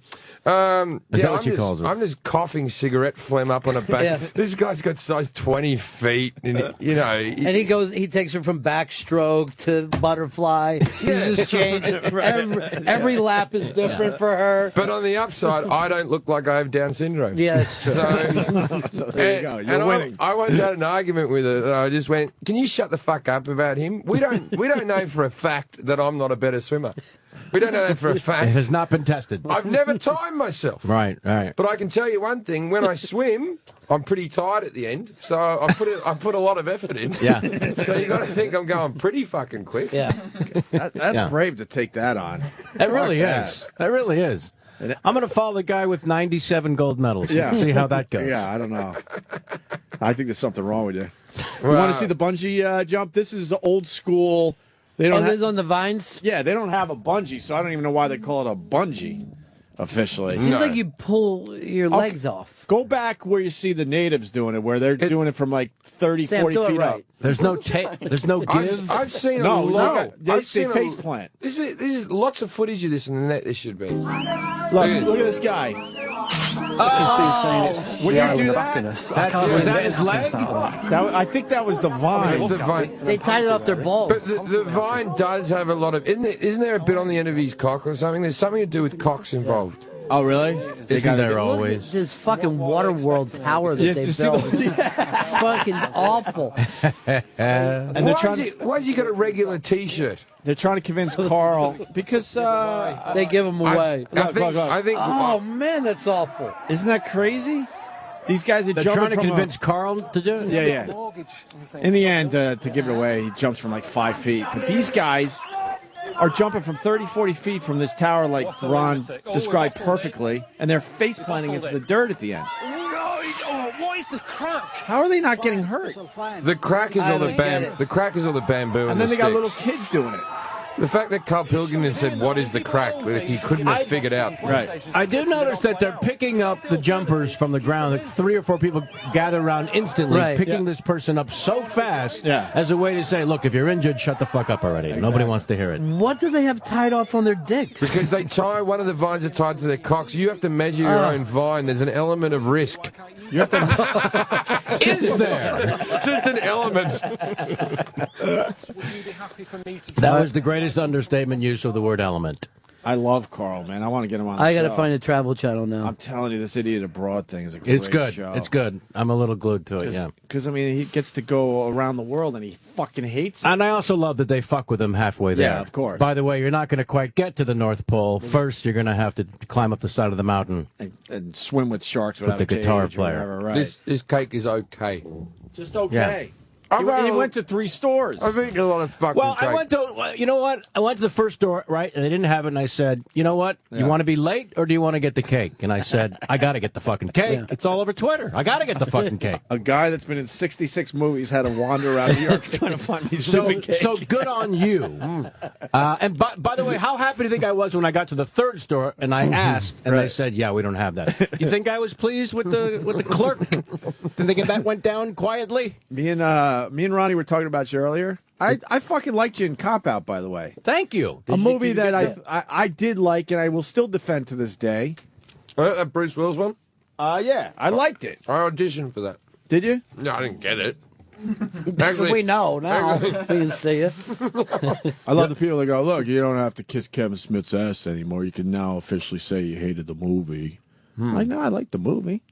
Is that what she calls it? I'm just coughing cigarette phlegm up on her back. Yeah. This guy's got size 20 feet. And, you know. And he takes her from backstroke to butterfly. He's just changing. Every lap is different for her. But on the upside, I don't look like I have Down syndrome. Yeah, it's true. So there you go. You're winning. I once had an argument with her. And I just went, "Can you shut the fuck up about him? We don't know for a fact that I'm not a better swimmer. We don't know that for a It fact. has not been tested. I've never timed myself. Right. But I can tell you one thing: when I swim, I'm pretty tired at the end. So I put a lot of effort in. Yeah. So you got to think I'm going pretty fucking quick. Yeah. That's brave to take that on. That really Fuck is. That really is. I'm going to follow the guy with 97 gold medals. Yeah. See how that goes. Yeah, I don't know. I think there's something wrong with you. You want to see the bungee jump? This is old school. They don't this is on the vines? Yeah, they don't have a bungee, so I don't even know why they call it a bungee officially. It seems like you pull your legs off. Go back where you see the natives doing it, where they're doing it from like 30, Sam, 40 do it feet right. up. There's no give. I've seen No, a lot. they I've seen face plant. This is lots of footage of this on the net. This should be. Look at this guy. When you do that, Was that his leg? I think that was the vine. It's the vine. They tied it up their balls. But the vine does have a lot of. Isn't there a bit on the end of his cock or something? There's something to do with cocks involved. Oh, really? Isn't there Look always? at this fucking Waterworld tower that Yes, they you see built. the- It's fucking awful. And they're Why has he got a regular T-shirt? They're trying to convince Carl because They give them away. I think. Oh, man, that's awful. Isn't that crazy? These guys are They're jumping trying to from convince Carl to do it? Yeah. In the end, to give it away, he jumps from like 5 feet. But these guys are jumping from 30, 40 feet from this tower like Ron described perfectly, and they're face planting into the dirt at the end. What is the crack? How are they not getting hurt? The crack is all the don't get it. The crack is all the bamboo And then the they got sticks. little kids doing it. The fact that Carl Pilkington said, "What is the crack?" that he couldn't have figured out. Right. I do notice that they're picking up the jumpers from the ground. Like 3 or 4 people gather around instantly, picking this person up so fast as a way to say, look, if you're injured, shut the fuck up already. Exactly. Nobody wants to hear it. What do they have tied off on their dicks? Because they tie, one of the vines are tied to their cocks. You have to measure your own vine. There's an element of risk. You have to... Is there? It's just an element. That was the greatest understatement use of the word element. I love Carl, man. I want to get him on the I show. got to find a Travel Channel now. I'm telling you, this Idiot Abroad thing is a great It's good. show. It's good. I'm a little glued to it, yeah. Because, I mean, he gets to go around the world, and he fucking hates it. And I also love that they fuck with him halfway there. Yeah, of course. By the way, you're not going to quite get to the North Pole. First, you're going to have to climb up the side of the mountain. And swim with sharks with without the a guitar cage or player. whatever, right. This cake is okay. Just okay. Yeah. He went to 3 stores. I've eaten a lot of fucking Well, cake. I went to, you know what? I went to the first store, right, and they didn't have it, and I said, you know what? You want to be late, or do you want to get the cake? And I said, I got to get the fucking cake. It's all over Twitter. I got to get the fucking cake. A guy that's been in 66 movies had to wander around New York trying to find me stupid cake. So good on you. And by the way, how happy do you think I was when I got to the third store and I asked, and they said, yeah, we don't have that. You think I was pleased with the clerk? Did they get that went down quietly? Me and Ronnie were talking about you earlier. I fucking liked you in Cop Out, by the way. Thank you. A movie that I did like and I will still defend to this day. That Bruce Willis one? Yeah, I liked it. I auditioned for that. Did you? No, I didn't get it. Actually, we know now. We can see it. I love the people that go, look, you don't have to kiss Kevin Smith's ass anymore. You can now officially say you hated the movie. Like, no, I liked the movie.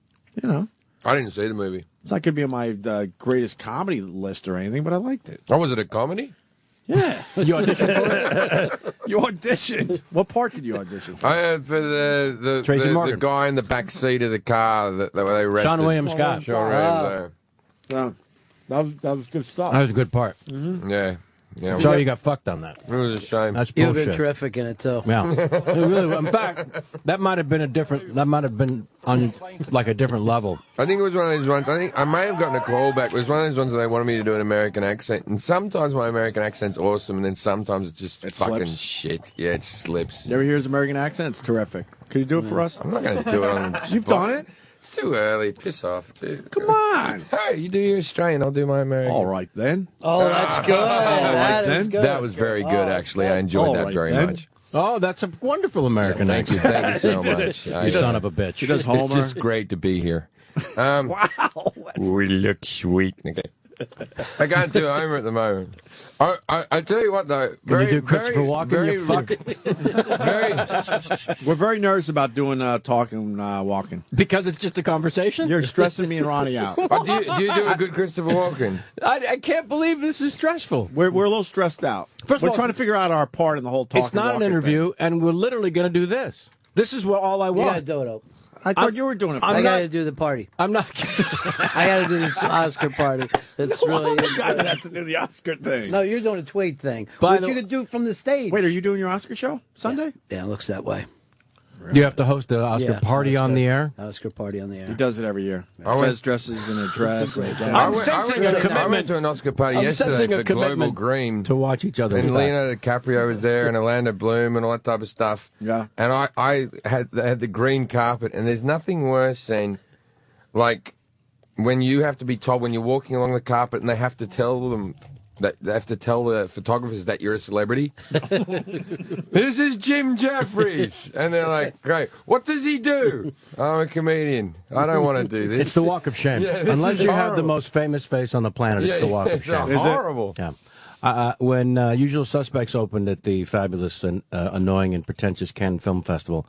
You know. I didn't see the movie. It's not going to be on my greatest comedy list or anything, but I liked it. Oh, was it a comedy? Yeah. You auditioned for it? You auditioned. What part did you audition for? I had for the guy in the back seat of the car that they arrested. Sean William Scott. Sean Williams. That was good stuff. That was a good part. Mm-hmm. Yeah. Yeah. Sorry you got fucked on that. It was a shame. That's You've bullshit. been terrific in it, too. Yeah. Really, in fact, that might have been on like a different level. I think it was one of those ones. I think I may have gotten a call back. It was one of those ones that they wanted me to do an American accent, and sometimes my American accent's awesome, and then sometimes it's just fucking slips. shit. Yeah, it slips. You ever hear his American accent? It's terrific. Could you do it for us? I'm not going to do it on. You've done it. It's too early. Piss off, dude. Come on. Hey, you do your Australian, I'll do my American. All right then. Oh, that's good. That is good. That was very good, actually. I enjoyed that very much. Oh, that's a wonderful American accent. Thank you so much. You son of a bitch. He does Homer. It's just great to be here. Wow. We look sweet. Okay. I can't do Homer at the moment. I tell you what, though. Can you do Christopher Walken, you fuck? We're very nervous about doing talking, walking. Because it's just a conversation? You're stressing me and Ronnie out. Do you do a good Christopher Walken? I can't believe this is stressful. We're a little stressed out. First of we're all, trying to figure out our part in the whole talking. It's not an walking interview, thing. and we're literally going to do this. This is what all I You want. got to do it, Ope. I thought you were doing it. I got to do the party. I'm not. I got to do this Oscar party. It's really. I have to do the Oscar thing. No, you're doing a tweet thing. By Which the- you could do from the stage. Wait, are you doing your Oscar show Sunday? Yeah, it looks that way. You have to host the Oscar party on the air? Oscar party on the air. He does it every year. I Fez dresses in a dress. And a I'm gown. sensing a I commitment. went to an Oscar party I'm yesterday sensing a for Global commitment Green. to watch each other. And Leonardo DiCaprio was there, and Orlando Bloom, and all that type of stuff. Yeah. And I had the green carpet, and there's nothing worse than, like, when you have to be told when you're walking along the carpet, and they have to tell them that they have to tell the photographers that you're a celebrity. This is Jim Jefferies, and they're like, "Great, what does he do?" I'm a comedian. I don't want to do this. It's the walk of shame. Yeah, this Unless is you have the horrible. most famous face on the planet, it's the walk of it's shame. horrible. Yeah. When Usual Suspects opened at the fabulous and annoying and pretentious Cannes Film Festival,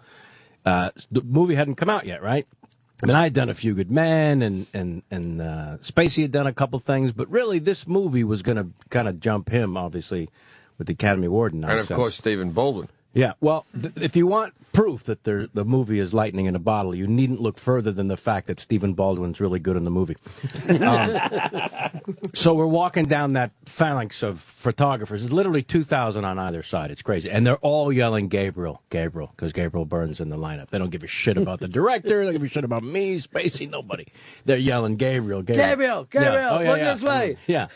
the movie hadn't come out yet, right? I mean, I had done A Few Good Men, and Spacey had done a couple things, but really this movie was going to kind of jump him, obviously, with the Academy Award And nonsense. of course, Stephen Baldwin. Yeah, well, if you want proof that the movie is lightning in a bottle, you needn't look further than the fact that Stephen Baldwin's really good in the movie. So we're walking down that phalanx of photographers. There's literally 2,000 on either side. It's crazy. And they're all yelling Gabriel, because Gabriel Byrne's in the lineup. They don't give a shit about the director. They don't give a shit about me, Spacey, nobody. They're yelling Gabriel. Gabriel, Yeah. look this way. Yeah.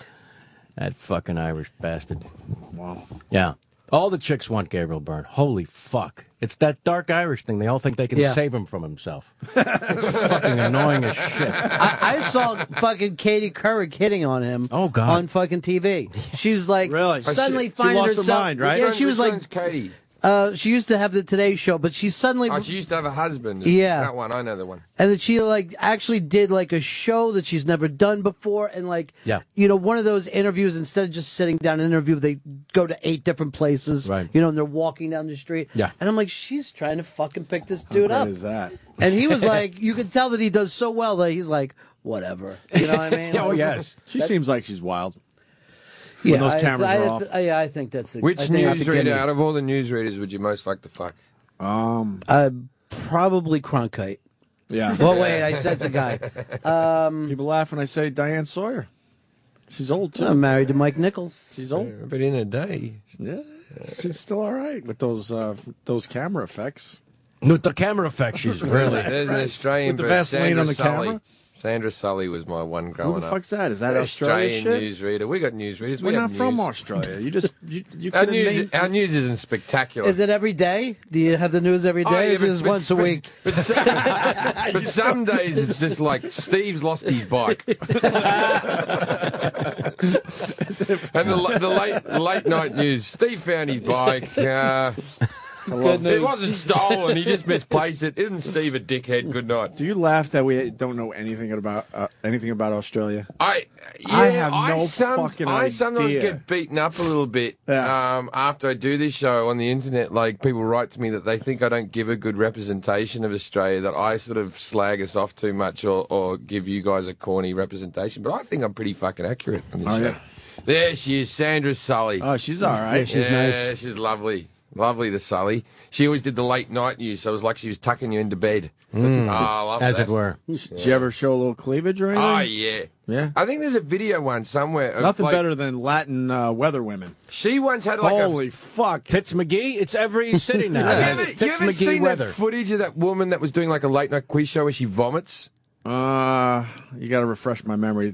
That fucking Irish bastard. Wow. Yeah. All the chicks want Gabriel Byrne. Holy fuck. It's that dark Irish thing. They all think they can save him from himself. Fucking annoying as shit. I saw fucking Katie Couric hitting on him. Oh, God. On fucking TV. She's like Really? suddenly She finding lost her herself. mind, right? Yeah, she was like Katie. She used to have the Today Show, but she suddenly. Oh, she used to have a husband. Yeah. That one, I know the one. And then she like actually did like a show that she's never done before, and like one of those interviews. Instead of just sitting down an interview, they go to 8 different places. Right. And they're walking down the street. Yeah. And I'm like, she's trying to fucking pick this dude up. What is that? And he was like, you could tell that he does so well that he's like, whatever. You know what I mean? Oh yes, she seems like she's wild. Yeah, When those cameras are off. I think that's Which newsreader, out of all the newsreaders, would you most like to fuck? Probably Cronkite. Yeah. Well, wait, that's a guy. People laugh when I say Diane Sawyer. She's old too. I'm married to Mike Nichols. She's old, but in a day, yeah, she's still all right with those camera effects. With the camera effects, she's really. There's an Australian, With the but Vaseline Sandra on the Sully. camera? Sandra Sully was my one growing Who the up. fuck's that? Is that Australia Australian shit? newsreader? We got newsreaders. We're we not have from news. Australia. You just you Our could've news, named- our news isn't spectacular. Is it every day? Do you have the news every day? yeah, or is it once a week? But some days it's just like Steve's lost his bike, and the late night news. Steve found his bike. It wasn't stolen. He just misplaced it. Isn't Steve a dickhead? Good night. Do you laugh that we don't know anything about Australia? I have no fucking I sometimes idea. get beaten up a little bit after I do this show on the internet. Like, people write to me that they think I don't give a good representation of Australia, that I sort of slag us off too much or give you guys a corny representation. But I think I'm pretty fucking accurate on this show. Yeah. There she is, Sandra Sully. Oh, she's all right. Yeah, she's nice. Yeah, she's lovely. Lovely, the Sully. She always did the late night news, so it was like she was tucking you into bed. I love As that. it were. Did you ever show a little cleavage or anything? Oh, yeah. Yeah. I think there's a video one somewhere. Of Nothing like, better than Latin weather women. She once had like Holy fuck. Tits McGee? It's every city now. You It's Tits ever McGee seen weather. that footage of that woman that was doing like a late night quiz show where she vomits? You got to refresh my memory.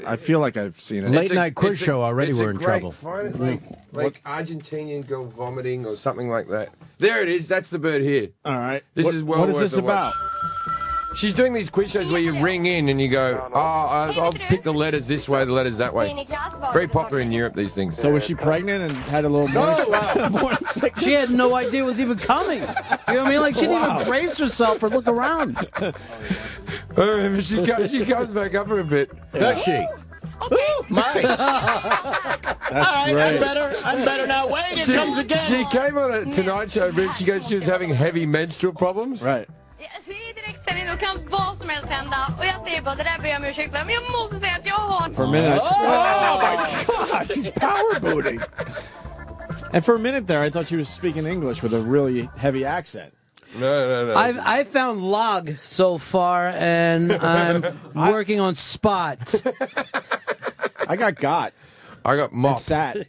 I feel like I've seen it. Late night quiz show already we're in trouble. Find it like Argentinian girl vomiting or something like that. There it is. That's the bird here. All right. This is well what is worth this a watch. about? She's doing these quiz shows where you ring in and you go, I'll pick the letters this way, the letters that way. Very popular in Europe, these things. So was she pregnant and had a little morning She had no idea it was even coming. You know what I mean? Like, she didn't even brace herself or look around. She comes back up for a bit. Does she? My. That's All right, great. I'm better now. Wait, it comes again. She came on a Tonight Show, but she goes, she was having heavy menstrual problems. Right. Alltså i direktsändning då kan vad som helst hända. Och jag säger bara, det där ber jag om ursäkt för. Men jag måste säga att jag har... For a minute. Oh my God, she's power booting. And for a minute there, I thought she was speaking English with a really heavy accent. No. I found log so far, and I'm working on spot. I got. I got mop. And sat.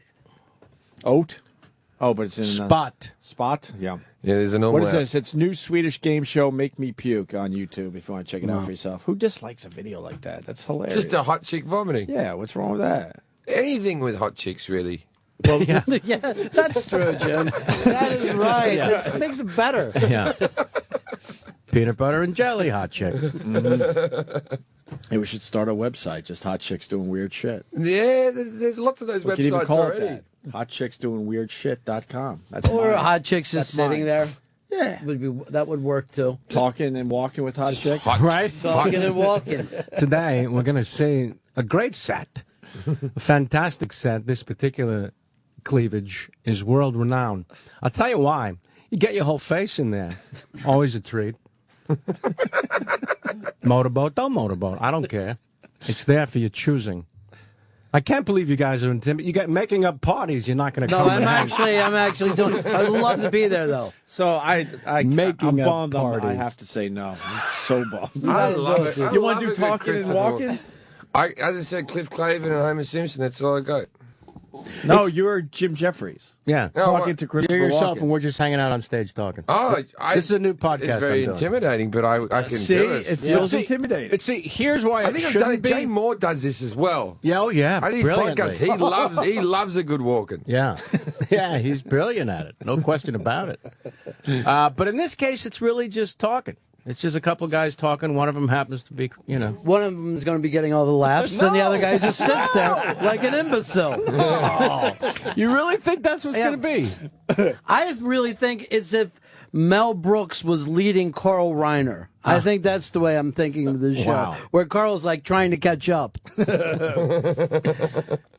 Oat. Oh, but it's in Spot. Spot. Yeah. Yeah, there's a normal. What is this? It's new Swedish game show Make Me Puke on YouTube if you want to check it out for yourself. Who dislikes a video like that? That's hilarious. Just a hot chick vomiting. Yeah, what's wrong with that? Anything with hot chicks, really. Well, yeah, that's true, Jim. That is right. Yeah. That makes it better. Yeah. Peanut butter and jelly hot chick. Mm-hmm. Hey, we should start a website, just hot chicks doing weird shit. Yeah, there's lots of those We could even websites call already. it that. Hotchicksdoingweird.com. That's Or mine. hot chicks just That's sitting mine. there. Yeah. That would work too. Talking and walking with hot chicks. Right? Talking and walking. Today, we're going to see a great set. A fantastic set. This particular cleavage is world renowned. I'll tell you why. You get your whole face in there. Always a treat. Motorboat, don't motorboat. I don't care. It's there for your choosing. I can't believe you guys are intimidated. You got making up parties. You're not going to No, come. I'm actually doing. I'd love to be there though. So I'm Making up bummed. I parties. have to say no. I'm so bummed. I love it. You want to do talking and walking? As I said, Cliff Clavin and Homer Simpson. That's all I got. No, you're Jim Jefferies. Yeah. Talking to Christopher You're yourself, Walken. and we're just hanging out on stage talking. Oh, this is a new podcast. It's very I'm doing. intimidating, but I can See, do it. it feels See, intimidating. See, here's why I think I've done it. Jay Moore does this as well. Yeah, oh yeah, I think his podcast. brilliantly. He loves a good walking. Yeah, yeah, he's brilliant at it. No question about it. But in this case, it's really just talking. It's just a couple guys talking. One of them happens to be, One of them is going to be getting all the laughs, and the other guy just sits there like an imbecile. You really think that's what's going to be? I really think it's if Mel Brooks was leading Carl Reiner. I think that's the way I'm thinking of the show, Wow. where Carl's like trying to catch up.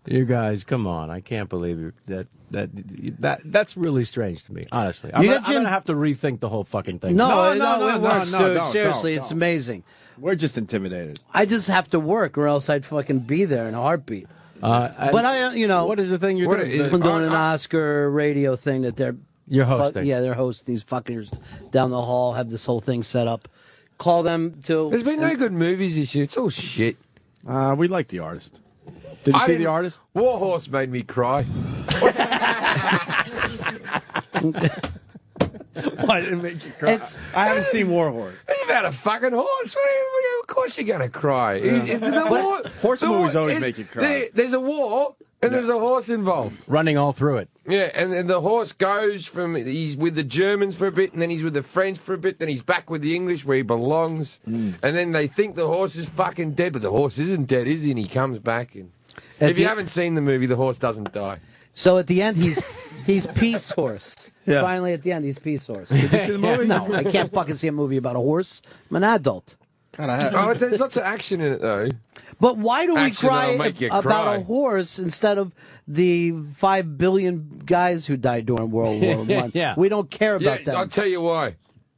You guys, come on! I can't believe that's really strange to me. Honestly, I'm gonna have to rethink the whole fucking thing. No, it works, dude. don't, Seriously, don't. it's amazing. We're just intimidated. I just have to work, or else I'd fucking be there in a heartbeat. But what is the thing you're doing? I'm doing an Oscar radio thing that they're hosting. Yeah, they're hosting. These fuckers down the hall have this whole thing set up. Call them to. There's been no good movies this year. It's all shit. We like The Artist. Did you see The Artist? Warhorse made me cry. Why did it make you cry? I haven't seen Warhorse. You've had a fucking horse. Of course you're going to cry. Horse movies always make you cry. There's a war, and there's a horse involved. Running all through it. Yeah, and then the horse goes he's with the Germans for a bit, and then he's with the French for a bit, then he's back with the English where he belongs. And then they think the horse is fucking dead, but the horse isn't dead, is he? And he comes back. And if you haven't seen the movie, the horse doesn't die. So at the end, he's Peace Horse. Yeah. Finally, at the end, he's Peace Horse. Did you see the movie? No, I can't fucking see a movie about a horse. I'm an adult. God, There's lots of action in it, though. But why do we Action cry that'll make you about cry. a horse instead of the 5 billion guys who died during World War I? Yeah. We don't care about Yeah, I'll them. tell you why.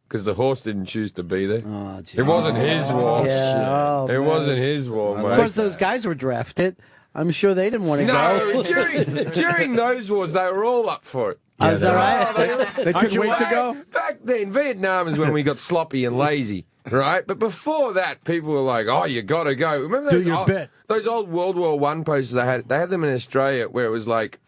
Because the horse didn't choose to be there. Oh, It wasn't his war. Yeah, it man. wasn't his war, mate. Of course, those guys were drafted. I'm sure they didn't want to No, go. during those wars, they were all up for it. Oh, is that right? They couldn't wait to go? Back then, Vietnam is when we got sloppy and lazy, right? But before that, people were like, "Oh, you got to go." Remember Do those your bit. Those old World War I posters they had? They had them in Australia where it was like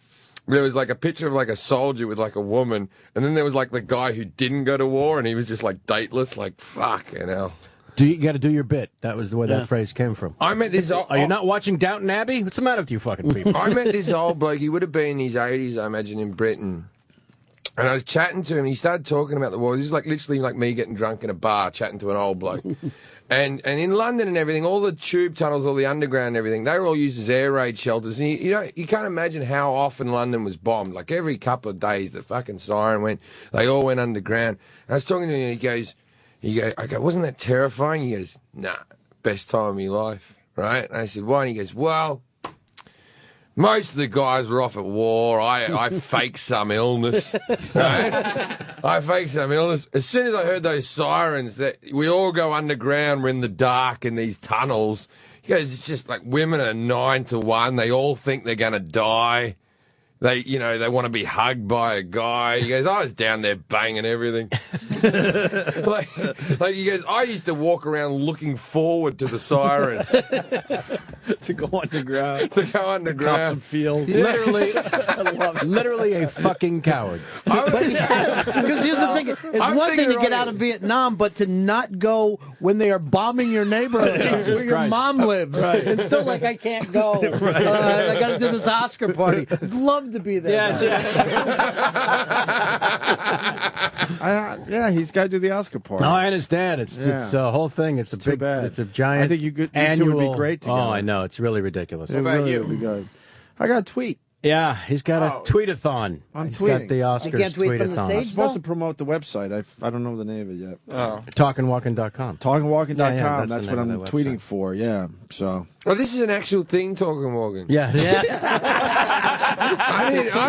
there was like a picture of like a soldier with like a woman, and then there was like the guy who didn't go to war, and he was just like dateless, like fucking hell. You got to do your bit. That was the way that phrase came from. I met this. Are you not watching Downton Abbey? What's the matter with you fucking people? I met this old bloke. He would have been in his 80s, I imagine, in Britain. And I was chatting to him. He started talking about the war. This is like literally like me getting drunk in a bar, chatting to an old bloke. And in London and everything, all the tube tunnels, all the underground and everything, they were all used as air raid shelters. And you can't imagine how often London was bombed. Like every couple of days, the fucking siren went. They all went underground. And I was talking to him, and I go, wasn't that terrifying? He goes, nah, best time of my life, right? And I said, why? And he goes, well, most of the guys were off at war. I faked some illness, right? I faked some illness. As soon as I heard those sirens, that we all go underground, we're in the dark in these tunnels. He goes, it's just like women are 9 to 1. They all think they're going to die. They want to be hugged by a guy. He goes, I was down there banging everything. like he goes, I used to walk around looking forward to the siren. To go underground. To go underground. Cop some feels. Literally a fucking coward. Because here's the thing: it's one thing to get out of Vietnam, but to not go when they are bombing your neighborhood where your mom lives. Right. It's still like I can't go. I got to do this Oscar party. I'd love to be there. Yes, Yeah, he's got to do the Oscar part. No, I understand. It's a whole thing. It's a too big. bad. It's a giant. I think you two annual. would be great together. Oh, I know. It's really ridiculous. It really would be good. I got a tweet. Yeah, he's got a tweet-a-thon. I'm He's tweeting. got the Oscars You can't tweet from the tweet-a-thon. stage? I'm supposed to promote the website. I don't know the name of it yet. Oh. TalkingWalking.com. TalkingWalking.com. Yeah, that's the what name I'm of their tweeting website. for. Yeah. So. Oh, this is an actual thing, Talking Walking. Yeah. I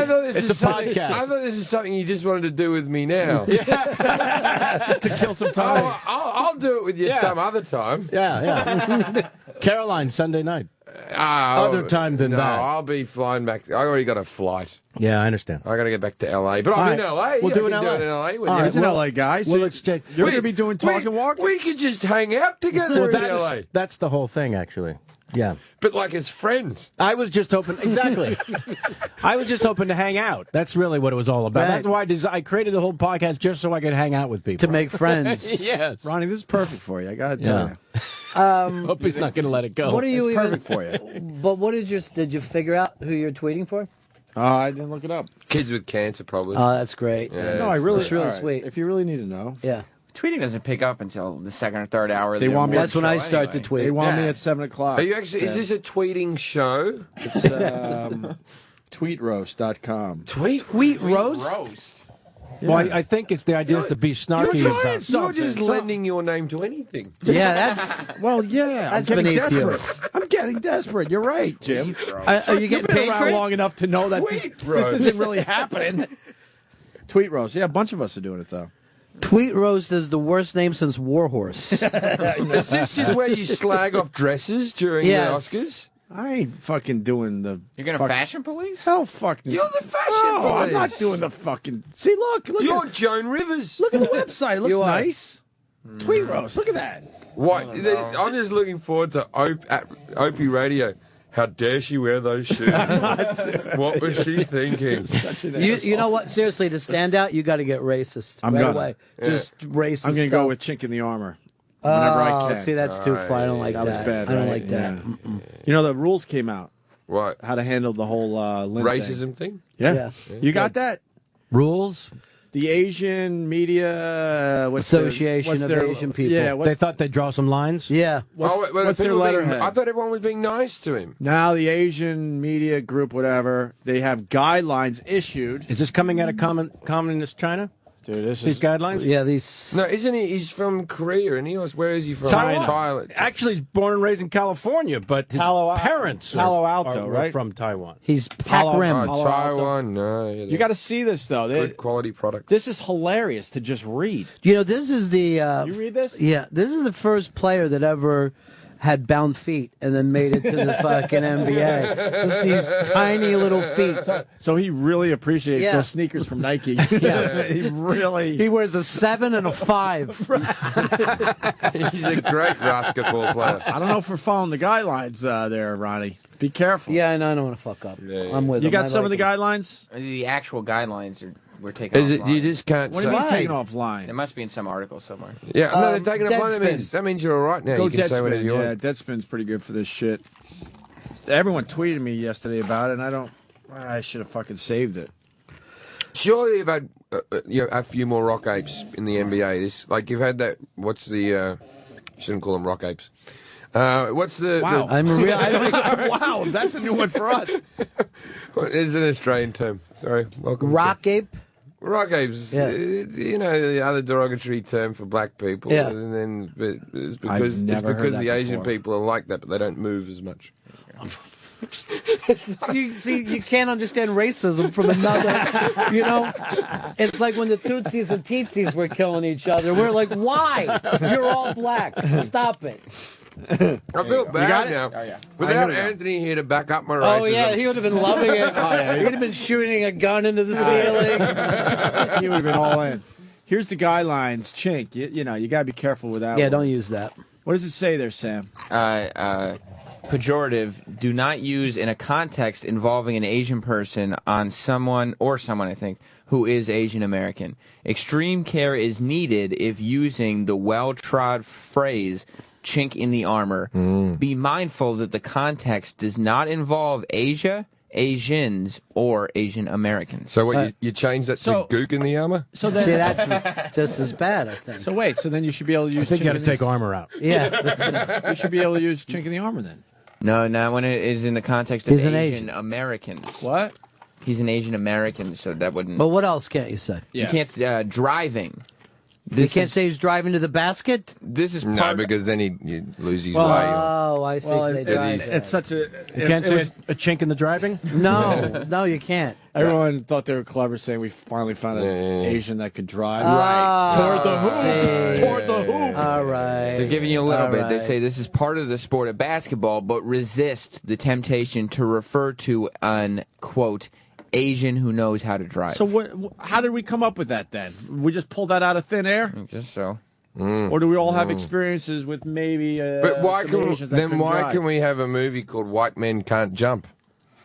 thought this It's is a something. podcast. I thought this is something you just wanted to do with me now. To kill some time. I'll do it with you some other time. Yeah. Caroline, Sunday night. Other time than no, that. I'll be flying back. I already got a flight. Yeah, I understand. I got to get back to LA, but I'm in LA. We'll do it in I can LA. do it in LA with All you. right, He's an LA guy. So we'll exchange. you're going to be doing Talk and Walk? We could just hang out together in LA. That's the whole thing, actually. Yeah. But like as friends. I was just hoping, exactly. I was just hoping to hang out. That's really what it was all about. Right. That's why I created the whole podcast just so I could hang out with people. To make friends. Yes. Ronnie, this is perfect for you. I got to tell you. Hope he's not going to let it go. What are you It's even, perfect for you. But what did you figure out who you're tweeting for? I didn't look it up. Kids with cancer problems. Oh, that's great. Yeah, No, I really. That's really all right. sweet. If you really need to know, Yeah. Tweeting doesn't pick up until the second or third hour. They want me. That's when I start to tweet. They want me Yeah. at 7:00. Are you actually? Is this a tweeting show? It's tweetroast.com. Tweet roast? Well, I think it's the idea is to be snarky. You're about trying. something. You're just lending your name to anything. Yeah, that's. Well, yeah, That's I'm getting beneath you. desperate. I'm getting desperate. You're right, Jim. Are you You've getting been paid for around it? long enough to know that Tweet this roast. isn't really happening. Tweet roast. Yeah, a bunch of us are doing it though. Tweet roast is the worst name since Warhorse. Is this just where you slag off dresses during Yes. the Oscars? I ain't fucking doing the. You're gonna fashion police? Hell, fucking. You're the fashion No, I'm not police. doing the fucking. See, look You're at Joan Rivers. look at the website. It looks You are. nice. Tweet roast. Look at that. What? I'm just looking forward to Opie Radio. How dare she wear those shoes? What was she thinking? You know what? Seriously, to stand out, you got to get racist I'm right gonna. away. Just racist. I'm gonna stuff. go with chink in the armor. Whenever I can. See, that's too far. I don't like that that. was bad. I don't right? like that. Yeah. You know the rules came out. What? How to handle the whole Lynn Racism thing? Yeah. Yeah. You got that? Rules? The Asian Media Association of Asian People. Yeah, They what's, thought they'd draw some lines? Yeah. what's their letterhead? I thought everyone was being nice to him. Now the Asian Media Group, whatever, they have guidelines issued. Is this coming out of communist China? Dude, this These is guidelines? Yeah, these. No, isn't he? He's from Korea, and where is he from? Taiwan. Thailand. Actually, he's born and raised in California, but his parents Palo are Alto, right? from Taiwan. He's pack rim. Oh, Taiwan, no. You got to see this though. good quality product. This is hilarious to just read. You know, this is the. You read this? Yeah, this is the first player that ever had bound feet and then made it to the fucking NBA. Just these tiny little feet. So he really appreciates Yeah. those sneakers from Nike. Yeah. He really. He wears a 7 and a 5. He's a great basketball player. I don't know if we're following the guidelines there, Ronnie. Be careful. Yeah, I know. I don't want to fuck up. Yeah. I'm with You him. got I some like of the him. guidelines? The actual guidelines we're taking Is it? offline. You just can't What say. do you mean Why? taking offline? It must be in some article somewhere. Yeah, no, they're taking it offline. Deadspin. That means you're all right now. Go You can say whatever Deadspin. you Yeah, want. Deadspin's pretty good for this shit. Everyone tweeted me yesterday about it, and I should have fucking saved it. Surely you've had a few more rock apes in the NBA. This, like you've had that. What's the? Shouldn't call them rock apes. What's the? Wow. I'm real. I don't, Wow, that's a new one for us. It's an Australian term. Sorry, welcome. rock ape. Rock apes, Yeah. you know, the other derogatory term for black people. Yeah. And then but it's I've because never heard that the Asian before. people are like that, but they don't move as much. See, you can't understand racism from another. You know, it's like when the Tutsis and Teetsies were killing each other. We're like, why? You're all black. Stop it. I feel got bad it? now. Oh, yeah. Without I know. Anthony here to back up my racism. Oh yeah, he would have been loving it. He would have been shooting a gun into the ceiling. He would have been all in. Here's the guidelines, Chink. You know, you got to be careful with that Yeah, one. don't use that. What does it say there, Sam? Pejorative, do not use in a context involving an Asian person on someone, I think, who is Asian American. Extreme care is needed if using the well-trod phrase, chink in the armor. Be mindful that the context does not involve Asia, Asians, or Asian Americans. So what, you changed that so- to gook in the armor? So then, See, that's just as bad, I think. so wait, so then you should be able to use. I think you got to chink in take the- armor out. Yeah. You should be able to use chink in the armor then. No, not when it is in the context of He's an Asian Asian. Americans. What? He's an Asian American, so that wouldn't... But what else can't you say? You can't... driving. You can't say he's driving to the basket? This is No, part... because then he'd lose his Well, way. Oh, I see. Well, Say drive. it's such a. You can't say a chink in the driving? No, you can't. Everyone thought they were clever, saying we finally found an Asian that could drive. Toward the hoop. Toward the hoop. All right. They're giving you a little All bit. They right. say this is part of the sport of basketball, but resist the temptation to refer to an, quote, Asian who knows how to drive. So how did we come up with that then? We just pulled that out of thin air? Just so. Or do we all have experiences with maybe? But why some can Asians that then couldn't why drive? can we have a movie called White Men Can't Jump?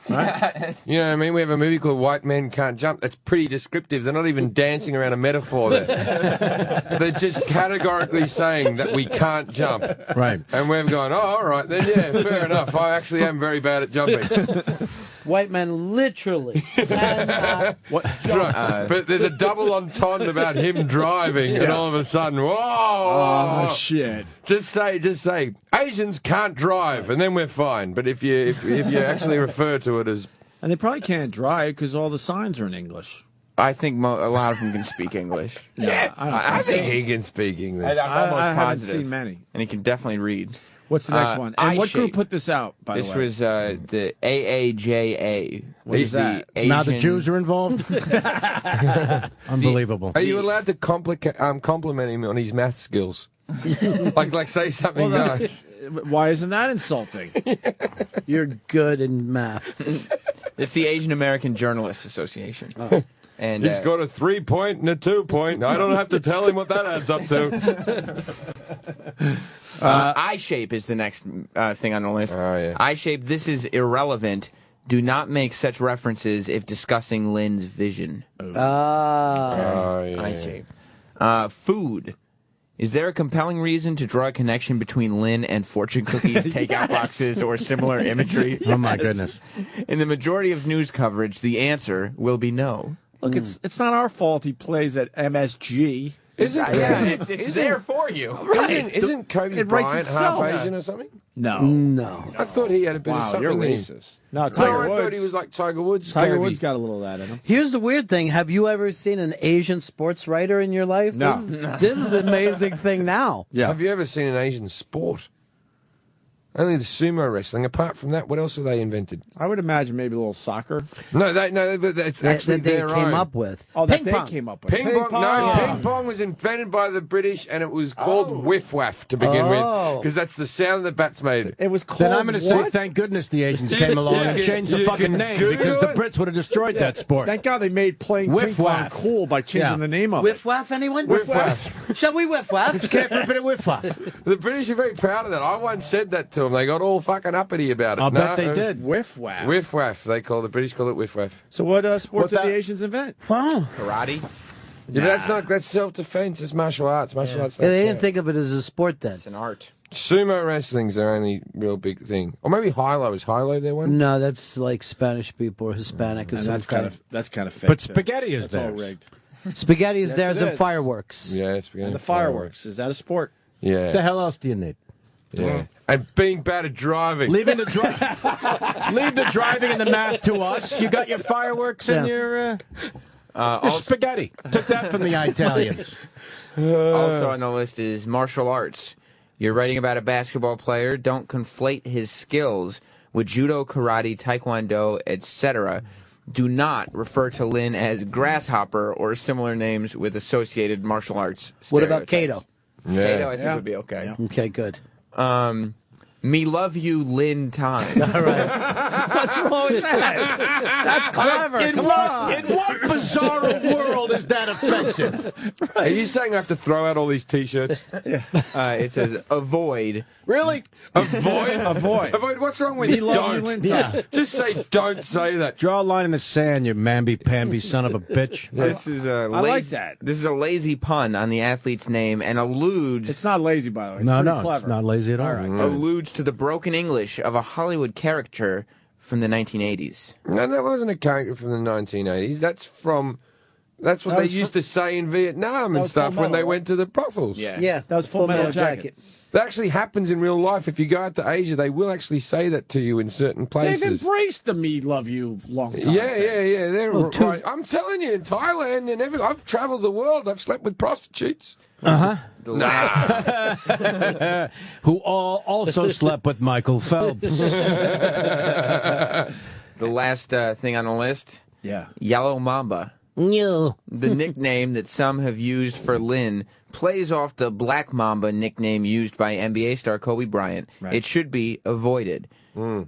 Right? You know what I mean? We have a movie called White Men Can't Jump. That's pretty descriptive. They're not even dancing around a metaphor there. They're just categorically saying that we can't jump. Right. And we've gone, oh, all right, then, yeah, fair enough. I actually am very bad at jumping. White men literally cannot jump. But there's a double entendre about him driving, and all of a sudden, whoa! Oh, shit. Just say, Asians can't drive, and then we're fine. But if you actually refer to it as... And they probably can't drive because all the signs are in English. I think a lot of them can speak English. Yeah, I think he can speak English. I'm almost I haven't positive. seen many. And he can definitely read. What's the next one? And what group iShape. put this out, by the way? This was the AAJA. What is that? Now the Asian- Jews are involved? Unbelievable. Are you allowed to compliment him on his math skills? like say something nice. Why isn't that insulting? You're good in math. It's the Asian American Journalists Association. And He's got a 3-point and a 2-point. I don't have to tell him what that adds up to. iShape is the next thing on the list. Oh, yeah. iShape, this is irrelevant. Do not make such references if discussing Lynn's vision. Oh, yeah. iShape. Food. Is there a compelling reason to draw a connection between Lynn and fortune cookies, takeout boxes, or similar imagery? Oh, my goodness. In the majority of news coverage, the answer will be no. Look, it's not our fault he plays at MSG. It's there for you. Isn't Kobe It writes Bryant itself. half Asian or something? No. I thought he had a bit of Wow, something you're in him. racist. No, Tiger I Woods. thought he was like Tiger Woods. Tiger Kobe. Woods got a little of that in him. Here's the weird thing. Have you ever seen an Asian sports writer in your life? No. This is the amazing thing now. Yeah. Have you ever seen an Asian sport? Only the sumo wrestling. Apart from that, what else have they invented? I would imagine maybe a little soccer. No, that's actually that they their came own. up with. Oh, that Ping they pong. came up with. Ping pong. No, ping pong was invented by the British, and it was called whiff waff to begin with, because that's the sound the bats made. It was called Then I'm going to say what? thank goodness the Asians came along and changed the fucking name because the Brits would have destroyed that sport. Thank God they made playing Whiff ping pong waff. cool by changing Yeah. the name of Whiff it. waff, anyone? Whiff waff. Shall we whiff waff? Let's care for a bit of whiff waff. The British are very proud of that. I once said that to them. They got all fucking uppity about it. I'll bet they it was did. Whiff waff. Whiff waff. The British call it whiff waff. So what sports What's did that? the Asians invent? Wow. Karate? Yeah, but that's self-defense. It's martial arts. Martial arts. They don't didn't count. think of it as a sport then. It's an art. Sumo wrestling's their only real big thing, or maybe high-low. Is high-low their one? No, that's like Spanish people or Hispanic or And something. that's kind of fake. But too. spaghetti is That's all theirs. rigged. Spaghetti is Yes, theirs it and is. fireworks. Yeah, it's And the fireworks. Is that a sport? Yeah. What the hell else do you need? Yeah. And being bad at driving. Leaving the leave the driving and the math to us. You got your fireworks and your spaghetti. Took that from the Italians. Also on the list is martial arts. You're writing about a basketball player. Don't conflate his skills with judo, karate, taekwondo, etc. Do not refer to Lynn as grasshopper or similar names with associated martial arts. What about stereotypes. Kato? Kato, I think would be okay. Okay, good. Me love you, Lynn time. All right. What's wrong with that? That's clever. Come on. In what bizarre world is that offensive? Are you saying I have to throw out all these T-shirts? It says avoid. Really? Avoid? Avoid? What's wrong with Me love you, don't? Lynn Yeah. time. Just say don't say that. Draw a line in the sand, you mamby-pamby son of a bitch. This is a I like that. This is a lazy pun on the athlete's name and alludes It's not lazy, by the way. It's No, pretty no, clever. it's not lazy at all. alludes to the broken English of a Hollywood character from the 1980s. No, that wasn't a character from the 1980s. That's what That they was used to say in Vietnam and was stuff Full when they Metal, went to the brothels. Yeah, That was Full Metal Jacket. That actually happens in real life. If you go out to Asia, they will actually say that to you in certain They've places. embraced the me love you long time. Yeah. They're Well, too- right. I'm telling you, in Thailand and I've travelled the world. I've slept with prostitutes. The last, Who also slept with Michael Phelps. the last thing on the list, Yeah. Yellow Mamba. No. The nickname that some have used for Lynn plays off the Black Mamba nickname used by NBA star Kobe Bryant. Right. It should be avoided.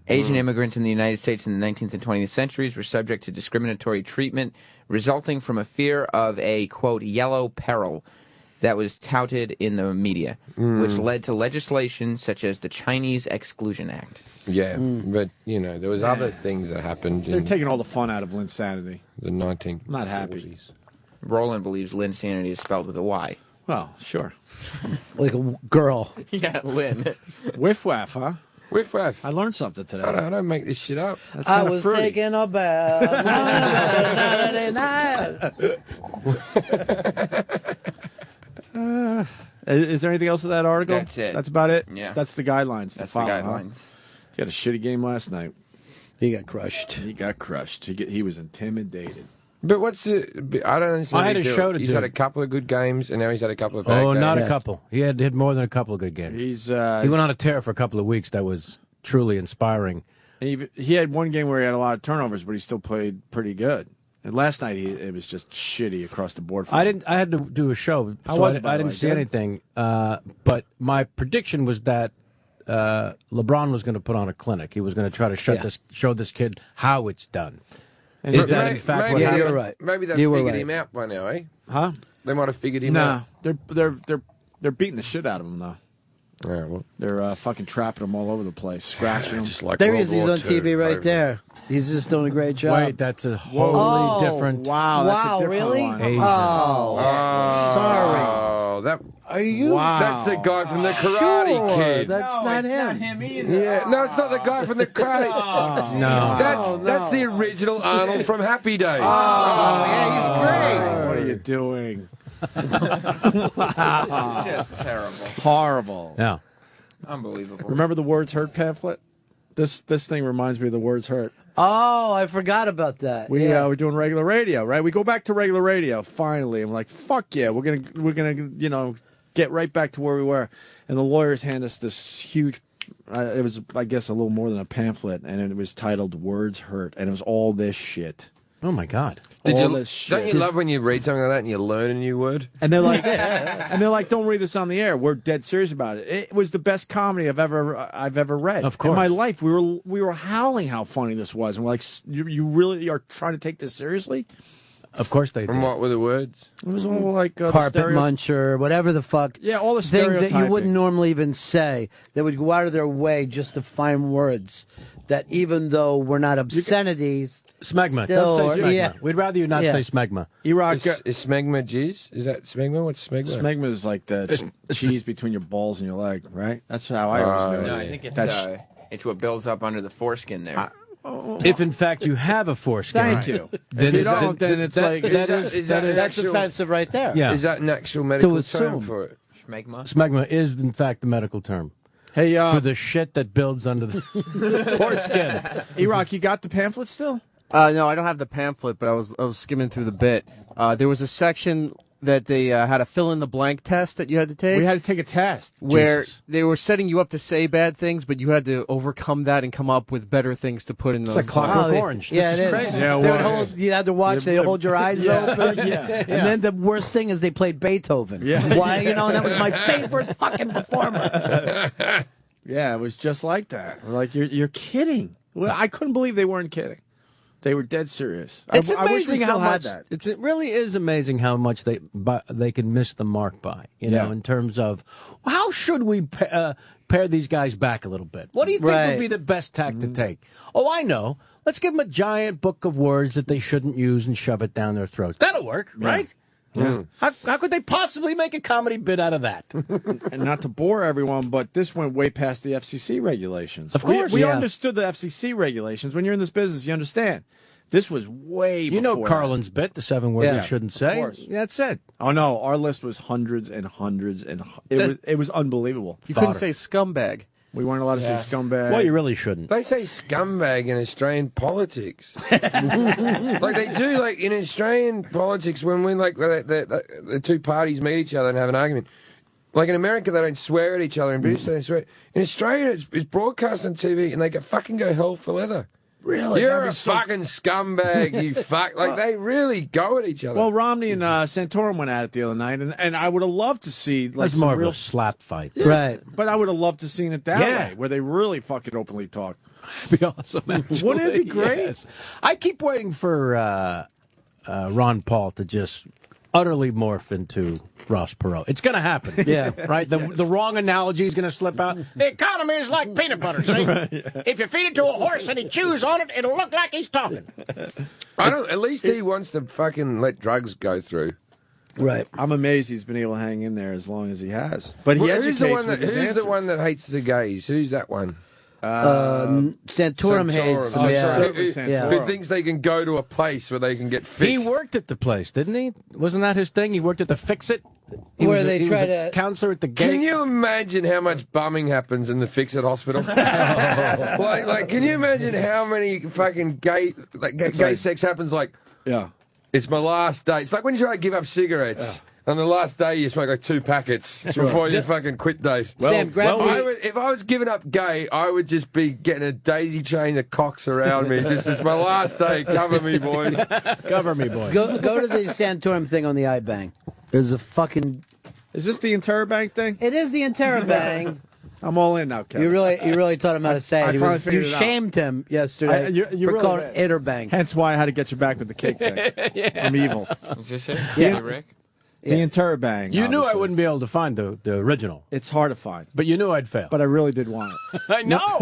Asian immigrants in the United States in the 19th and 20th centuries were subject to discriminatory treatment resulting from a fear of a, quote, yellow peril. that was touted in the media, which led to legislation such as the Chinese Exclusion Act. Yeah, but, there was other things that happened. They're taking all the fun out of Linsanity. The 1940s. I'm not happy. Roland believes Linsanity is spelled with a Y. Well, sure. Like a girl. Yeah, Lynn. Whiff waff, huh? Whiff waff. I learned something today. I don't make this shit up. That's I kinda was fruity. taking a bath Saturday night. Is there anything else in that article? That's it. That's about it? Yeah. That's the guidelines to That's the follow. guidelines. Huh? He had a shitty game last night. He got crushed. He was intimidated. But what's it? I don't understand. I had a show to He's do. had a couple of good games, and now he's had a couple of bad games. Not a couple. He had more than a couple of good games. He's he went on a tear for a couple of weeks that was truly inspiring. He had one game where he had a lot of turnovers, but he still played pretty good. And last night it was just shitty across the board. For him. I had to do a show. How So was it, by I the didn't way? see Good? anything. But my prediction was that LeBron was going to put on a clinic. He was going to try to show this kid how it's done. And Is that in fact what happened? You're right. Maybe they've You were figured right. him out by now, eh? Huh? They might have figured him out. Nah, they're beating the shit out of him though. Yeah, well, They're fucking trapping him all over the place, scratching him. just like There World he is. He's War on II, TV right over. there. He's just doing a great job. Wait, that's a wholly different. Wow, that's a different really? one. Asian. Sorry. Oh, that. Are you? Wow. That's the guy from the Karate Kid. That's not him. Yeah, no, it's not the guy from the Karate. No. That's the original Arnold from Happy Days. Oh, yeah, he's great. What are you doing? Just terrible. Horrible. Yeah. Unbelievable. Remember the Words Hurt pamphlet? This thing reminds me of the Words Hurt. Oh, I forgot about that. We're doing regular radio, right? We go back to regular radio finally. I'm like, fuck yeah, we're gonna get right back to where we were. And the lawyers hand us this huge. It was, I guess, a little more than a pamphlet, and it was titled "Words Hurt," and it was all this shit. Oh my God! All this shit. Don't you love when you read something like that and you learn a new word? And they're like, don't read this on the air. We're dead serious about it. It was the best comedy I've ever read. Of course. In my life, we were howling how funny this was, and we're like, you really are trying to take this seriously? Of course they did. And what were the words? It was all like the Carpet muncher, whatever the fuck. Yeah, all the things that you stereotyping. wouldn't normally even say. They would go out of their way just to find words that, even though we're not obscenities, Smegma. still, Don't say smegma. yeah. We'd rather you not say smegma. Iraq, Is smegma jizz? Is that smegma? What's smegma? smegma is like the cheese between your balls and your leg, right? That's how I always know it. No, I think it's what builds up under the foreskin there. If in fact you have a foreskin, Thank you. Then If you is- don't, then it's like is that That's offensive right there. Yeah. Is that an actual medical term assume. for it? Schmegma. Smegma is in fact the medical term Hey, for the shit that builds under the foreskin. Iraq, you got the pamphlet still? No, I don't have the pamphlet, but I was skimming through the bit. There was a section that they had a fill-in-the-blank test that you had to take. We had to take a test where Jesus. they were setting you up to say bad things, but you had to overcome that and come up with better things to put in those. It's like Clockwork Oh, Orange. Yeah, This it is is. crazy. Yeah, They it would was. hold, you had to watch. They hold your eyes open. Yeah. And then the worst thing is they played Beethoven. Yeah. Why? And that was my favorite fucking performer. Yeah, it was just like that. Like you're kidding. Well, I couldn't believe they weren't kidding. They were dead serious. It's I wish we amazing still how had much that. it really is amazing how much they can miss the mark by. You know, Yeah. in terms of how should we pare these guys back a little bit? What do you think Right. would be the best tack to take? Oh, I know. Let's give them a giant book of words that they shouldn't use and shove it down their throats. That'll work, right? Yeah. How could they possibly make a comedy bit out of that? And not to bore everyone, but this went way past the FCC regulations. Of course, we yeah. understood the FCC regulations. When you're in this business, you understand. This was way You know before Carlin's bit, the 7 words Yeah, you shouldn't of say. course. Yeah, that's it. Oh no, our list was hundreds and hundreds, and it was unbunbelievable. You couldn't say scumbag. We weren't allowed to say scumbag. Well, you really shouldn't. They say scumbag in Australian politics. Like they do, like in Australian politics, when the two parties meet each other and have an argument. Like in America, they don't swear at each other. In British, they don't swear. In Australia, it's broadcast on TV, and they fucking go hell for leather. Really? You're That'd a be so- fucking scumbag, you fuck. Like, they really go at each other. Well, Romney and Santorum went at it the other night, and I would have loved to see like That's some more real of a slap fight. Right. But I would have loved to seen it that Yeah. way, where they really fucking openly talk. Be awesome. Actually. Wouldn't it be great? Yes. I keep waiting for Ron Paul to just utterly morph into Ross Perot. It's going to happen. Yeah. Right? The wrong analogy is going to slip out. The economy is like peanut butter, see? If you feed it to a horse and he chews on it, it'll look like he's talking. At least he wants to fucking let drugs go through. Right. I'm amazed he's been able to hang in there as long as he has. But he educates with his Who's answers. the one that hates the gays? Who's that one? Santorum hates him. Who thinks they can go to a place where they can get fixed? He worked at the place, didn't he? Wasn't that his thing? He worked at the Fix It? He Where was they he try was a to- counselor at the gate. Can you imagine how much bumming happens in the Fix It hospital? like, can you imagine how many fucking gay sex happens? Like, yeah, it's my last day. It's like when you try to give up cigarettes. On the last day, you smoke like 2 packets before you fucking quit date. Sam, grab me. If I was giving up gay, I would just be getting a daisy chain of cocks around me. Just, it's my last day. Cover me, boys. Cover me, boys. Go to the Santorum thing on the iBang. There's a fucking. Is this the Interbank thing? It is the Interbank. I'm all in now, Kevin. You really taught him how to say it. I finally You figured it out. shamed him yesterday you for really calling did. it Interbank. Hence why I had to get you back with the cake thing. I'm evil. What's this say? Yeah. Rick? The Interbank. You knew I obviously. wouldn't be able to find the original. It's hard to find. But you knew I'd fail. But I really did want it. I know.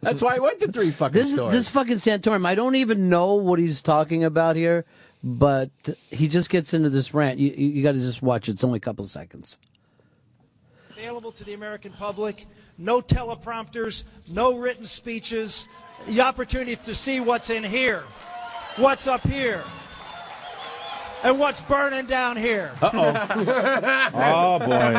That's why I went to 3 fucking stores. This fucking Santorum, I don't even know what he's talking about here, but he just gets into this rant. You got to just watch it. It's only a couple seconds. Available to the American public, no teleprompters, no written speeches, the opportunity to see what's in here, what's up here, and what's burning down here. Oh boy.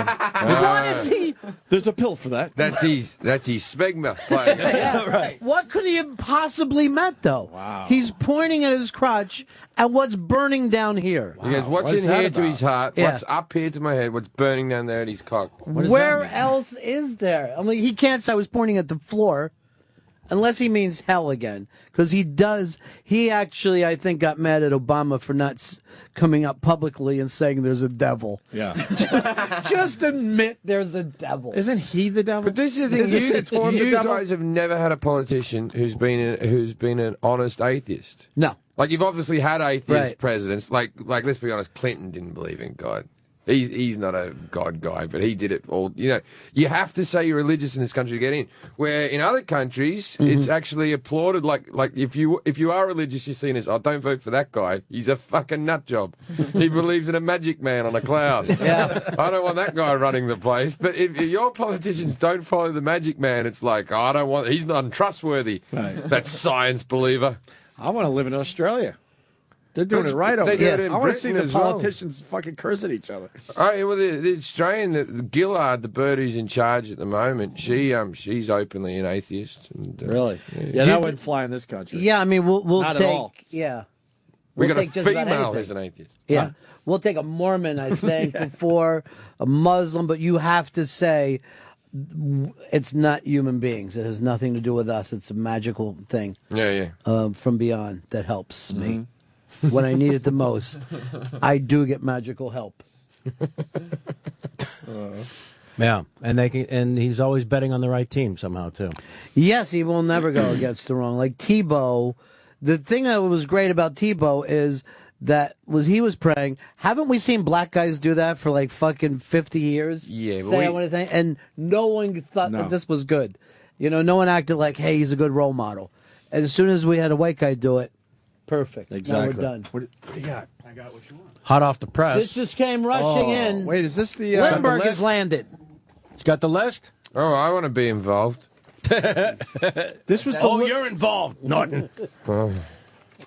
What is he? There's a pill for that. That's his smegma playing. Yeah, right. What could he have possibly meant, though? Wow. He's pointing at his crotch at what's burning down here. He goes, what's What is in that here to about? his heart? Yeah. What's up here to my head? What's burning down there at his cock? Where else is there? I mean, he can't say I was pointing at the floor. Unless he means hell again. Because he does. He actually, I think, got mad at Obama for not coming up publicly and saying there's a devil. Yeah. Just admit there's a devil. Isn't he the devil? But this is the thing. Isn't Santorum the You devil? guys have never had a politician who's been an honest atheist. No. Like, you've obviously had atheist Right. presidents. Like let's be honest, Clinton didn't believe in God. He's not a God guy, but he did it all. You know, you have to say you're religious in this country to get in. Where in other countries, it's actually applauded. Like if you are religious, you're seen as, oh, don't vote for that guy. He's a fucking nut job. He believes in a magic man on a cloud. Yeah. I don't want that guy running the place. But if your politicians don't follow the magic man, it's like, oh, I don't want. He's not untrustworthy. Right. That science believer. I want to live in Australia. They're doing But it right over they do there. it in I want to see Britain the as well. politicians fucking curse at each other. Oh, well, the Australian, the Gillard, the bird who's in charge at the moment, she's openly an atheist. And, Really? Yeah, that wouldn't fly in this country. Yeah, I mean, we'll Not take. at all. Yeah. We We'll got a take just about female anything. who's an atheist. Yeah. We'll take a Mormon, I think, before a Muslim, but you have to say it's not human beings. It has nothing to do with us. It's a magical thing Yeah. from beyond that helps me. When I need it the most, I do get magical help. Yeah, and he's always betting on the right team somehow too. Yes, he will never go against the wrong. Like Tebow, the thing that was great about Tebow is that he was praying. Haven't we seen black guys do that for like fucking 50 years? Yeah, but Say I want to think, and no one thought that this was good. You know, no one acted like, hey, he's a good role model. And as soon as we had a white guy do it, perfect. Exactly. Now we're done. What do you got? I got what you want. Hot off the press. This just came rushing in. Wait, is this the Lindbergh the has landed. You got the list? Oh, I want to be involved. This was the Oh, you're involved, Norton.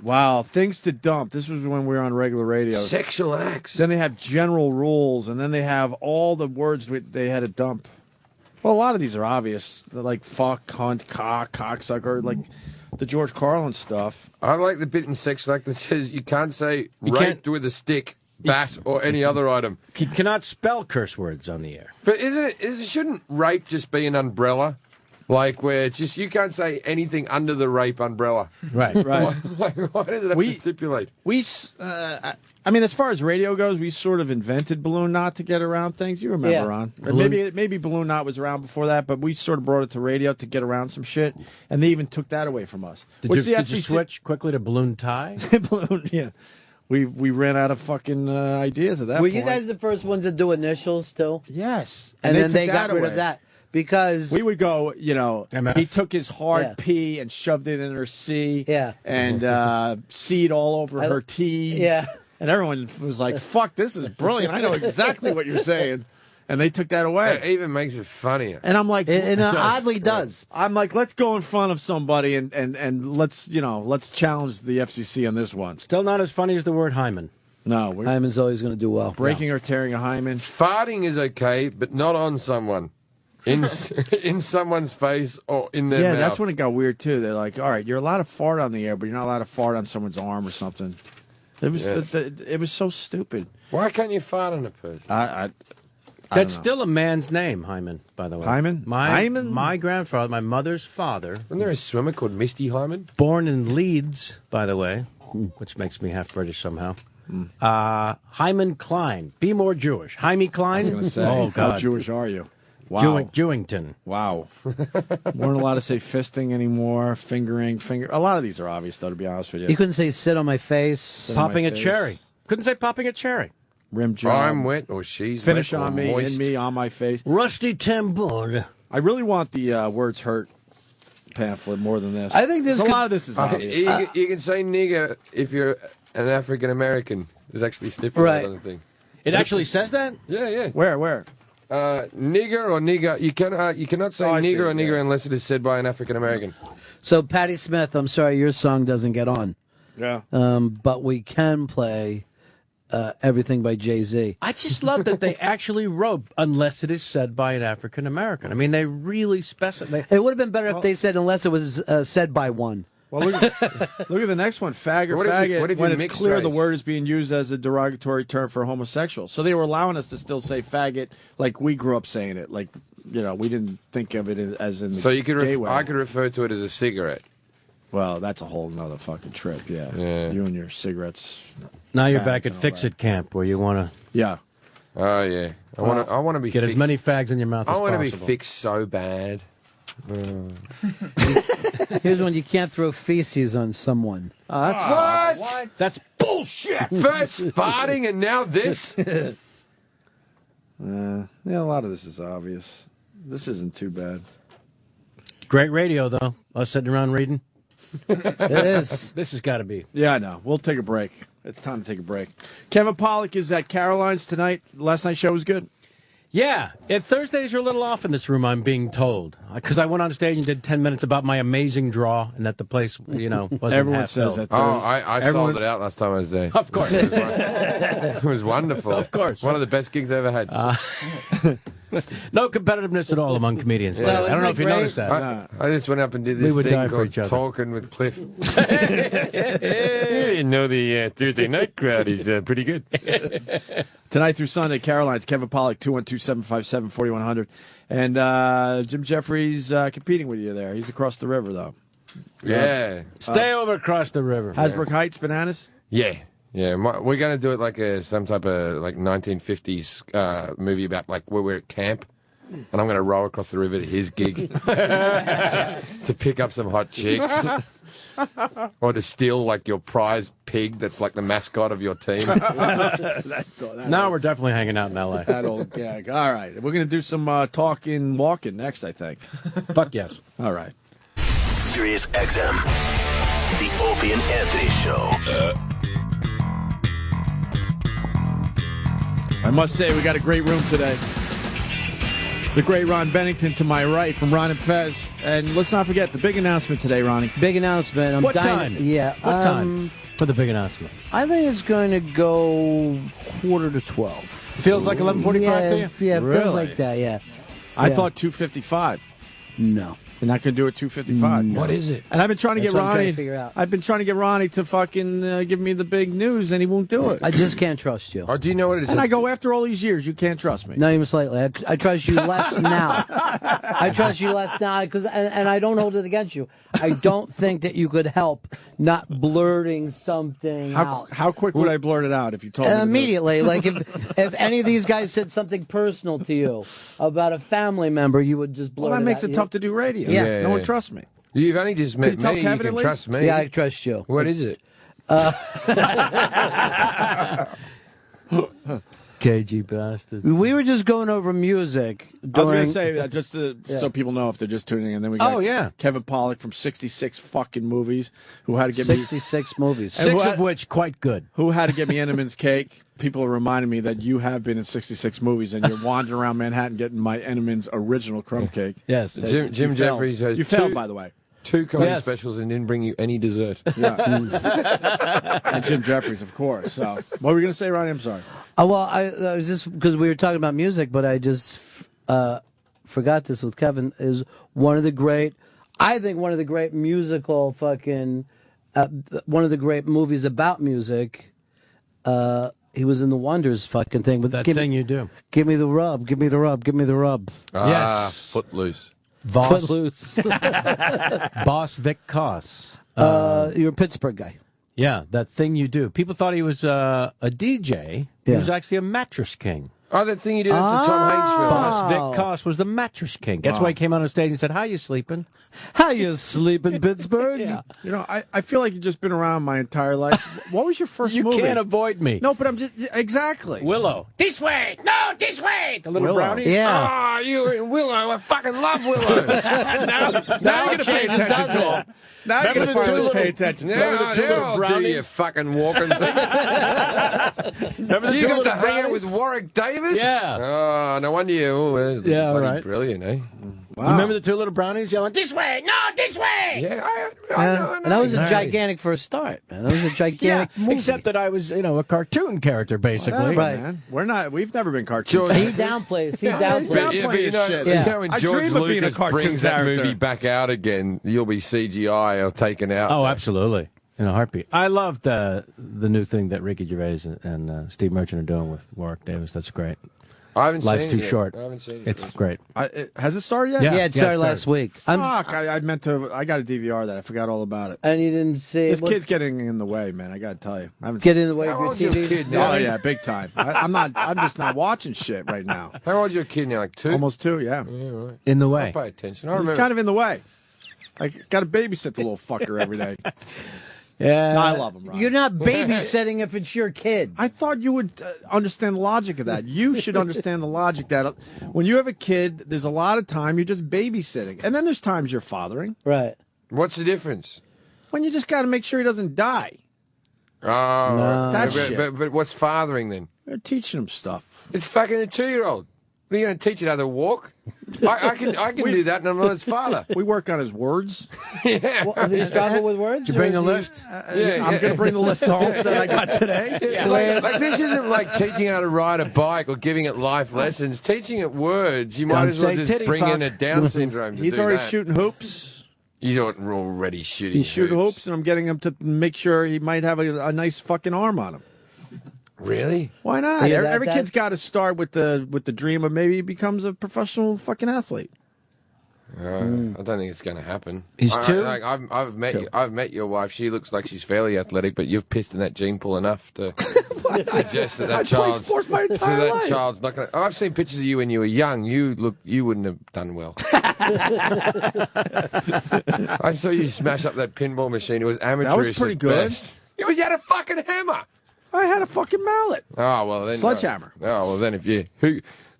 Wow, things to dump. This was when we were on regular radio. Sexual acts. Then they have general rules, and then they have all the words they had to dump. Well, a lot of these are obvious. They're like fuck, cunt, cock, cocksucker, like the George Carlin stuff. I like the bit in sexual act that says you can't say You raped can't- with a stick, bat, or any other item. He cannot spell curse words on the air. But shouldn't rape just be an umbrella? Like, where it's just, you can't say anything under the rape umbrella. Right. Right. Why does it have to stipulate? I mean, as far as radio goes, we sort of invented Balloon Knot to get around things. You remember, Yeah. Ron? Or maybe Balloon Knot was around before that, but we sort of brought it to radio to get around some shit, and they even took that away from us. Did Which you the FCC switch quickly to balloon tie? Balloon, yeah. We ran out of fucking ideas at that Were point. you guys the first ones to do initials still? Yes. And then took they got that rid away. of that because We would go, MF. he took his hard Yeah. P and shoved it in her C. Yeah. And seed all over her T's. Yeah. And everyone was like, fuck, this is brilliant. I know exactly what you're saying. And they took that away. It even makes it funnier. And I'm like, it does. oddly does. I'm like, let's go in front of somebody and let's challenge the FCC on this one. Still not as funny as the word hymen. No, we're Hyman's always going to do well. breaking or tearing a hymen. Farting is okay, but not on someone. In someone's face or in their Yeah, mouth. that's when it got weird too. They're like, all right, you're allowed to fart on the air, but you're not allowed to fart on someone's arm or something. It was it was so stupid. Why can't you fart on a person? I That's still a man's name, Hyman, by the way. Hyman? Hyman? My grandfather, my mother's father. Wasn't there a swimmer called Misty Hyman? Born in Leeds, by the way, which makes me half British somehow. Hyman Klein. Be more Jewish. Jaime Klein? I was going to say, oh, God. how Jewish are you? Wow. Jewington. Wow. Weren't allowed to say fisting anymore, fingering. A lot of these are obvious, though, to be honest with you. You couldn't say sit on my face. Popping a cherry. Couldn't say popping a cherry. Rim job. I'm wet or she's Finish wet or on me, moist. in me, on my face. Rusty tambor. I really want the words hurt pamphlet more than this. I think this a could- lot of this is obvious. You can say nigger if you're an African American. There's actually stipulated on the thing. It actually says that? Yeah, yeah. Where? Nigger or nigger. You cannot say I see, nigger or nigger yeah. unless it is said by an African American. So, Patti Smith, I'm sorry, your song doesn't get on. Yeah. But we can play Everything by Jay-Z. I just love that they actually wrote, unless it is said by an African American. I mean, they really specify. It would have been better if they said unless it was said by one. Well, look at the next one. Fag or What if you- faggot, what if you when it's mix clear the race? word is being used as a derogatory term for homosexuals. So they were allowing us to still say faggot like we grew up saying it. Like, we didn't think of it as in the So you could gay way. I could refer to it as a cigarette. Well, that's a whole nother fucking trip, yeah. You and your cigarettes. Now you're fags back at and all Fix that. It Camp where you want to Yeah. Oh yeah. I want to be get as fixed. many fags in your mouth as I want possible. to be fixed so bad. Here's one: you can't throw feces on someone. What? That's bullshit. First farting and now this. Yeah, a lot of this is obvious. This isn't too bad. Great radio, though. Us sitting around reading. It is. This has got to be. Yeah, I know. We'll take a break. It's time to take a break. Kevin Pollak is at Caroline's tonight. Last night's show was good. Yeah, Thursdays are a little off in this room, I'm being told. Because I went on stage and did 10 minutes about my amazing draw and that the place, wasn't Everyone half says filled. that. I sold it out last time I was there. Of course. It was wonderful. Of course. One of the best gigs I ever had. No competitiveness at all among comedians. by the way. I don't know if you noticed that. I just went up and did We this would thing die for called each other. Talking with Cliff. You know the Thursday night crowd is pretty good. Tonight through Sunday, Caroline's Kevin Pollak, 212-757-4100. And Jim Jefferies competing with you there. He's across the river, though. Yeah. Stay over across the river. Hasbrook Heights, Bananas? Yeah. Yeah, we're going to do it like some type of 1950s movie about where we're at camp. And I'm going to row across the river to his gig to pick up some hot chicks. Or to steal your prize pig that's like the mascot of your team. Now we're definitely hanging out in L.A. That old gag. All right. We're going to do some talking, walking next, I think. Fuck yes. All right. Sirius XM. The Opie and Anthony Show. I must say, we got a great room today. The great Ron Bennington to my right from Ron and Fez. And let's not forget the big announcement today, Ronnie. Big announcement. I'm What dying. time? Yeah. What time for the big announcement? I think it's going to go 11:45. Feels like 11:45 yeah, to you? Yeah, it Really? feels like that, yeah. I Yeah. thought 2:55. No. You're not going to do it 2:55. What is it? And I've been trying to That's get what I'm trying Ronnie. to figure out. I've been trying to get Ronnie to fucking give me the big news, and he won't do it. I just can't trust you. Or do you know what it is? And I go, after all these years, you can't trust me. Not even slightly. I trust you less now. I trust you less now because, and I don't hold it against you. I don't think that you could help not blurting something out How quick would I blurt it out if you told me? immediately. Like if any of these guys said something personal to you about a family member, you would just blurt Well, that it makes out. it tough to do radio. Yeah. No one trusts me. You've only just Could you met tell me. Kevin You at can least? trust me. Yeah, I trust you. What is it? Cagey bastard. We were just going over music. I was going during- to say, just so people know if they're just tuning in, then we got Oh, yeah. Kevin Pollak from 66 fucking movies, who had to get 66 movies. And Six who of had- which quite good. who had to get me Entenmann's cake. People are reminding me that you have been in 66 movies and you're wandering around Manhattan getting my Entenmann's original crumb cake. Yes. That Jim you failed. Jefferies has You failed, two- by the way. 2 comedy Yes. specials and didn't bring you any dessert. Yeah. And Jim Jefferies, of course. So, what were you going to say, Ronnie? I'm sorry. Well, I was just because we were talking about music, but I just forgot this with Kevin. Is one of the great, I think, one of the great musical fucking, one of the great movies about music. He was in the Wonders fucking thing with That Thing You Do. Give me the rub, give me the rub, give me the rub. Yes. Footloose. Boss, Footloose. Boss Vic Koss. You're a Pittsburgh guy. Yeah, That Thing You Do. People thought he was a DJ. He Yeah. was actually a mattress king. Oh, that thing you did, that's a Tom Hanks film. Boss Vic Koss was the mattress king. That's why he came on stage and said, "How you sleeping?" How you sleeping, Pittsburgh? Yeah. You know, I feel like you've just been around my entire life. What was your first You movie? can't avoid me. No, but I'm just exactly. Willow. This way. No, this way. The little Willow. brownies. Yeah. Oh, you in Willow. I fucking love Willow. Now you're going to pay changes, attention doesn't to it? him. Now you're going to Remember the two finally little- pay attention to him. Yeah, two little I'll do brownies? your fucking walking thing. Remember the You two got to little hang out brownies? with Warwick Davis? Yeah. Oh, no wonder you. Oh, Yeah, bloody right. Brilliant, eh? Wow. Remember the two little brownies yelling, This way. No, this way. Yeah, I know. And that was a Right. gigantic for a start, man. That was a Yeah, gigantic movie. except that I was, a cartoon character, basically. Whatever, Right. man. We've never been cartoons. George- He downplays. He he's downplays. down- Yeah, but playing you know, shit. Yeah. when I George dream of being a Lucas cartoon brings that character. movie back out again, you'll be CGI or taken out. Oh, absolutely. In a heartbeat. I love the new thing that Ricky Gervais and Steve Merchant are doing with Warwick Davis. That's great. I haven't Life's seen too it yet. short. I haven't seen it. It's great. Has it started yet? Yeah. Yeah, it started it last week. Fuck, I meant to. I got to DVR that. I forgot all about it. And you didn't see This what- kid's getting in the way, man. I got to tell you. I haven't get in the way How of your old's your TV. kid now? Oh yeah, big time. I'm not. I'm just not watching shit right now. How old's your kid now? Like 2? Almost 2, yeah. Yeah, right. In the I'll way. pay attention. I He's remember. kind of in the way. I got to babysit the little fucker every day. Yeah. No, I love him, Ron. You're not babysitting if it's your kid. I thought you would understand the logic of that. You should understand the logic that when you have a kid, there's a lot of time you're just babysitting, and then there's times you're fathering. Right. What's the difference? When you just got to make sure he doesn't die. Oh, right. That but, shit. but what's fathering then? They're teaching him stuff. It's fucking a 2-year-old. What are you going to teach it how to walk? I can do that, and I'm not his father. We work on his words. Yeah. Well, does he struggle with words? Did you bring or a is he- list? Yeah, I'm going to bring the list home that I got today. Yeah, like this isn't like teaching how to ride a bike or giving it life lessons. Teaching it words, you might Don't as well say just titty bring in fuck. a Down syndrome to He's do already that. shooting hoops. He's already shooting He's shooting hoops, and I'm getting him to make sure he might have a nice fucking arm on him. Really? Why not? Are you that Every bad? kid's got to start with the dream of maybe he becomes a professional fucking athlete. I don't think it's going to happen. He's 2? I've met your wife. She looks like she's fairly athletic, but you've pissed in that gene pool enough to suggest that I played child's sports my so entire that life. child's not going to. I've seen pictures of you when you were young. You wouldn't have done well. I saw you smash up that pinball machine. It was amateurish. pretty at good. best. You had a fucking hammer. I had a fucking mallet. Oh well, then Sledgehammer. Oh well, then if you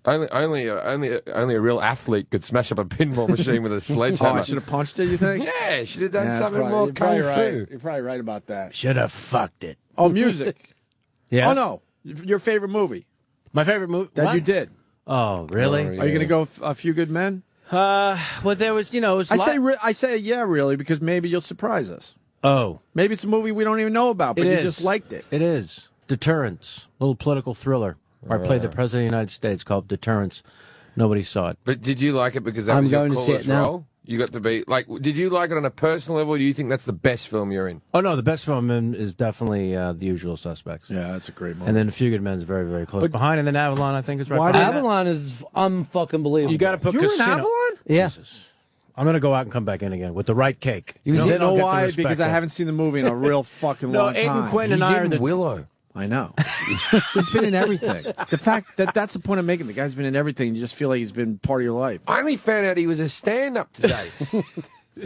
only a real athlete could smash up a pinball machine with a Oh, sledgehammer. I should have punched it, you think? Yeah, should have done Yeah, that's something probably- more you're kung probably fu. right. You're probably right about that. Should have fucked it. Oh, music. Yes. Oh, no. Your favorite movie My favorite movie. that What? you did. Oh, really? Oh, Are you going to go A Few Good Men? Well, there was, it was I say yeah, really, because maybe you'll surprise us. Oh, Maybe it's a movie we don't even know about, but it you is. just liked it. It is. Deterrence. A little political thriller. Where I played the President of the United States called Deterrence. Nobody saw it. But did you like it because that I'm was your going to see coolest it now. role? You got to be like. Did you like it on a personal level? Or do you think that's the best film you're in? Oh, no, the best film is definitely The Usual Suspects. Yeah, that's a great movie. And then A Few Good Men is very, very close But- behind. And then Avalon, I think, is right Why behind. did- Avalon is unfucking believable. You got to put You were in Casino. Avalon? Yeah. Jesus. I'm going to go out and come back in again with the right cake. You Then know I'll get the why? respect Because I up. haven't seen the movie in a real fucking No, long Aiden time. Quinn and He's I are in the Willow. I know. He's been in everything. The fact that's the point I'm making. The guy's been in everything. You just feel like he's been part of your life. I only found out he was a stand-up today.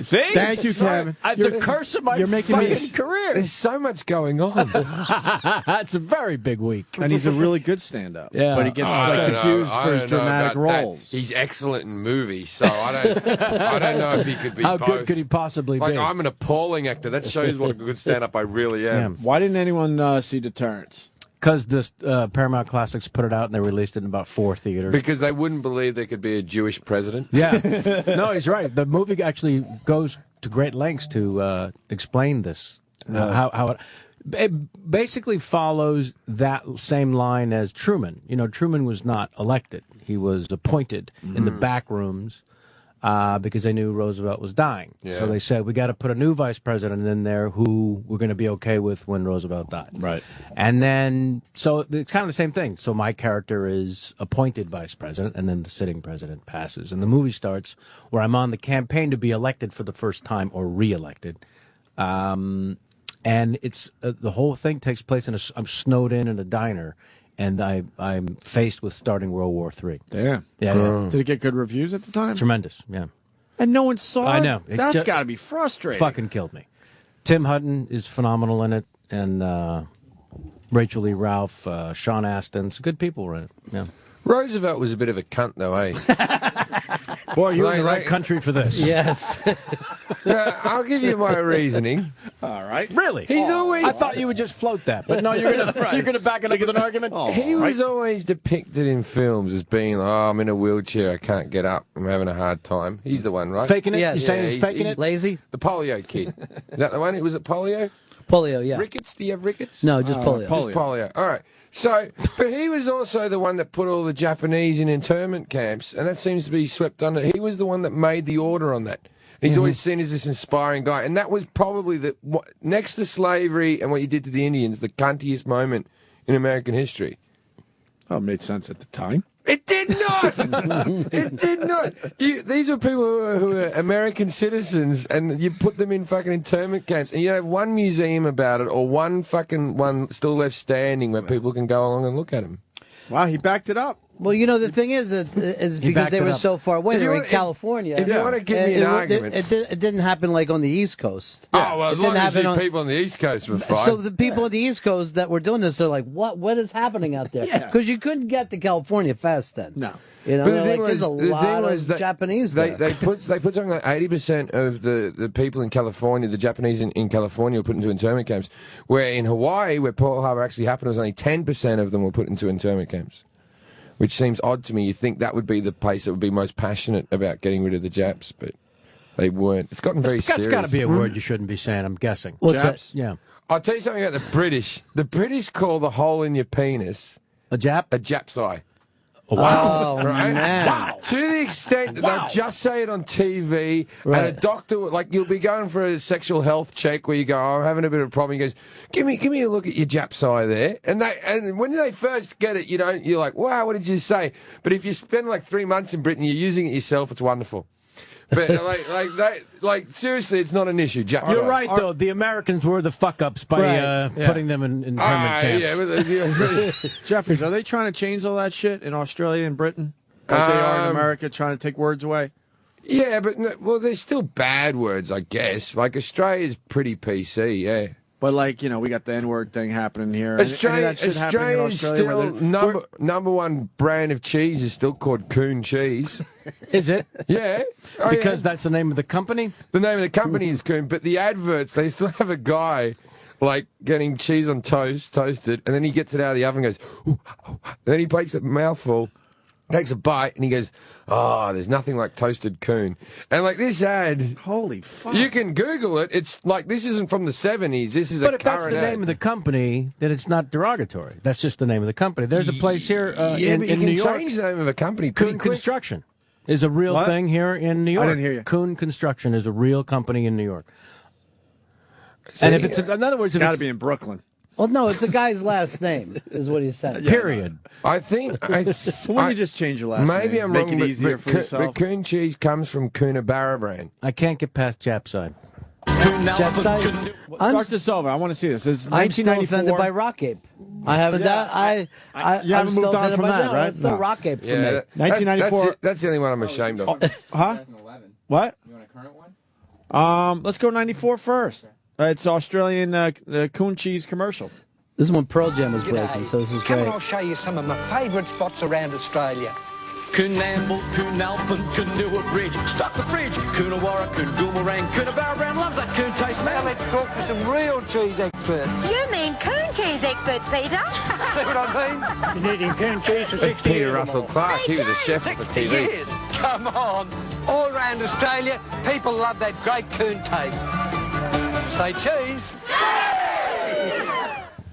See? Thank you, Kevin. It's a curse of my fucking career. There's so much going on. It's a very big week. And he's a really good stand-up. Yeah. But he gets I don't confused know. for I his don't know dramatic about that. roles. He's excellent in movies, so I don't know if he could be How both. good could he possibly Like, be? I'm an appalling actor. That shows what a good stand-up I really am. Why didn't anyone see Deterrence? Because this Paramount Classics put it out and they released it in about 4 theaters. Because they wouldn't believe there could be a Jewish president. Yeah. No, he's right. The movie actually goes to great lengths to explain this. How it basically follows that same line as Truman. You know, Truman was not elected. He was appointed in the back rooms because they knew Roosevelt was dying. Yeah. So they said, we got to put a new vice president in there who we're going to be okay with when Roosevelt died. Right. And then, so it's kind of the same thing. So my character is appointed vice president, and then the sitting president passes. And the movie starts where I'm on the campaign to be elected for the first time or reelected. And it's the whole thing takes place I'm snowed in a diner, and I'm faced with starting World War III. Damn. Yeah. Did it get good reviews at the time? Tremendous, yeah. And no one saw it? I know. It That's ju- got to be frustrating. Fucking killed me. Tim Hutton is phenomenal in it, and Rachel Lee Ralph, Sean Astin. Some good people were in it, yeah. Roosevelt was a bit of a cunt, though, eh? Boy, you're in the right country for this. Yes. I'll give you my reasoning. All right. Really? He's always. I thought you would just float that, but no, you're gonna back it up with an argument. He was always depicted in films as being, I'm in a wheelchair, I can't get up, I'm having a hard time. He's the one, right? Faking it? Yes. You're saying he's faking it? Lazy? The polio kid. Is that the one? Was it polio? Polio, yeah. Rickets? Do you have rickets? No, just polio. Just polio. All right. So, but he was also the one that put all the Japanese in internment camps, and that seems to be swept under. He was the one that made the order on that. And he's always seen as this inspiring guy, and that was probably next to slavery and what you did to the Indians, the cuntiest moment in American history. Oh, it made sense at the time. It did not. It did not. These were people who were American citizens, and you put them in fucking internment camps, and you have one museum about it, or one fucking one still left standing where people can go along and look at them. Wow, he backed it up. Well, you know, the thing is because they were so far away. They were in California. If you want to give me an argument. It didn't happen like on the East Coast. Oh, well, as long as people on the East Coast were fine. So the people on the East Coast that were doing this, they're like, what is happening out there? Because you couldn't get to California fast then. No. You know, But the thing there's a lot of Japanese there. They put something like 80% of the people in California, the Japanese in California, were put into internment camps. Where in Hawaii, where Pearl Harbor actually happened, was only 10% of them were put into internment camps. Which seems odd to me. You think that would be the place that would be most passionate about getting rid of the Japs, but they weren't. It's gotten very serious. That's got to be a word you shouldn't be saying, I'm guessing. What's Japs? that? Yeah. I'll tell you something about the British. The British call the hole in your penis a Jap? A Jap's eye. Oh, wow. Oh, right? man. Wow. To the extent that they'll just say it on TV, and a doctor, like, you'll be going for a sexual health check where you go, I'm having a bit of a problem. He goes, give me a look at your Jap's eye there. And when they first get it, you're like, wow, what did you say? But if you spend like 3 months in Britain, you're using it yourself, it's wonderful. But seriously, it's not an issue. You're right, though. The Americans were the fuck-ups by putting them in internment camps. Yeah, Jefferies, are they trying to change all that shit in Australia and Britain? Like they are in America, trying to take words away? Yeah, but there's still bad words, I guess. Like, Australia's pretty PC, yeah. But, like, we got the N-word thing happening here. Australia's still number one brand of cheese is still called Coon cheese. Is it? Yeah. Because that's the name of the company? The name of the company is Coon, but the adverts, they still have a guy, like, getting cheese on toasted, and then he gets it out of the oven and goes, ooh, ooh, and then he takes a mouthful, takes a bite, and he goes, oh, there's nothing like toasted coon. And like this ad, holy fuck, you can Google it. It's like, this isn't from the 70s. This is but a if that's the name of the company, then it's not derogatory. That's just the name of the company. There's a place here in but you New can York. change the name of a company. Coon Construction is a real thing here in New York. I didn't hear you. Coon Construction is a real company in New York. And if it's, in other words, it's got to be in Brooklyn. Well, no, it's the guy's last name, is what he said. Period. I think. Wouldn't you just change your last name? Maybe I'm Make wrong. it easier for yourself. But Coon cheese comes from Coonabarra brand. I can't get past Japside. Start this over. I want to see this. This is I'm still 1994. offended by Rock Ape. I haven't. You haven't moved on from that, right? It's still Rock Ape for me. 1994. That's the only one I'm ashamed of. Huh? What? You want a current one? Let's go 94 first. It's Australian coon cheese commercial. This is when Pearl Jam was breaking, so this is Come great. and I'll show you some of my favourite spots around Australia. Coonamble, Coonalpin, Coonua Bridge, Stop the Fridge, Coonawara, Coongoomerang, Coonabarabran loves that coon taste, man. Now let's talk to some real cheese experts. You mean coon cheese experts, Peter? See what I mean? Been eating coon cheese for That's 60 Peter years. Russell Clark. He was a chef for 60 TV. years. Come on. All around Australia, people love that great coon taste. Say cheese.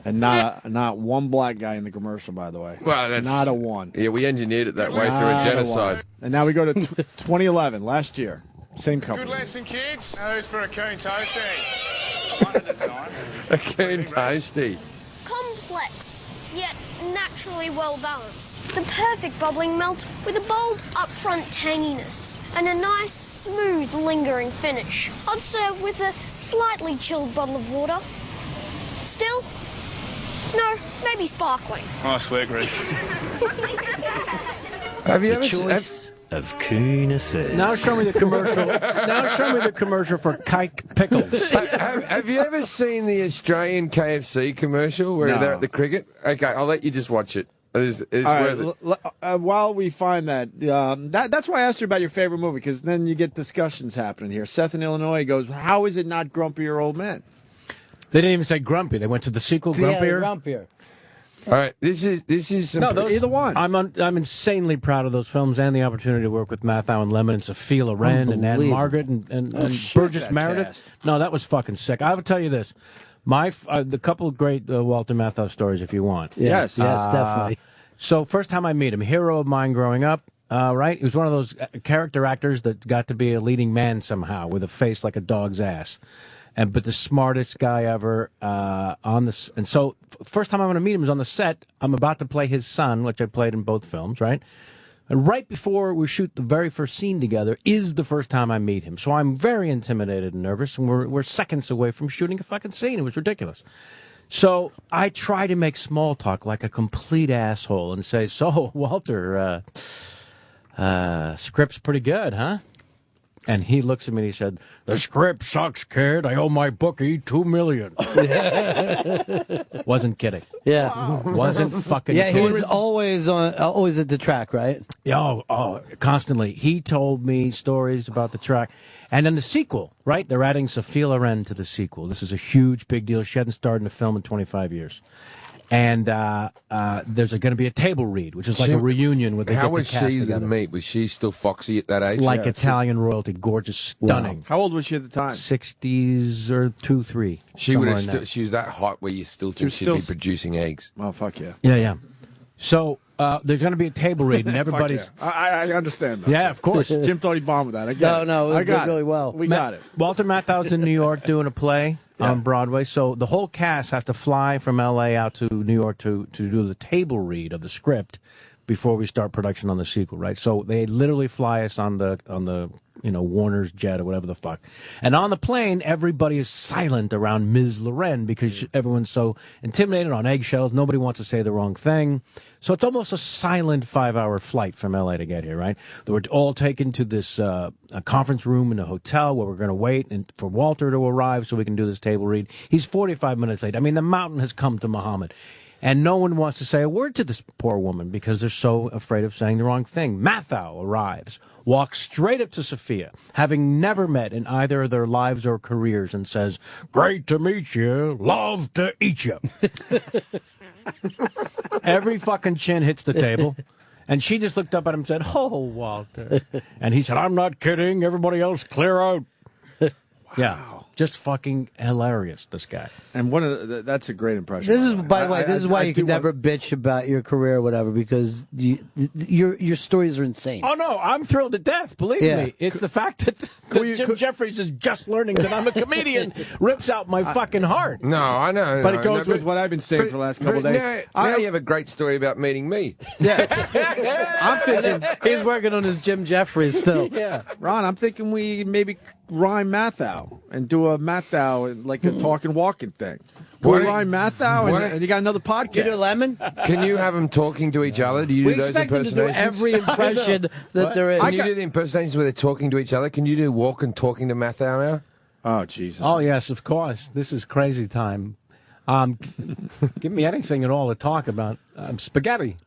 And not one black guy in the commercial, by the way. Well, that's not a one. Yeah, we engineered it that way through a Not genocide. one. And now we go to 2011, last year. Same company. Good lesson, kids. Who's for a coon toasty? One at a time. A coon toasty. Complex, yet naturally well balanced. The perfect bubbling melt with a bold upfront tanginess and a nice, smooth, lingering finish. I'd serve with a slightly chilled bottle of water. Still? No, maybe sparkling. Nice swear grease. Have you The ever choice of coon assist. Now show me the commercial. Now show me the commercial for Kike Pickles. have you ever seen the Australian KFC commercial where No. they're at the cricket? Okay, I'll let you just watch it. It's All right, worth it. while we find that, that's why I asked you about your favorite movie, because then you get discussions happening here. Seth in Illinois goes, how is it not Grumpier Old Men? They didn't even say grumpy. They went to the sequel, Grumpier. Grumpier. All right, this is some either one. I'm insanely proud of those films and the opportunity to work with Mathau and Lemon and Sophia Loren and Anne Unbelievable. Margaret and shit, Burgess that Meredith. cast. No, that was fucking sick. I will tell you this. The couple of great Walter Matthau stories, if you want. Yes. Yes, definitely. So first time I meet him, hero of mine growing up, right? He was one of those character actors that got to be a leading man somehow with a face like a dog's ass. But the smartest guy ever on this. And so first time I'm going to meet him is on the set. I'm about to play his son, which I played in both films, right? And right before we shoot the very first scene together is the first time I meet him. So I'm very intimidated and nervous, and we're seconds away from shooting a fucking scene. It was ridiculous. So I try to make small talk like a complete asshole and say, so, Walter, script's pretty good, huh? And he looks at me and he said, the script sucks, kid. I owe my bookie $2 million. Wasn't kidding. Yeah. Wasn't fucking Yeah, he kidding. was always at the track, right? Oh, constantly. He told me stories about the track. And then the sequel, right? They're adding Sophia Loren to the sequel. This is a huge, big deal. She hadn't starred in a film in 25 years. And there's going to be a table read, which is like a reunion with the How get the was cast she to together. meet? Was she still foxy at that age? Like Italian royalty, gorgeous, stunning. How old was she at the time? 60s or 2, 3. She would have. somewhere in there. She was that hot where you still think was she'd still be producing eggs. Oh, fuck yeah. Yeah. So there's going to be a table read, and everybody's. Fuck yeah. I understand that. Yeah, of course. Jim thought he bombed with that. I get it. No, I it got did really well. We got it. Walter Matthau's in New York doing a play on Broadway, so the whole cast has to fly from L.A. out to New York to do the table read of the script before we start production on the sequel, right? So they literally fly us on the Warner's jet or whatever the fuck. And on the plane, everybody is silent around Ms. Loren because everyone's so intimidated on eggshells. Nobody wants to say the wrong thing. So it's almost a silent 5-hour flight from L.A. to get here, right? They were all taken to this a conference room in a hotel where we're going to wait for Walter to arrive so we can do this table read. He's 45 minutes late. I mean, the mountain has come to Muhammad. And no one wants to say a word to this poor woman because they're so afraid of saying the wrong thing. Mathau arrives, walks straight up to Sophia, having never met in either of their lives or careers, and says, "Great to meet you, love to eat you." Every fucking chin hits the table. And she just looked up at him and said, "Oh, Walter." And he said, "I'm not kidding. Everybody else clear out." Yeah. Just fucking hilarious, this guy. And that's a great impression. This is, by the way, this is why you do can never bitch about your career or whatever, because your stories are insane. Oh, no, I'm thrilled to death, believe me. It's the fact that Jim Jefferies is just learning that I'm a comedian rips out my fucking heart. No, I know. But it goes with what I've been saying for the last couple of days. Now you have a great story about meeting me. I'm thinking he's working on his Jim Jefferies still. Yeah, Ron, I'm thinking we maybe rhyme Mathau and do a Mathau like a talking walking thing. Go Why to don't- Ryan Mathau, why and, don't- and you got another podcast. You do Lemon? Can you have them talking to each other? Do you We do those expect them to do impersonations? every impression that there is. Can you do the impersonations where they're talking to each other? Can you do Walk and talking to Mathau now? Oh, Jesus. Oh, yes, of course. This is crazy time. Give me anything at all to talk about. Spaghetti.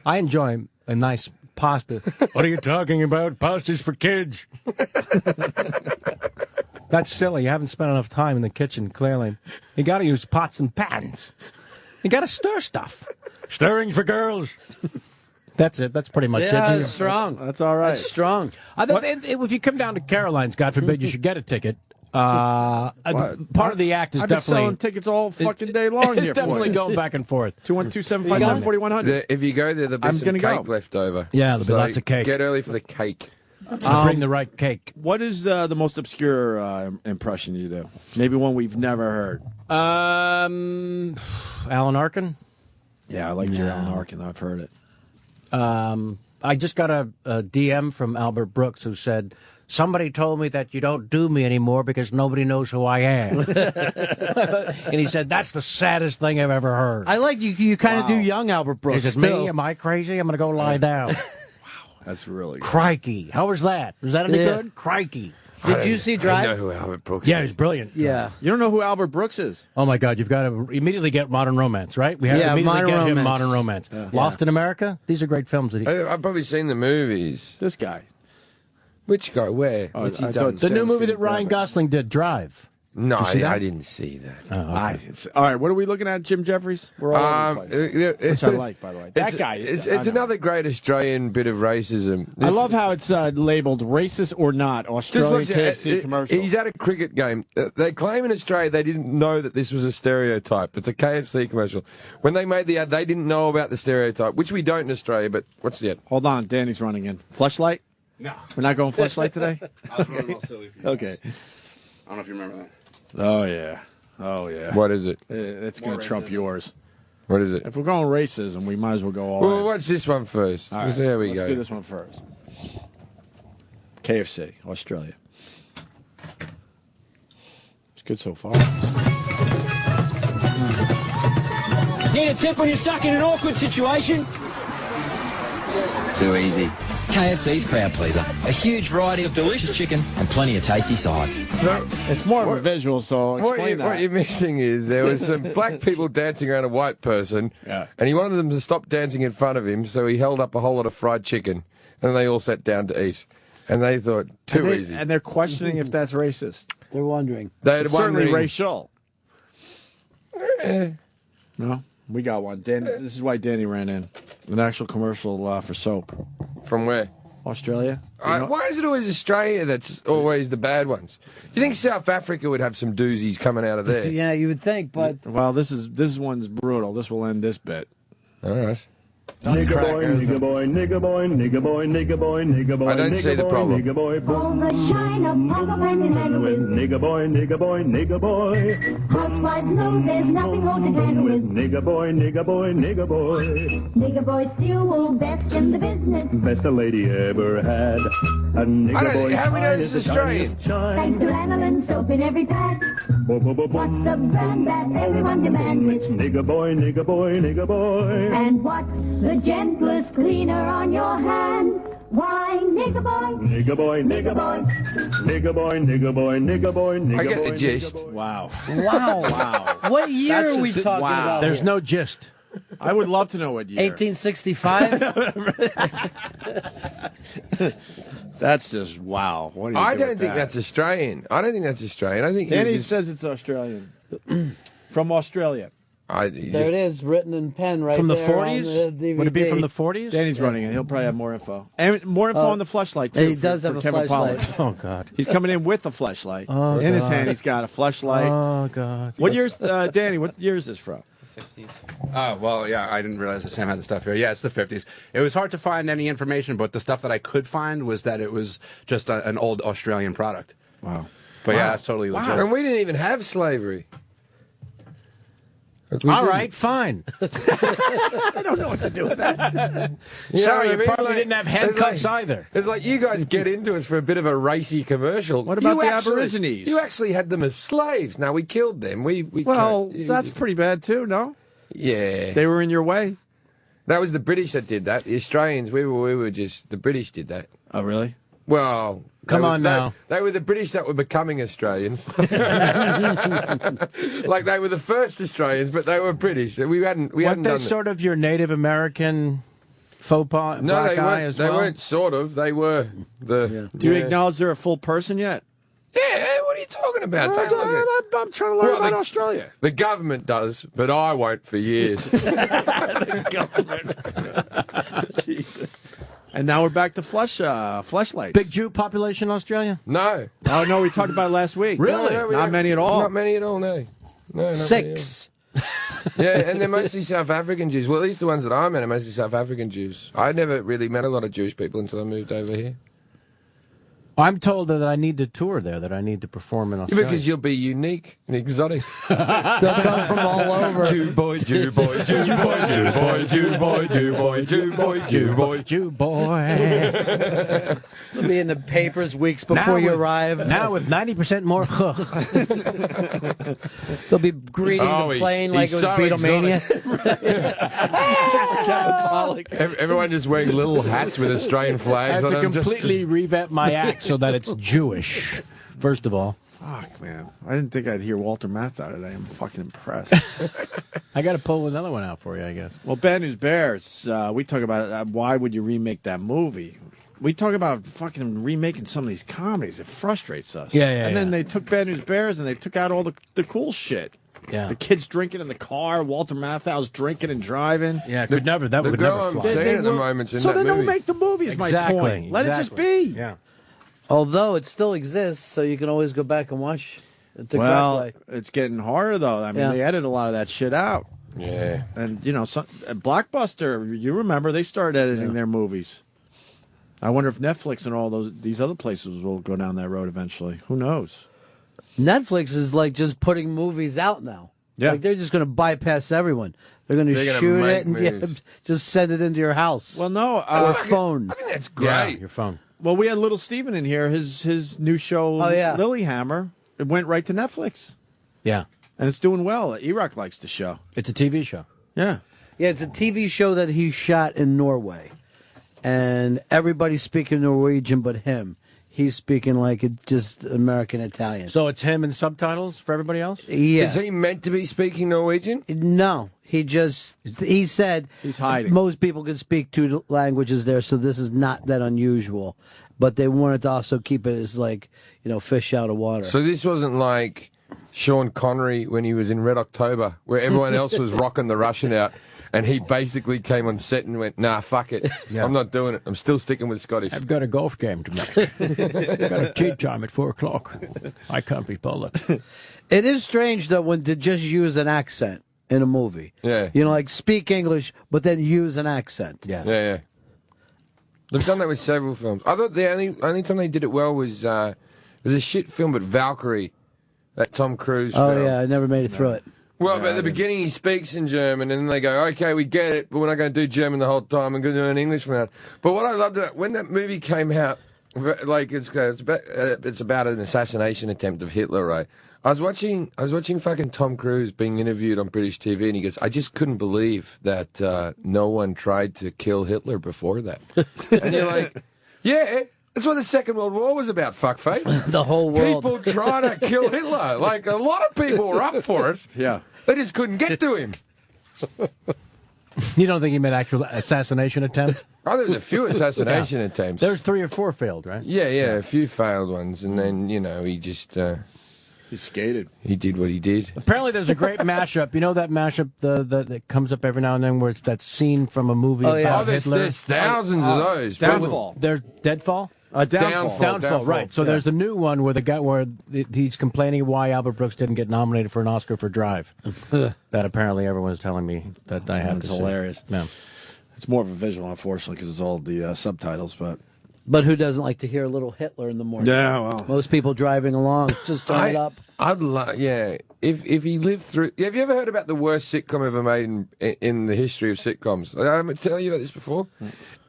I enjoy a nice pasta. What are you talking about? Pasta's for kids. That's silly. You haven't spent enough time in the kitchen, clearly. You got to use pots and pans. You got to stir stuff. Stirring for girls. That's it. That's pretty much it. Yeah, that's strong. That's all right. That's strong. If you come down to Caroline's, God forbid, you should get a ticket. Part of the act is I've been definitely selling tickets all fucking day long It's here. definitely going back and forth. 212-757-4100. If you go there, there'll be I'm some gonna cake go. left over. Yeah, there'll be So lots of cake. Get early for the cake. Bring the right cake. What is the most obscure impression you do? Maybe one we've never heard. Alan Arkin. Yeah, I like your Alan Arkin. I've heard it. I just got a DM from Albert Brooks who said, somebody told me that you don't do me anymore because nobody knows who I am. And he said, that's the saddest thing I've ever heard. I like you. You kind of do young Albert Brooks. Is it still. me? Am I crazy? I'm going to go lie down. That's really good. Crikey. How was that? Was that any Yeah. good? Crikey. Did you see Drive? I know who Albert Brooks Yeah, is. he's brilliant. Yeah. You don't know who Albert Brooks is? Oh, my God. You've got to immediately get Modern Romance, right? We have Yeah, to immediately Modern get him Romance. Modern Romance. Yeah. Lost in America? These are great films. That he... I've probably seen the movies. This guy. Which guy? Where? Oh, What's he I done? thought The new Sam's movie gonna that Ryan grab it. Gosling did, Drive. No, Did you see that? I didn't see that. Oh, okay. I didn't see- all right, what are we looking at, Jim Jeffries? We're all over the place. Which I like, by the way. That guy. It's I know. another great Australian bit of racism. I love how it's labeled racist or not. Australian KFC commercial. He's at a cricket game. They claim in Australia they didn't know that this was a stereotype. It's a KFC commercial. When they made the ad, they didn't know about the stereotype, which we don't in Australia, but what's the ad? Hold on, Danny's running in. Fleshlight? No. We're not going Fleshlight today? I was running all silly for you. Okay. I don't know if you remember that. Oh, yeah. Oh, yeah. What is it? It's going More to trump racism. yours. What is it? If we're going racism, we might as well go all Well, in. watch this one first. All right, There we let's go. do this one first. KFC, Australia. It's good so far. Need a tip when you're stuck in an awkward situation? Too easy. KFC's crowd pleaser. A huge variety of delicious chicken and plenty of tasty sides. It's more of a visual, so explain What you're missing is there was some black people dancing around a white person, and he wanted them to stop dancing in front of him, so he held up a whole lot of fried chicken, and they all sat down to eat. And they thought, too easy. And they're questioning if that's racist. They're wondering. It's certainly wondering- racial. No, we got one. This is why Danny ran in. An actual commercial for soap. From where? Australia. You know- Why is it always Australia that's always the bad ones? You think South Africa would have some doozies coming out of there? Yeah, you would think, but Well, this one's brutal. This will end this bit. All right. Nigger boy, nigger boy, nigger boy, nigger boy, nigger boy, nigger boy. I don't see the problem. Nigger boy, All the shine of Margot hand in hand with nigger boy, nigger boy, nigger boy. housewives know there's nothing more to handle with. Nigger boy, nigger boy, nigger boy. Nigger boys still best in the business. Best a lady ever had. A nigger boy. How do we know this is Australian? Thanks to lanolin soap in every pack. What's the brand that everyone demands? It's Nigger boy, nigger boy, nigger boy. and what's the gentlest cleaner on your hands? Why, nigger boy. Nigger boy, nigger boy. Nigger boy, nigger boy, nigger boy, nigger boy. I get the gist. Wow. wow. Wow. What year That's are we just- talking wow. about? There's here? no gist. I would love to know what year. 1865? That's just wow. What do you I do don't with think that? that's Australian. I don't think that's Australian. I think Danny you just, says it's Australian. From Australia. There it is, written in pen right From the there on 40s? the DVD. Would it be from the 40s? Danny's running in. He'll probably have more info. And more info on the fleshlight, too. He does have a Kevin Pollak. fleshlight. Oh, God. He's coming in with a fleshlight. Oh, in his God. hand, he's got a fleshlight. Oh, God. What year's, Danny, what year is this from? Oh, well, yeah, I didn't realize that Sam had the stuff here. Yeah, it's the 50s. It was hard to find any information, but the stuff that I could find was that it was just an old Australian product. Wow. But yeah, that's totally legit. and we didn't even have slavery. All right, fine. I don't know what to do with that. Sorry, you I mean, probably like, didn't have it's handcuffs like- either. It's like you guys get into us for a bit of a racy commercial. What about You the actually- Aborigines? You actually had them as slaves. Now we killed them. Well, that's pretty bad too, no? Yeah. They were in your way? That was the British that did that. The Australians, we were just the British did that. Oh, really? Well, Come on now. They were the British that were becoming Australians. Like they were the first Australians, but they were British. We hadn't Weren't they done sort of your Native American faux pas, No, black they eye weren't. as They well? weren't sort of. They were the. Do you acknowledge they're a full person yet? Yeah, what are you talking about? I'm trying to learn Well, about the- Australia. The government does, but I won't for years. Jesus. And now we're back to fleshlights. Big Jew population in Australia? No. Oh, no, we talked about it last week. Really? No, we Not don't- many at all. Not many at all, no. No, not 6. many at all. Yeah, and they're mostly South African Jews. Well, at least the ones that I met are mostly South African Jews. I never really met a lot of Jewish people until I moved over here. I'm told that I need to tour there, that I need to perform in Australia. Because you'll be unique and exotic. They'll come from all over. Jew boy, Jew boy, Jew boy, Jew boy, Jew boy, Jew boy, Jew boy, Jew boy, Jew boy. They'll be in the papers weeks before you arrive. Now with 90% more They'll be greeting the plane like it was Beatlemania. Everyone just wearing little hats with Australian I flags have on to them. completely revamp my act so that it's Jewish, first of all. Fuck, man. I didn't think I'd hear Walter Matthau today. I'm fucking impressed. I got to pull another one out for you, I guess. Well, Bad News Bears, we talk about why would you remake that movie? We talk about fucking remaking some of these comedies. It frustrates us. Yeah, And then they took Bad News Bears and they took out all the cool shit. Yeah. The kids drinking in the car. Walter Matthau's drinking and driving. Yeah, that would the never girl I'm fly. seeing at the moment's in So that then movie. don't make the movie, is my point. Let it just be. Yeah. Although it still exists, so you can always go back and watch it the Well, correct way. it's getting harder, though. I mean, Yeah. they edit a lot of that shit out. Yeah. And, Blockbuster, you remember, they started editing their movies. I wonder if Netflix and all these other places will go down that road eventually. Who knows? Netflix is like just putting movies out now. Yeah. Like they're just going to bypass everyone. They're going to They're gonna shoot make it and movies. just send it into your house. Well, no. or phone. I think that's Yeah, great. your phone. Well, we had Little Steven in here. His new show, Oh, yeah. Lilyhammer, it went right to Netflix. Yeah. And it's doing well. E-Rock likes the show. It's a TV show. Yeah. Yeah, it's a TV show that he shot in Norway. And everybody's speaking Norwegian but him. He's speaking like just American Italian. So it's him and subtitles for everybody else? Yeah. Is he meant to be speaking Norwegian? No, he said he's hiding. Most people can speak two languages there, so this is not that unusual. But they wanted to also keep it as like, fish out of water. So this wasn't like Sean Connery when he was in Red October, where everyone else was rocking the Russian out, and he basically came on set and went, "Nah, fuck it, I'm not doing it. I'm still sticking with Scottish." I've got a golf game tonight. I've got a tea time at 4 o'clock. I can't be bothered. It is strange though when to just use an accent in a movie. Yeah. Like speak English, but then use an accent. Yeah. They've done that with several films. I thought the only time they did it well was a shit film, but Valkyrie, that Tom Cruise film. Oh yeah, I never made it through it. Well, but at the beginning he speaks in German, and then they go, "Okay, we get it, but we're not going to do German the whole time. We're going to do an English from now." But what I loved about when that movie came out, like it's about an assassination attempt of Hitler, right? I was watching fucking Tom Cruise being interviewed on British TV, and he goes, "I just couldn't believe that no one tried to kill Hitler before that." And you're like, "Yeah." That's what the Second World War was about, fuckface. The whole world. People trying to kill Hitler. Like, a lot of people were up for it. Yeah. They just couldn't get to him. You don't think he made actual assassination attempt? Oh, there was a few assassination attempts. There's 3 or 4 failed, right? Yeah, a few failed ones. And then, he just... he skated. He did what he did. Apparently there's a great mashup. You know that mashup that comes up every now and then where it's that scene from a movie about Hitler? There's thousands of those. Downfall. There's Deadfall? Downfall. Right. So there's the new one where the guy he's complaining why Albert Brooks didn't get nominated for an Oscar for Drive. That apparently everyone's telling me that I have That's to see. hilarious. Yeah. It's more of a visual, unfortunately, because it's all the subtitles. But But who doesn't like to hear a little Hitler in the morning? Yeah, well. Most people driving along just turn it up. I'd love, yeah. If he lived through, have you ever heard about the worst sitcom ever made in the history of sitcoms? I haven't told you about this before.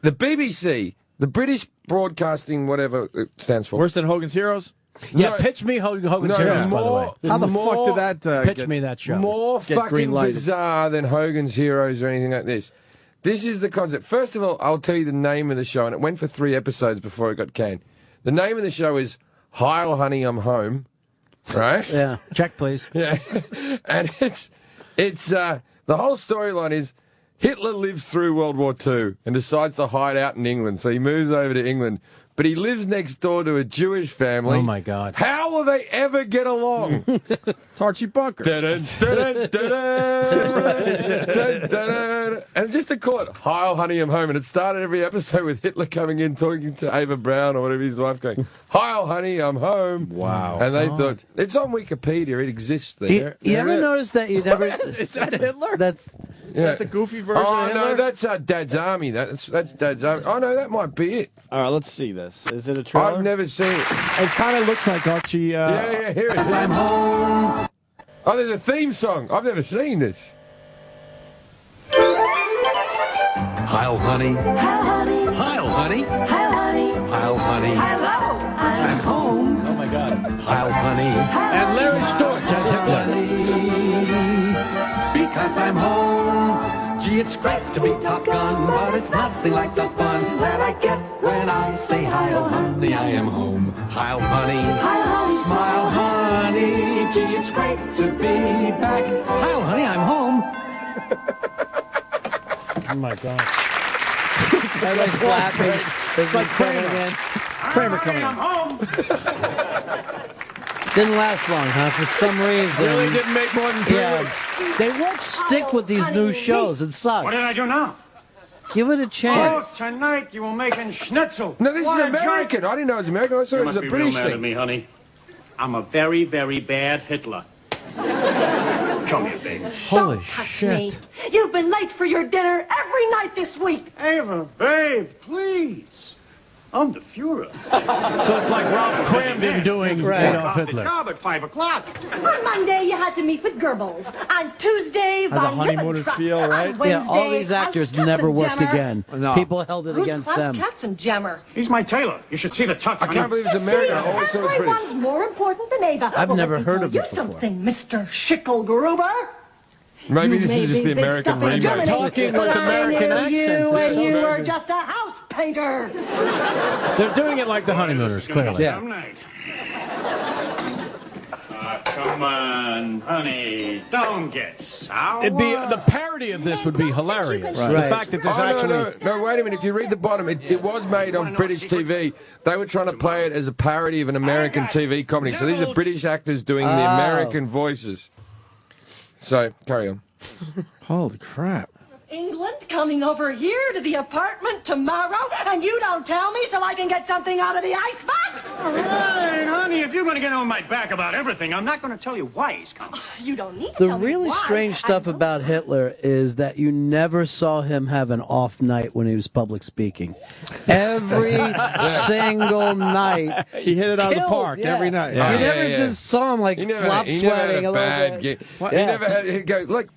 The BBC, the British Broadcasting, whatever it stands for. Worse than Hogan's Heroes? Yeah, No, pitch me Hogan's Heroes, by the way. How the fuck did that pitch me that show? More get fucking green-lighted? bizarre than Hogan's Heroes or anything like this. This is the concept. First of all, I'll tell you the name of the show, and it went for 3 episodes before it got canned. The name of the show is Heil Honey, I'm Home. Right? Yeah. Check, please. Yeah. And it's the whole storyline is Hitler lives through World War II and decides to hide out in England. So he moves over to England, but he lives next door to a Jewish family. Oh, my God. How will they ever get along? It's Archie Bunker. Dun, dun, dun, dun, dun, dun. And just to call it Heil Honey, I'm Home. And it started every episode with Hitler coming in, talking to Ava Brown or whatever his wife, going, Heil Honey, I'm home. Wow. And they thought, it's on Wikipedia, it exists there. You ever notice that you never... Is that Hitler? That's... Is that the goofy version of Hitler? No, that's Dad's Army. That's Dad's Army. Oh, no, that might be it. All right, let's see this. Is it a trailer? I've never seen it. It kind of looks like Archie. Yeah, here it is. I'm home. Oh, there's a theme song. I've never seen this. Heil, honey. Heil, honey. Heil, honey. Heil, honey. Heil, honey. Hello. I'm home. Oh, my God. Heil, honey. And Larry Storch as Hitler. Because I'm home. Gee, it's great to be Top Gun, but it's nothing like the fun that I get when I say Heil, honey, I am home. Heil, honey. Heil, honey. Smile, honey. Gee, it's great to be back. Heil, honey, I'm home. Oh, my God. Everybody's clapping. It's like Kramer. Kramer coming in. Didn't last long, huh? For some reason. Really didn't make more than 3 weeks. They won't stick with these new shows. It sucks. What did I do now? Give it a Oh, chance. tonight you were making schnitzel. No, this What is a American. joke. I didn't know it was American. I thought You it was must a be real British mad at thing. me, honey. I'm a very, very bad Hitler. Come here, baby. Holy Touch me. shit. You've been late for your dinner every night this week. Ava, babe, please. I'm the Fuhrer. So it's like Ralph Cramden doing Adolf Hitler. Job at 5 o'clock. On Monday, you had to meet with Goebbels. On Tuesday, How's a von honeymooners Ribbentrop. feel, right? On Yeah, all Wednesday, these actors Klaus never worked Katzenjammer. again. No. People held it Who's against Klaus them. Katzenjammer? He's my tailor. You should see the tux. I can't believe it's American. I always thought it was British. Everyone's more important than Ava. I've never let me heard tell of you this before. something, Mr. Schickelgruber. Maybe You this may is just be the big American stuff in remake. Germany, Talking but with I American knew accents. you It's when so you were stupid. just a house painter. They're doing it like the honeymooners, clearly. Yeah. Come on, honey. Don't get sour. It'd be the parody of this would be hilarious. Right. The fact that there's actually No, wait a minute. If you read the bottom, it was made on British TV. They were trying to play it as a parody of an American TV comedy. So these are British actors doing the American voices. So, carry on. Holy crap. England coming over here to the apartment tomorrow, and you don't tell me so I can get something out of the icebox? All right, honey, if you're going to get on my back about everything, I'm not going to tell you why he's coming. You don't need to The tell me really why. strange stuff about Hitler is that you never saw him have an off night when he was public speaking. Every single night. He hit it out of the Killed, park yeah. every night. You never just saw him like flop he never had sweating a a little bad bit. gig. He never had. He'd go, look,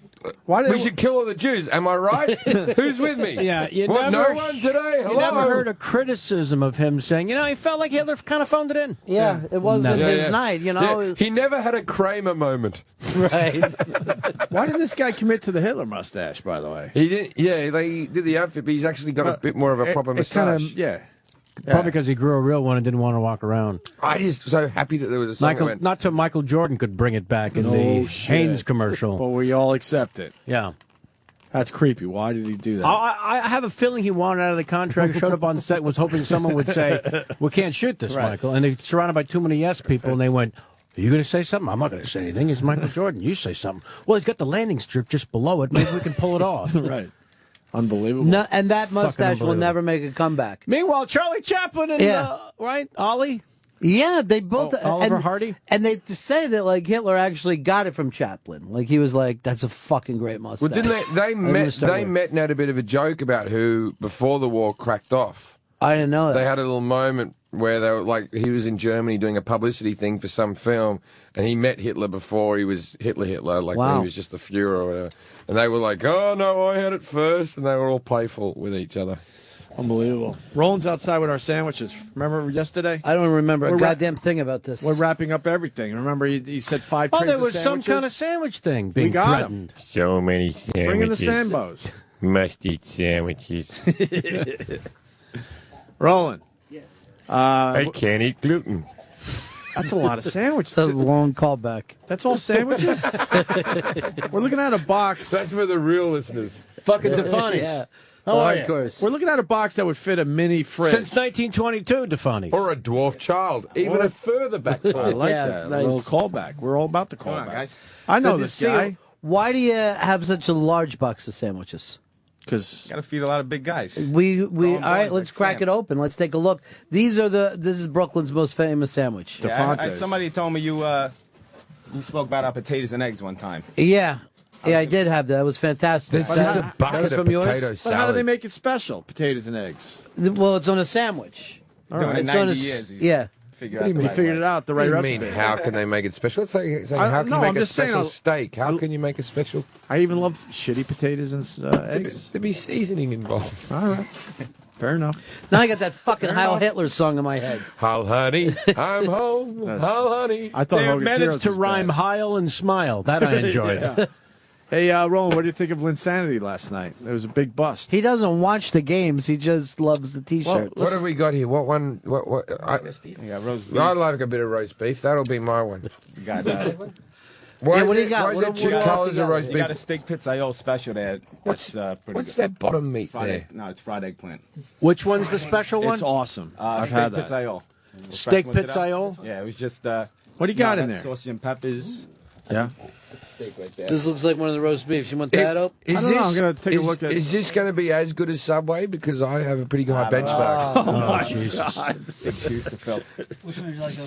we should kill all the Jews. Am I right? Who's with me? Yeah, you What, never. no one today? Hello? You never heard a criticism of him saying, he felt like Hitler kind of phoned it in. Yeah, it wasn't his night, Yeah, he never had a Kramer moment. Right. Why did this guy commit to the Hitler mustache, by the way? He didn't. Yeah, they did the outfit, but he's actually got a bit more of a proper It's kind moustache. of, yeah. Probably because he grew a real one and didn't want to walk around. I just so happy that there was a song that went, Not till Michael Jordan could bring it back in the Hanes commercial. But we all accept it. Yeah. That's creepy. Why did he do that? I have a feeling he wanted out of the contract, showed up on the set, was hoping someone would say, we can't shoot this, Right. Michael. And they're surrounded by too many yes people, and they went, are you going to say something? I'm not going to say anything. It's Michael Jordan. You say something. Well, he's got the landing strip just below it. Maybe we can pull it off. Right. Unbelievable. No, and that Fucking mustache will unbelievable. never make a comeback. Meanwhile, Charlie Chaplin and, Yeah. right, Ollie? Yeah, they both. Oliver and, Hardy? And they say that, like, Hitler actually got it from Chaplin. Like, he was like, that's a fucking great mustache. well, didn't they? They I'm gonna met. start They with- met and had a bit of a joke about who, before the war cracked off, I didn't know that. They had a little moment where they were like, he was in Germany doing a publicity thing for some film, and he met Hitler before he was Hitler, like when he was just the Fuhrer or whatever. And they were like, oh no, I had it first, and they were all playful with each other. Unbelievable. Roland's outside with our sandwiches. Remember yesterday? I don't remember a goddamn thing about this. We're wrapping up everything. Remember, he said 5 trays there of was some sandwiches? kind of sandwich thing being We got 'em. threatened. So many sandwiches. Bring in the Sambos. Must eat sandwiches. Roland. Yes. I can't eat gluten. That's a lot of sandwiches. That's a long callback. That's all sandwiches? We're looking at a box. That's for the real listeners. Fucking Defani's. Yeah. How are Of you? course. We're looking at a box that would fit a mini fridge. Since 1922, Defani's. Or a dwarf child. Even a further back I call. like Yeah, that. it's A nice. little callback. We're all about the Come on, callback. guys. I know Good to this see guy. you. Why do you have such a large box of sandwiches? Because Got to feed a lot of big guys. We all right, boys let's like crack Sam. it open. Let's take a look. This is Brooklyn's most famous sandwich. Defantes. Somebody told me you spoke about our potatoes and eggs one time. Yeah. Yeah, I did have that. It was fantastic. There's just a That bucket was of from yours? potato But how do they salad. make it special? Potatoes and eggs. Well, it's on a sandwich. Doing it It's 90 on a years. yeah. Figure What do you out the mean? You right figured way. it out the What right do you recipe. mean, how can they make it special? Let's say I- how can no, you I'm make a just saying, special I'll- steak? How can you make a special... I even love shitty potatoes and eggs. There'd be seasoning involved. All right. Fair enough. Now I got that fucking Fair Heil enough. Hitler song in my head. How honey, I'm home. How honey. I thought They Hogan's managed Heroes to was rhyme bad. Heil and smile. That I enjoyed. Yeah. Hey, Roland, what do you think of Linsanity last night? It was a big bust. He doesn't watch the games. He just loves the T-shirts. What have we got here? What one? What? You got roast beef. I'd like a bit of roast beef. That'll be my one. You got Why Yeah, is what do you it- got? Why is What there do two you got? colours of roast You got a beef? steak pizzaiolo special there. What's That's pretty What's good. that bottom meat Fried there? egg- No, it's fried eggplant. Which one's the special one? It's awesome. I've Steak had that. pizzaiolo. Steak Fresh one today? pizzaiolo? Yeah, it was just. What do you got in that's there? Sausage and peppers. Yeah. Steak right there. This looks like one of the roast beefs. You want that up? I don't know, I'm gonna take a look at- Is this going to be as good as Subway? Because I have a pretty high benchmark. Oh, Jesus. Big shoes to fill.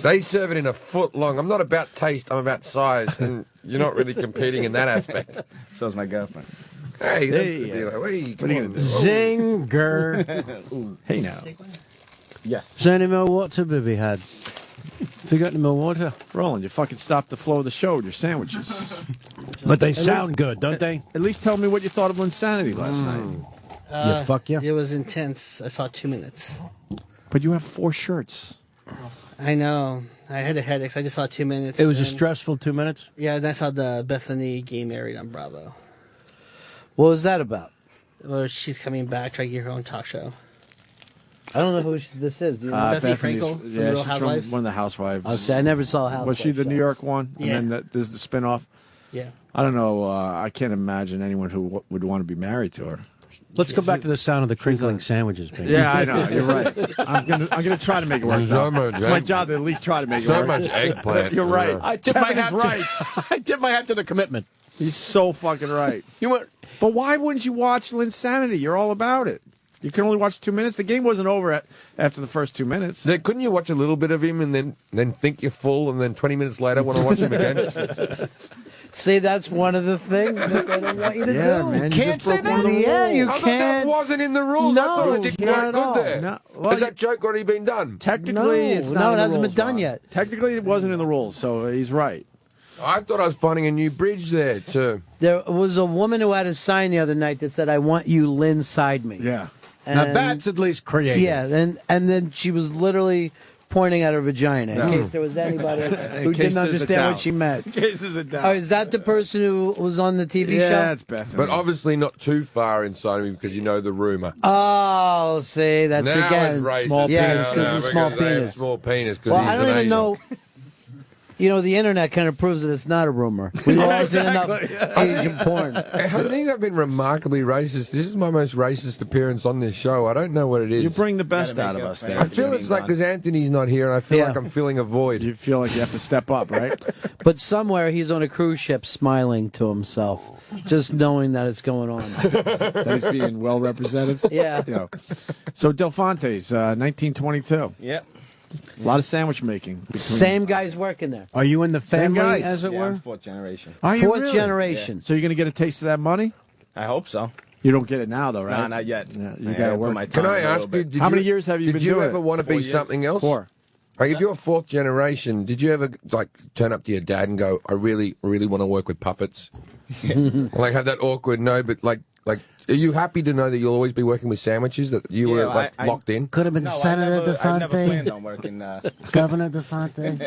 They serve it in a foot long. I'm not about taste. I'm about size, and you're not really competing in that aspect. So's my girlfriend. Hey, Hey, you know, hey, come what are you on. gonna do? Zinger. Hey, now. Yes. Is there any more water, baby had? Have you got any more water? Roland, you fucking stopped the flow of the show with your sandwiches. But they sound good, don't they? At least tell me what you thought of Linsanity last night. Yeah, fuck you. It was intense. I saw 2 minutes. But you have 4 shirts. I know. I had a headache, so I just saw 2 minutes. It was a and- stressful 2 minutes. Yeah, and I saw the Bethany getting married on Bravo. What was that about? Well, she's coming back, trying to get her own talk show. I don't know who this is. Do you know? Bethany Bethany's- Frankel from yeah, Real she's Housewives? from one of the Housewives. I'll say I never saw Housewives. Was she the New York one? Yeah. And then there's the spinoff. Yeah. I don't know. I can't imagine anyone who would want to be married to her. Let's go back to the sound of the crinkling sandwiches, baby. Yeah, I know. You're right. I'm gonna try to make it work. So much It's my egg- job to at least try to make it So work. much eggplant. You're right. I tip Kevin my is hat right. to I tip my hat to the commitment. He's so fucking right. You went. But why wouldn't you watch Linsanity? You're all about it. You can only watch 2 minutes. The game wasn't over after the first 2 minutes. Then couldn't you watch a little bit of him and then think you're full, and then 20 minutes later want to watch him again? See, that's one of the things that they don't want you to Yeah, do. man. You Can't just broke say one of the that. Yeah, rules. you I thought can't. that wasn't in the rules. I thought No, I did not quite at all. good there. No, well, Has that joke already been done? Technically, it's not. No, in it the hasn't been rules, done Ron. yet. Technically, it wasn't in the rules, so he's right. I thought I was finding a new bridge there, too. There was a woman who had a sign the other night that said, "I want you, Lynn, side me." Yeah. Now And- that's at least creative. Yeah, and then she was literally pointing at her vagina in case there was anybody who didn't understand what she meant. In case there's a doubt. Oh, is that the person who was on the TV show? Yeah, it's Bethany. But obviously not too far inside of me because you know the rumour. Oh, see, that's Now again it's racist. small Yeah, penis. no, It's a small because they have penis. Small penis. 'Cause Well, he's I don't an even Asian. know. You know, the internet kind of proves that it's not a rumor. We've all seen enough Asian porn. I think I've been remarkably racist. This is my most racist appearance on this show. I don't know what it is. You bring the best out of us there. I feel it's like because Anthony's not here, and I feel Yeah. like I'm filling a void. You feel like you have to step up, right? But somewhere he's on a cruise ship smiling to himself, just knowing that it's going on. That he's being well represented. Yeah. You know. So Del Fonte's, 1922. Yep. A lot of sandwich making. between- Same guys working there. Are you in the Same family, guys. as it Yeah, were? I'm fourth generation. Are you Fourth really? generation. So you're going to get a taste of that money? I hope so. You don't get it now, though, right? Nah, not yet. Yeah, you I got to put work. my Can time I in a ask little you? bit. How many years have you been Did you doing ever it? want to 4 be years. something else? 4. Like, if you're fourth generation, did you ever like turn up to your dad and go, "I really, really want to work with puppets"? Like have that awkward no, but like, are you happy to know that you'll always be working with sandwiches? That you were like locked in? Could have been Senator I never planned DeFonte, on working. Governor DeFonte.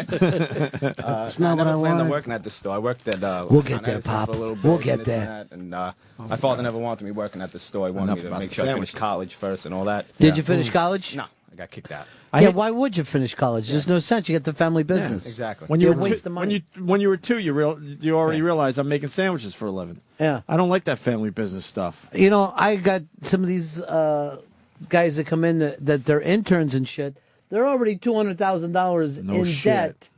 It's not I what I never planned on wanted. working at the store. I worked at We'll Con get there, Edison Pop. for a little bit, We'll and get this there. and that, and my father never wanted me working at the store. He wanted Enough me to about make the sure I finished sandwiches. college first and all that. Did you finish college? No, I got kicked out. Yeah, why would you finish college? There's no sense. You get the family business. exactly. When you You're were waste two, of money. when you were 2, you already realized I'm making sandwiches for a living. Yeah. I don't like that family business stuff. You know, I got some of these guys that come in that they're interns and shit. They're already $200,000 No in shit. debt.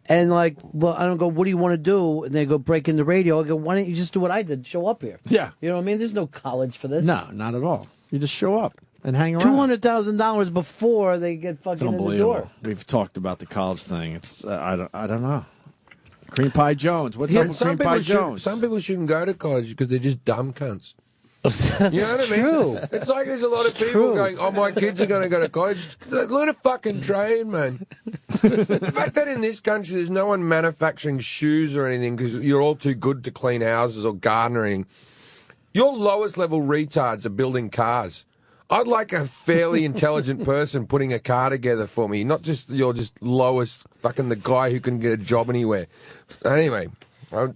And like, well, I don't go, what do you want to do? And they go, break in the radio. I go, why don't you just do what I did? Show up here. Yeah. You know what I mean? There's no college for this. No, not at all. You just show up and hang around. $200,000 before they get It's fucking in the unbelievable. door. We've talked about the college thing. It's I don't know. Cream Pie Jones. What's Yeah, up with Cream Pie Jones? Some people shouldn't go to college because they're just dumb cunts. That's You know what I mean? true. It's like there's a lot of people going, "Oh, my kids are going to go to college." Learn a fucking trade, man. The fact that in this country there's no one manufacturing shoes or anything because you're all too good to clean houses or garden or anything. Your lowest level retards are building cars. I'd like a fairly intelligent person putting a car together for me, not just your just lowest fucking the guy who can get a job anywhere. Anyway. No,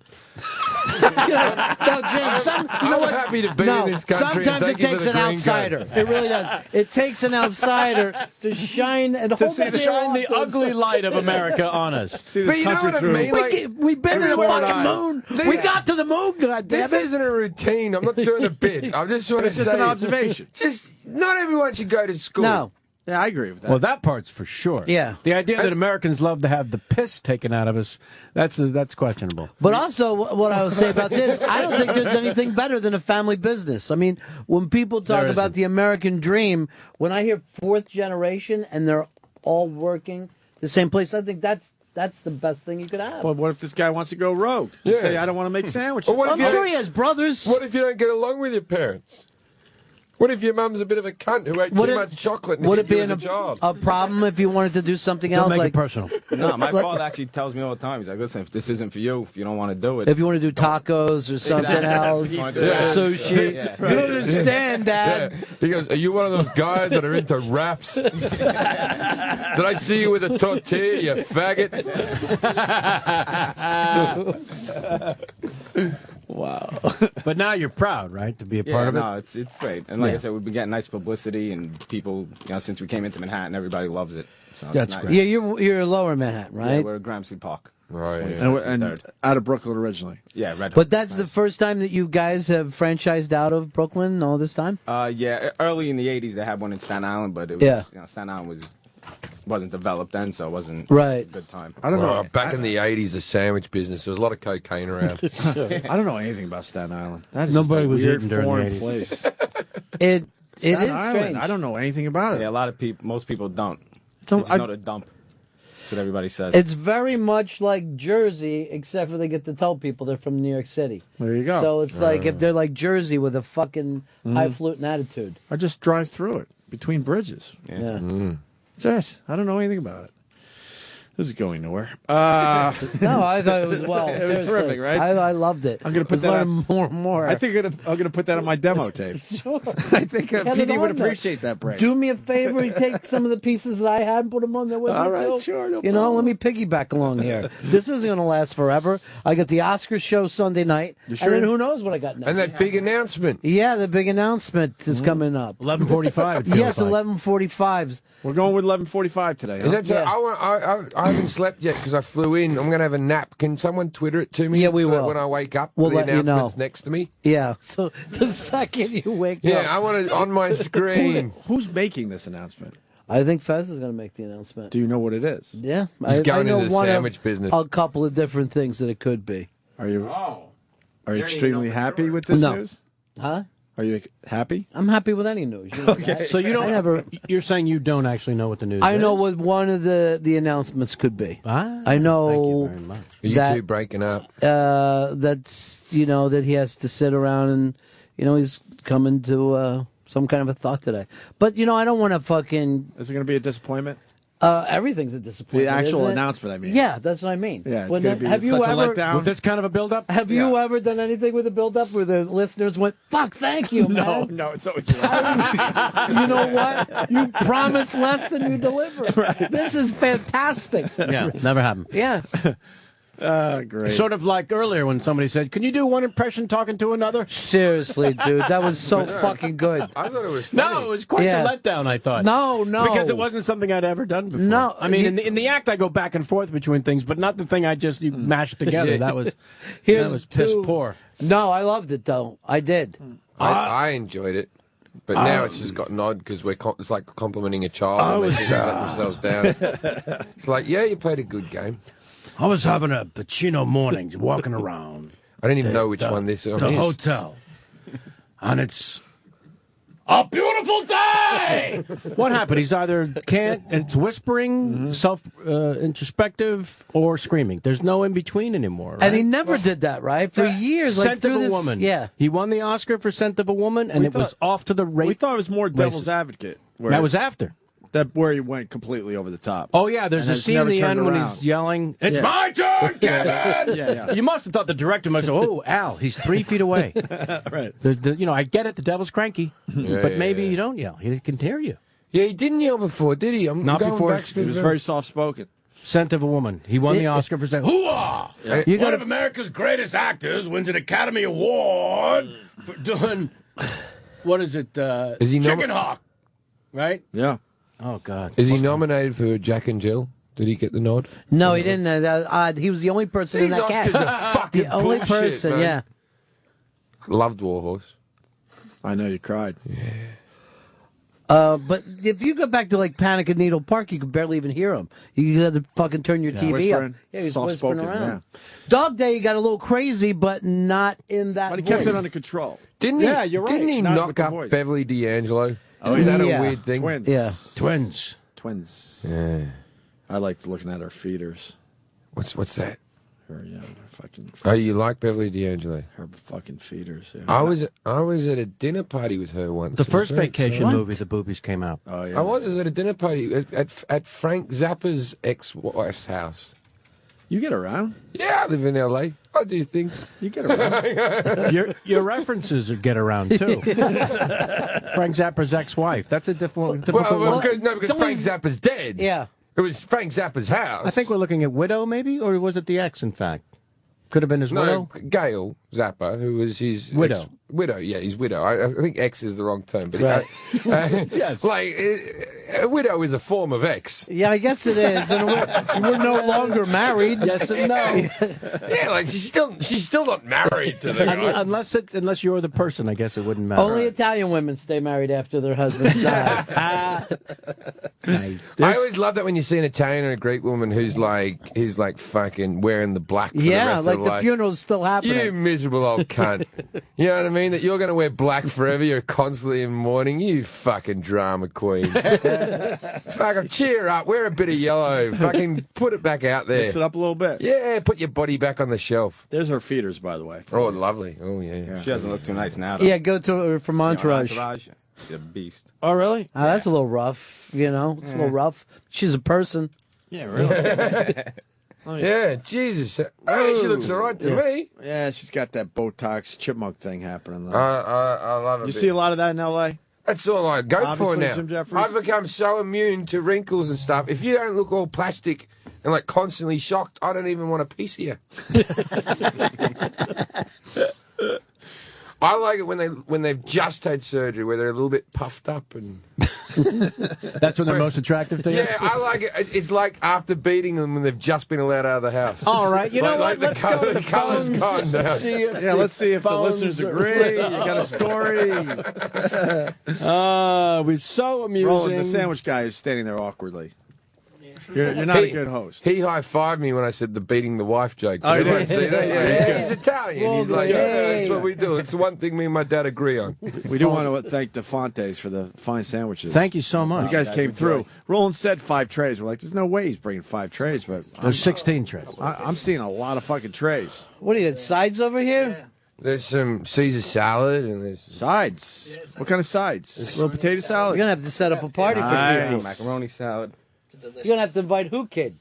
James, I'm happy to be in this country. Sometimes and it thank you for takes the an green outsider. card. It really does. It takes an outsider to shine and hold To shine the ugly light of America on us. See this But you know country what I through. mean? Like, We've been to the Everyone fucking eyes. moon. We got to the moon, goddammit. This isn't a routine. I'm not doing a bit. I'm just trying to It's just say. an observation. Just not everyone should go to school. No. Yeah, I agree with that. Well, that part's for sure. Yeah. The idea that Americans love to have the piss taken out of us, that's questionable. But also, what I will say about this, I don't think there's anything better than a family business. I mean, when people talk There about isn't. the American dream, when I hear fourth generation and they're all working the same place, I think that's the best thing you could have. Well, what if this guy wants to go rogue? And Yeah. say, I don't want to make sandwiches. Or what if I'm you sure don't- he has brothers. What if you don't get along with your parents? What if your mum's a bit of a cunt who ate too much chocolate and would didn't it be give us a child? a problem if you wanted to do something Don't else? make Like it personal. No, my Like- father actually tells me all the time. He's like, listen, if this isn't for you, if you don't want to do it. if you want to do tacos or something else, Exactly. sushi. Yeah. You don't understand, Dad. Yeah. He goes, "Are you one of those guys that are into wraps? Did I see you with a tortilla, you faggot?" Wow. But now you're proud, right, to be a part of it? No, it's great. And like Yeah. I said, we've been getting nice publicity, and people, since we came into Manhattan, everybody loves it. So it's That's nice. great. Yeah, you're lower Manhattan, Yeah, right? we're at Gramercy Park. Right. And out of Brooklyn originally. Yeah, Red Hook. But that's the first time that you guys have franchised out of Brooklyn all this time? Yeah, early in the 80s, they had one in Staten Island, but it was, Yeah. Staten Island wasn't developed then, so it wasn't Right. a good time. I don't know. Back in the 80s, the sandwich business, there was a lot of cocaine around. I don't know anything about Staten Island. That is Nobody just a was weird eating during the foreign 80s. place. It Staten is Island. strange. I don't know anything about it. Yeah, a lot of people, most people don't. So They just I- know the dump. That's what everybody says. It's very much like Jersey, except for they get to tell people they're from New York City. There you go. So it's like if they're like Jersey with a fucking highfalutin attitude. I just drive through it between bridges. Yeah. That's it. I don't know anything about it. This is going nowhere. No, I thought it was well. It was seriously. terrific, right? I loved it. I'm going to put Was that learning on more and more. I think I'm going to put that on my demo tape. Sure. I think Get it Petey would on there. appreciate that break. Do me a favor, you take some of the pieces that I had and put them on there with All me, right, too. sure, no You know, problem. let me piggyback along here. This isn't going to last forever. I got the Oscars show Sunday night, You sure? and then who knows what I got next. And that big announcement. Yeah, the big announcement is coming up. 11:45. Yes, 11:45s. We're going with 11:45 today. Is Huh? that Yeah. I haven't slept yet because I flew in. I'm going to have a nap. Can someone Twitter it to me? Yeah, we so that will. when I wake up, We'll the let you know. announcement's next to me. Yeah, so the second you wake Yeah, up. I want it on my screen. Who's making this announcement? I think Fez is going to make the announcement. Do you know what it is? Yeah. He's I going know into the one of sandwich business. A couple of different things that it could be. Are you Oh. extremely happy with this No. news? Huh? Are you happy? I'm happy with any news. You know that. So you don't. I never. You're saying you don't actually know what the news is? I know what one of the announcements could be. Ah, I know Thank you very much. Are you that- two breaking up? that's that he has to sit around and he's come into some kind of a thought today. But, I don't want to fucking... Is it going to be a disappointment? Everything's a disappointment. The actual isn't it? announcement, I mean. Yeah, that's what I mean. Yeah, it's When going to be have you such a ever, letdown. With this kind of a build-up? Have you ever done anything with a build-up where the listeners went, fuck, thank you, man? No, it's always You know what? You promise less than you deliver. This is fantastic. Yeah, never happened. Yeah. Great. Sort of like earlier when somebody said, "Can you do one impression talking to another?" Seriously, dude, that was so fucking good. I thought it was funny. No, it was quite Yeah. a letdown, I thought. No. Because it wasn't something I'd ever done before. No, I mean, in the act, I go back and forth between things, but not the thing I just mashed together. That was piss poor. No, I loved it, though. I did. I enjoyed it. But now it's just gotten odd because it's like complimenting a child and they just let themselves down. It's like, yeah, you played a good game. I was having a Pacino morning, walking around. I don't even know which one this is. The hotel. And it's a beautiful day! What happened? He's either it's whispering, self-introspective, or screaming. There's no in-between anymore, right? And he never did that, right? For years. Scent through of a this, Woman. Yeah. He won the Oscar for Scent of a Woman, and it was off to the race. We thought it was more Devil's Advocate. That was after. Where he went completely over the top. Oh, yeah, there's a scene in the end when he's yelling, "It's my turn, Kevin!" Yeah. You must have thought the director must have, "Oh, Al, he's 3 feet away." Right. I get it, the devil's cranky, but maybe you don't yell. He can hear you. Yeah, he didn't yell before, did he? Not before. He was very soft-spoken. Scent of a Woman. He won the Oscar for saying, "Hoo-ah! You One of America's greatest actors wins an Academy Award for doing, what is it, Is he Chicken Hawk, right?" Yeah. Oh, God. Is he nominated for Jack and Jill? Did he get the nod? No, he didn't. He was the only person in These that Oscars cast. are fucking The only bullshit, person, man. yeah. Loved Warhorse. I know you cried. But if you go back to like Panic at Needle Park, you could barely even hear him. You had to fucking turn your TV Whispering. up. Yeah, he's Soft-spoken, whispering around. yeah. Dog Day, he got a little crazy, but not in that. But he kept voice. it under control. Didn't he? Yeah, you're right. Didn't he Not with knock the up voice. Beverly D'Angelo? Oh, Isn't that yeah. a weird thing? Twins. Yeah. Twins. Yeah. I liked looking at her feeders. What's that? Her, her fucking. Oh, you like Beverly D'Angelo? Her fucking feeders. Yeah. I was at a dinner party with her once. The It was first very vacation exciting. movie, the boobies came out. Oh yeah. I was at a dinner party at Frank Zappa's ex-wife's house. You get around. Yeah, I live in L.A. I do things. You get around. Your references get around, too. Frank Zappa's ex-wife. That's a different Well, one. because Frank Zappa's dead. Yeah. It was Frank Zappa's house. I think we're looking at widow, maybe? Or was it the ex, in fact? Could have been his widow? Gail Zappa, who was his Widow. Widow, yeah, his widow. I think ex is the wrong term, but Yes. a widow is a form of ex. Yeah, I guess it is. And we're no longer married. Yes and no. Yeah, like she's still not married to the guy. Unless you're the person, I guess it wouldn't matter. Only Italian women stay married after their husbands die. Nice. I always love that when you see an Italian or a Greek woman who's like fucking wearing the black for the Yeah, rest like of the her life. funeral's still happening. You miserable old cunt. You know what I mean? That you're going to wear black forever. You're constantly in mourning. You fucking drama queen. Fucking cheer up. Wear a bit of yellow. Fucking put it back out there. Mix it up a little bit. Yeah, put your body back on the shelf. There's her feeders, by the way. Oh, lovely. Oh, yeah. She doesn't look too nice now, though. Yeah, go to her from Entourage. She's a beast. Oh, really? That's a little rough, It's a little rough. She's a person. Yeah, really. Yeah, Jesus. Hey, she looks all right to me. Yeah, she's got that Botox chipmunk thing happening. Though. I love it. You see a lot of that in L.A.? That's all I go Obviously, for now. Jim Jefferies. I've become so immune to wrinkles and stuff. If you don't look all plastic and like constantly shocked, I don't even want a piece of you. I like it when they've just had surgery, where they're a little bit puffed up and. That's when they're most attractive to you? Yeah, I like it. It's like after beating them when they've just been allowed out of the house. All right, you know like what? Let's go to the colour's phones. gone now. Let's see if the listeners agree. You got a story. It was so amusing. Roland, the sandwich guy is standing there awkwardly. You're not a good host. He high-fived me when I said the beating the wife joke. Oh, Did he anyone did? see that? Yeah, he's Italian. Well, He's like, yeah. yeah, that's what we do. It's the one thing me and my dad agree on. We do want to thank DeFontes for the fine sandwiches. Thank you so much. You guys came through. Roland said 5 trays. We're like, there's no way he's bringing 5 trays, but There's 16 trays. I'm seeing a lot of fucking trays. What do you got, sides over here? There's some Caesar salad and there's sides. What kind of sides? Little potato salad. You're gonna have to set up a party Nice. for you. Macaroni salad. You're gonna have to invite Who Kid.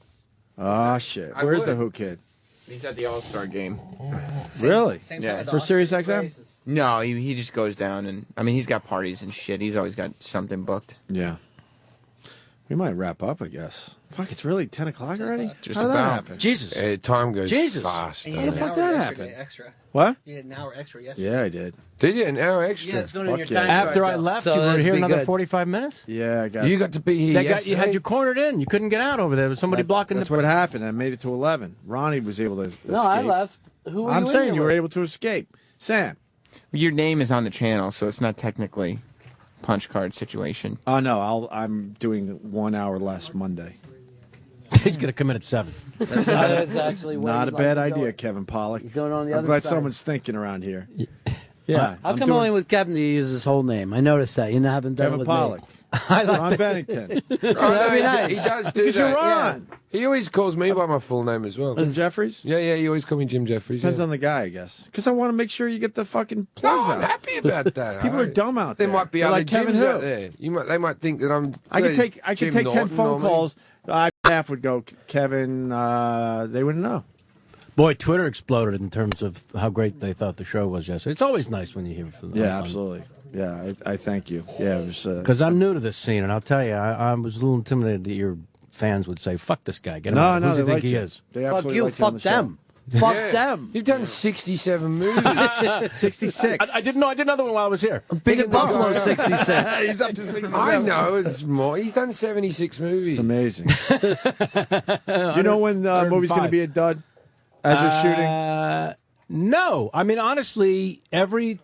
Oh shit! Where's the Who Kid? He's at the All-Star game. Really? Yeah. For Sirius XM? No, he just goes down and he's got parties and shit. He's always got something booked. Yeah. We might wrap up, I guess. Fuck, it's really 10 o'clock already? Just How did that about. happen? Jesus. Time goes Jesus. fast. And How you the had fuck an hour that yesterday happened? Extra. What? You had an hour extra yesterday. Yeah, I did. Did you? An hour extra? Yeah, it's going in your time. After I card, left, So you were that'd here be another good. 45 minutes? Yeah, I got You got to be here You had yesterday? you cornered in. You couldn't get out over there. There was somebody blocking That's the... what happened. I made it to 11. Ronnie was able to escape. No, I left. Who were I'm you saying in you there were with? able to escape. Sam. Your name is on the channel, so it's not technically punch card situation. Oh, no, I'm doing 1 hour less Monday. He's going to come in at 7. That's actually what Not he'd a bad like to do idea, it. Kevin Pollak. He's doing it on the I'm other glad side. someone's thinking around here. Yeah. How I'm come doing only with Kevin do you use his whole name? I noticed that. You haven't done Kevin it with Pollak. me. I like Ron that. Bennington. That'd be nice. He does do Because that. you're on. He always calls me by my full name as well. Jim Jefferies? Yeah, he always calls me Jim Jefferies. Depends yeah. on the guy, I guess. Because I want to make sure you get the fucking plugs No, I'm out. happy about that. People are dumb out there. There might be They're other like Kevin Jims Who. out there. They might think that I'm. I could take Jim 10 Norton phone or me. calls. Half would go, Kevin, they wouldn't know. Boy, Twitter exploded in terms of how great they thought the show was yesterday. It's always nice when you hear from them. Yeah, absolutely. Yeah, I thank you. Yeah, it was. Because I'm new to this scene, and I'll tell you, I was a little intimidated that your fans would say, fuck this guy. Get him out. No, Who do they you think like he you. is? They Fuck absolutely you. like you on Fuck the show. them. Fuck Yeah. them. You've done 67 movies. 66. I didn't know. I did another one while I was here. Big in Buffalo, Yeah. 66. He's up to 67. I know, it's more. He's done 76 movies. It's amazing. You know when the movie's going to be a dud as you're shooting? No. I mean, honestly, every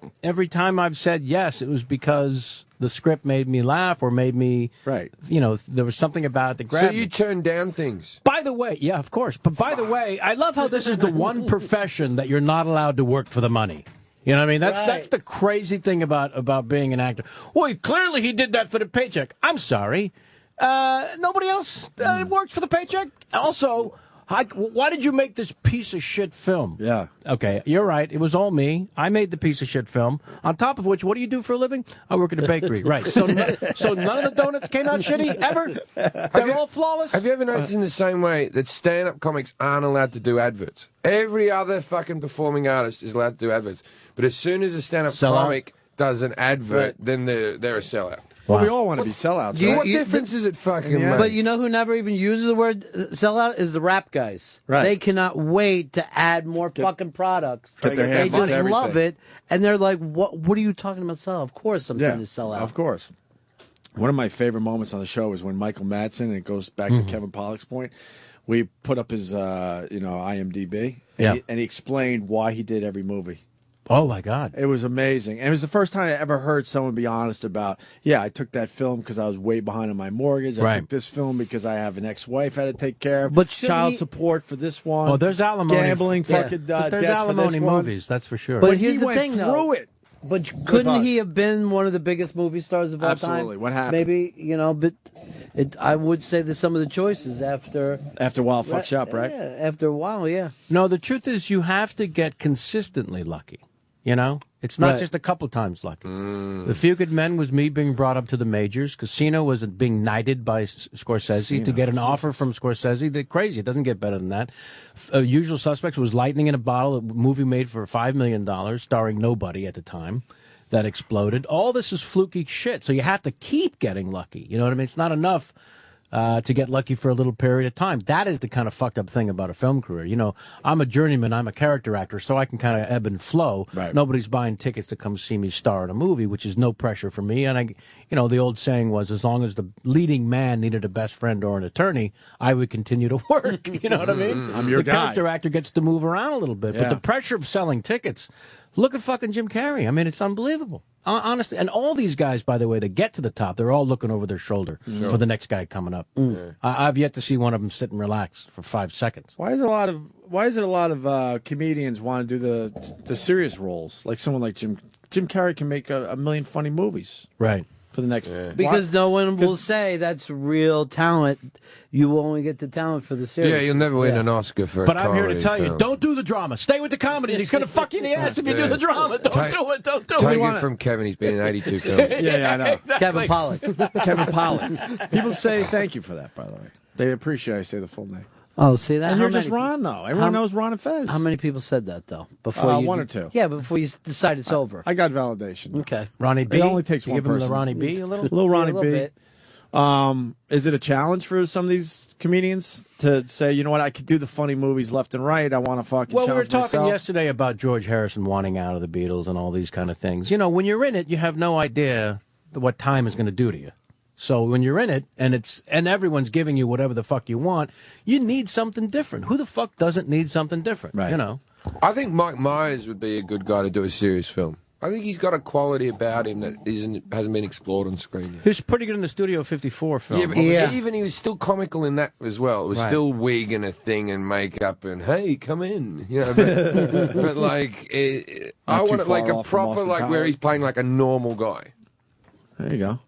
time I've said yes, it was because the script made me laugh or made me, right. There was something about it that So grabbed you me. turn down things. By the way, yeah, of course. But by the way, I love how this is the one profession that you're not allowed to work for the money. You know what I mean? That's the crazy thing about being an actor. Well, clearly he did that for the paycheck. I'm sorry. Nobody else worked for the paycheck. Also, why did you make this piece of shit film? Yeah. Okay, you're right. It was all me. I made the piece of shit film. On top of which, what do you do for a living? I work at a bakery. Right. So none of the donuts came out shitty ever? They're all flawless? Have you ever noticed in the same way that stand-up comics aren't allowed to do adverts? Every other fucking performing artist is allowed to do adverts. But as soon as a stand-up Sell out? comic does an advert, then they're a sellout. Well, we all want to be sellouts, You- right? what difference does it fucking make? But you know who never even uses the word sellout is the rap guys. Right. They cannot wait to add more fucking products. Get their They hands on just everything. love it, and they're like, "What are you talking about sellout? Of course, something is sellout. Of course. One of my favorite moments on the show is when Michael Madsen, and it goes back to Kevin Pollak's point, we put up his IMDb, Yeah. and he explained why he did every movie. Oh, my God. It was amazing. And it was the first time I ever heard someone be honest about, yeah, I took that film because I was way behind on my mortgage. I Right. took this film because I have an ex-wife I had to take care of. But shouldn't child he- support for this one. Oh, there's alimony. Gambling, Yeah. fucking There's debts alimony for this one. movies, that's for sure. But But here's he the went thing, through though. it. But couldn't he us. have been one of the biggest movie stars of all time? Absolutely. What happened? Maybe, but I would say that some of the choices after Wild fucked you up, right? Yeah, after a while, yeah. No, the truth is you have to get consistently lucky. It's not Right. just a couple times lucky. The Few Good Men was me being brought up to the majors. Casino was being knighted by Scorsese to get an offer from Scorsese. They're crazy. It doesn't get better than that. Usual Suspects was lightning in a bottle, a movie made for $5 million, starring nobody at the time, that exploded. All this is fluky shit, so you have to keep getting lucky. You know what I mean? It's not enough to get lucky for a little period of time. That is the kind of fucked up thing about a film career. I'm a journeyman, I'm a character actor, so I can kind of ebb and flow. Right. Nobody's buying tickets to come see me star in a movie, which is no pressure for me. And the old saying was, as long as the leading man needed a best friend or an attorney, I would continue to work. You know what I mean? I'm your the guy. character actor gets to move around a little bit, Yeah. but the pressure of selling tickets. Look at fucking Jim Carrey. I mean, it's unbelievable. Honestly, and all these guys, by the way, that get to the top, they're all looking over their shoulder for the next guy coming up. I've yet to see one of them sit and relax for 5 seconds. Why is it a lot of comedians want to do the serious roles? Like someone like Jim Carrey can make a million funny movies. Right. for the next. Because no one will say that's real talent. You will only get the talent for the series. Yeah, you'll never win an Oscar for But a I'm here to comedy tell you, film. don't do the drama. Stay with the comedy. And he's going to fuck you in the ass if you do the drama. Don't do it. Don't do Take it. it from Kevin. He's been in 82 films. Yeah, I know. Exactly. Kevin Pollak. Kevin Pollak. People say thank you for that, by the way. They appreciate I say the full name. Oh, see that? And How you're just many- Ron, though. Everyone knows Ron and Fez. How many people said that though? Before you one or two. Yeah, before you decide it's over. I got validation. Okay. Ronnie B. It only takes You one give him person. the Ronnie B a little? Little Ronnie Yeah, a little B. bit. Is it a challenge for some of these comedians to say, you know what, I could do the funny movies left and right. I want to fucking Well, we were challenge talking myself. yesterday about George Harrison wanting out of the Beatles and all these kind of things. You know, when you're in it, you have no idea what time is going to do to you. So when you're in it and everyone's giving you whatever the fuck you want, you need something different. Who the fuck doesn't need something different? Right. You know. I think Mike Myers would be a good guy to do a serious film. I think he's got a quality about him that hasn't been explored on screen yet. He was pretty good in the Studio 54 film. Yeah, but even he was still comical in that as well. It was Right. still wig and a thing and makeup and hey, come in, you know. But like, I Not too want it like far a off from proper Austin like where Powers. he's playing like a normal guy. There you go.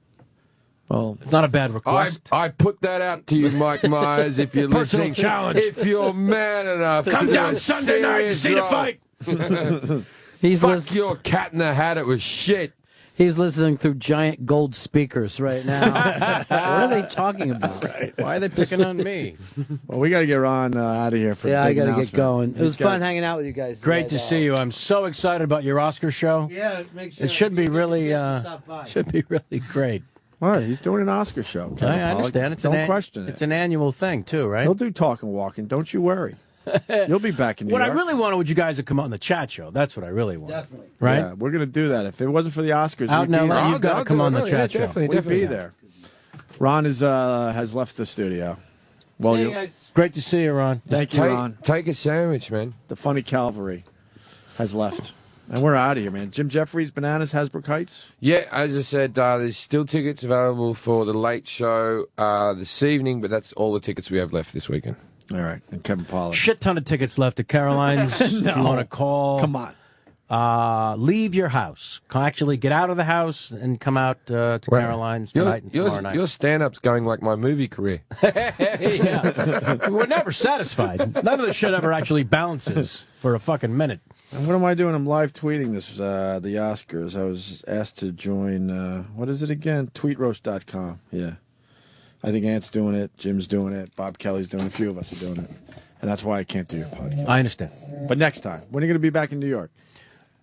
Well, it's not a bad request. I put that out to you, Mike Myers. If you're Personal listening, challenge. if you're man enough, Come to down do a Sunday night to serious see the role. fight. He's Fuck your Cat in the Hat. It was shit. He's listening through giant gold speakers right now. What are they talking about? Why are they picking on me? Well, we got to get Ron out of here for Yeah, the I big got to get announcement. going. It was He's got- fun hanging out with you guys. Great today, to see you. I'm so excited about your Oscar show. Yeah, make sure It should be really, stop by. should be really great. What? He's doing an Oscar show. Kevin I Pollak. understand. It's Don't question it. It's an annual thing too, right? He'll do talk and walking. Don't you worry. You'll be back in New What I York. really wanted was you guys to come on the chat show. That's what I really want. Definitely. Right? Yeah, we're going to do that. If it wasn't for the Oscars, Out we'd in be LA, there. you've got to come on the chat show. We'd be there. Ron has left the studio. Well, See you you guys. Great to see you, Ron. thank you, Ron. Take a sandwich, man. The funny cavalry has left. And we're out of here, man. Jim Jefferies, Bananas, Hasbrook Heights. Yeah, as I said, there's still tickets available for the late show this evening, but that's all the tickets we have left this weekend. All right. And Kevin Pollak. Shit ton of tickets left at Caroline's. If you want to call. Come on. Leave your house. Actually, get out of the house and come out to Caroline's tonight and tomorrow night. Your stand-up's going like my movie career. Yeah. We're never satisfied. None of this shit ever actually bounces for a fucking minute. And what am I doing? I'm live tweeting this, the Oscars. I was asked to join, what is it again? Tweetroast.com. Yeah. I think Ant's doing it. Jim's doing it. Bob Kelly's doing it. A few of us are doing it. And that's why I can't do your podcast. I understand. But next time. When are you going to be back in New York?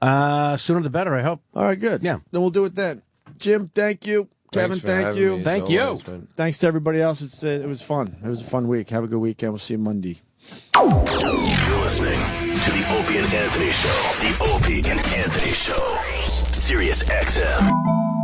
Sooner the better, I hope. All right, good. Yeah. Then we'll do it then. Jim, thank you. Kevin, Thanks for thank having you. me, as Thank you. always, man. Thanks to everybody else. It was fun. It was a fun week. Have a good weekend. We'll see you Monday. You're listening to the Opie and Anthony Show. The Opie and Anthony Show. Sirius XM.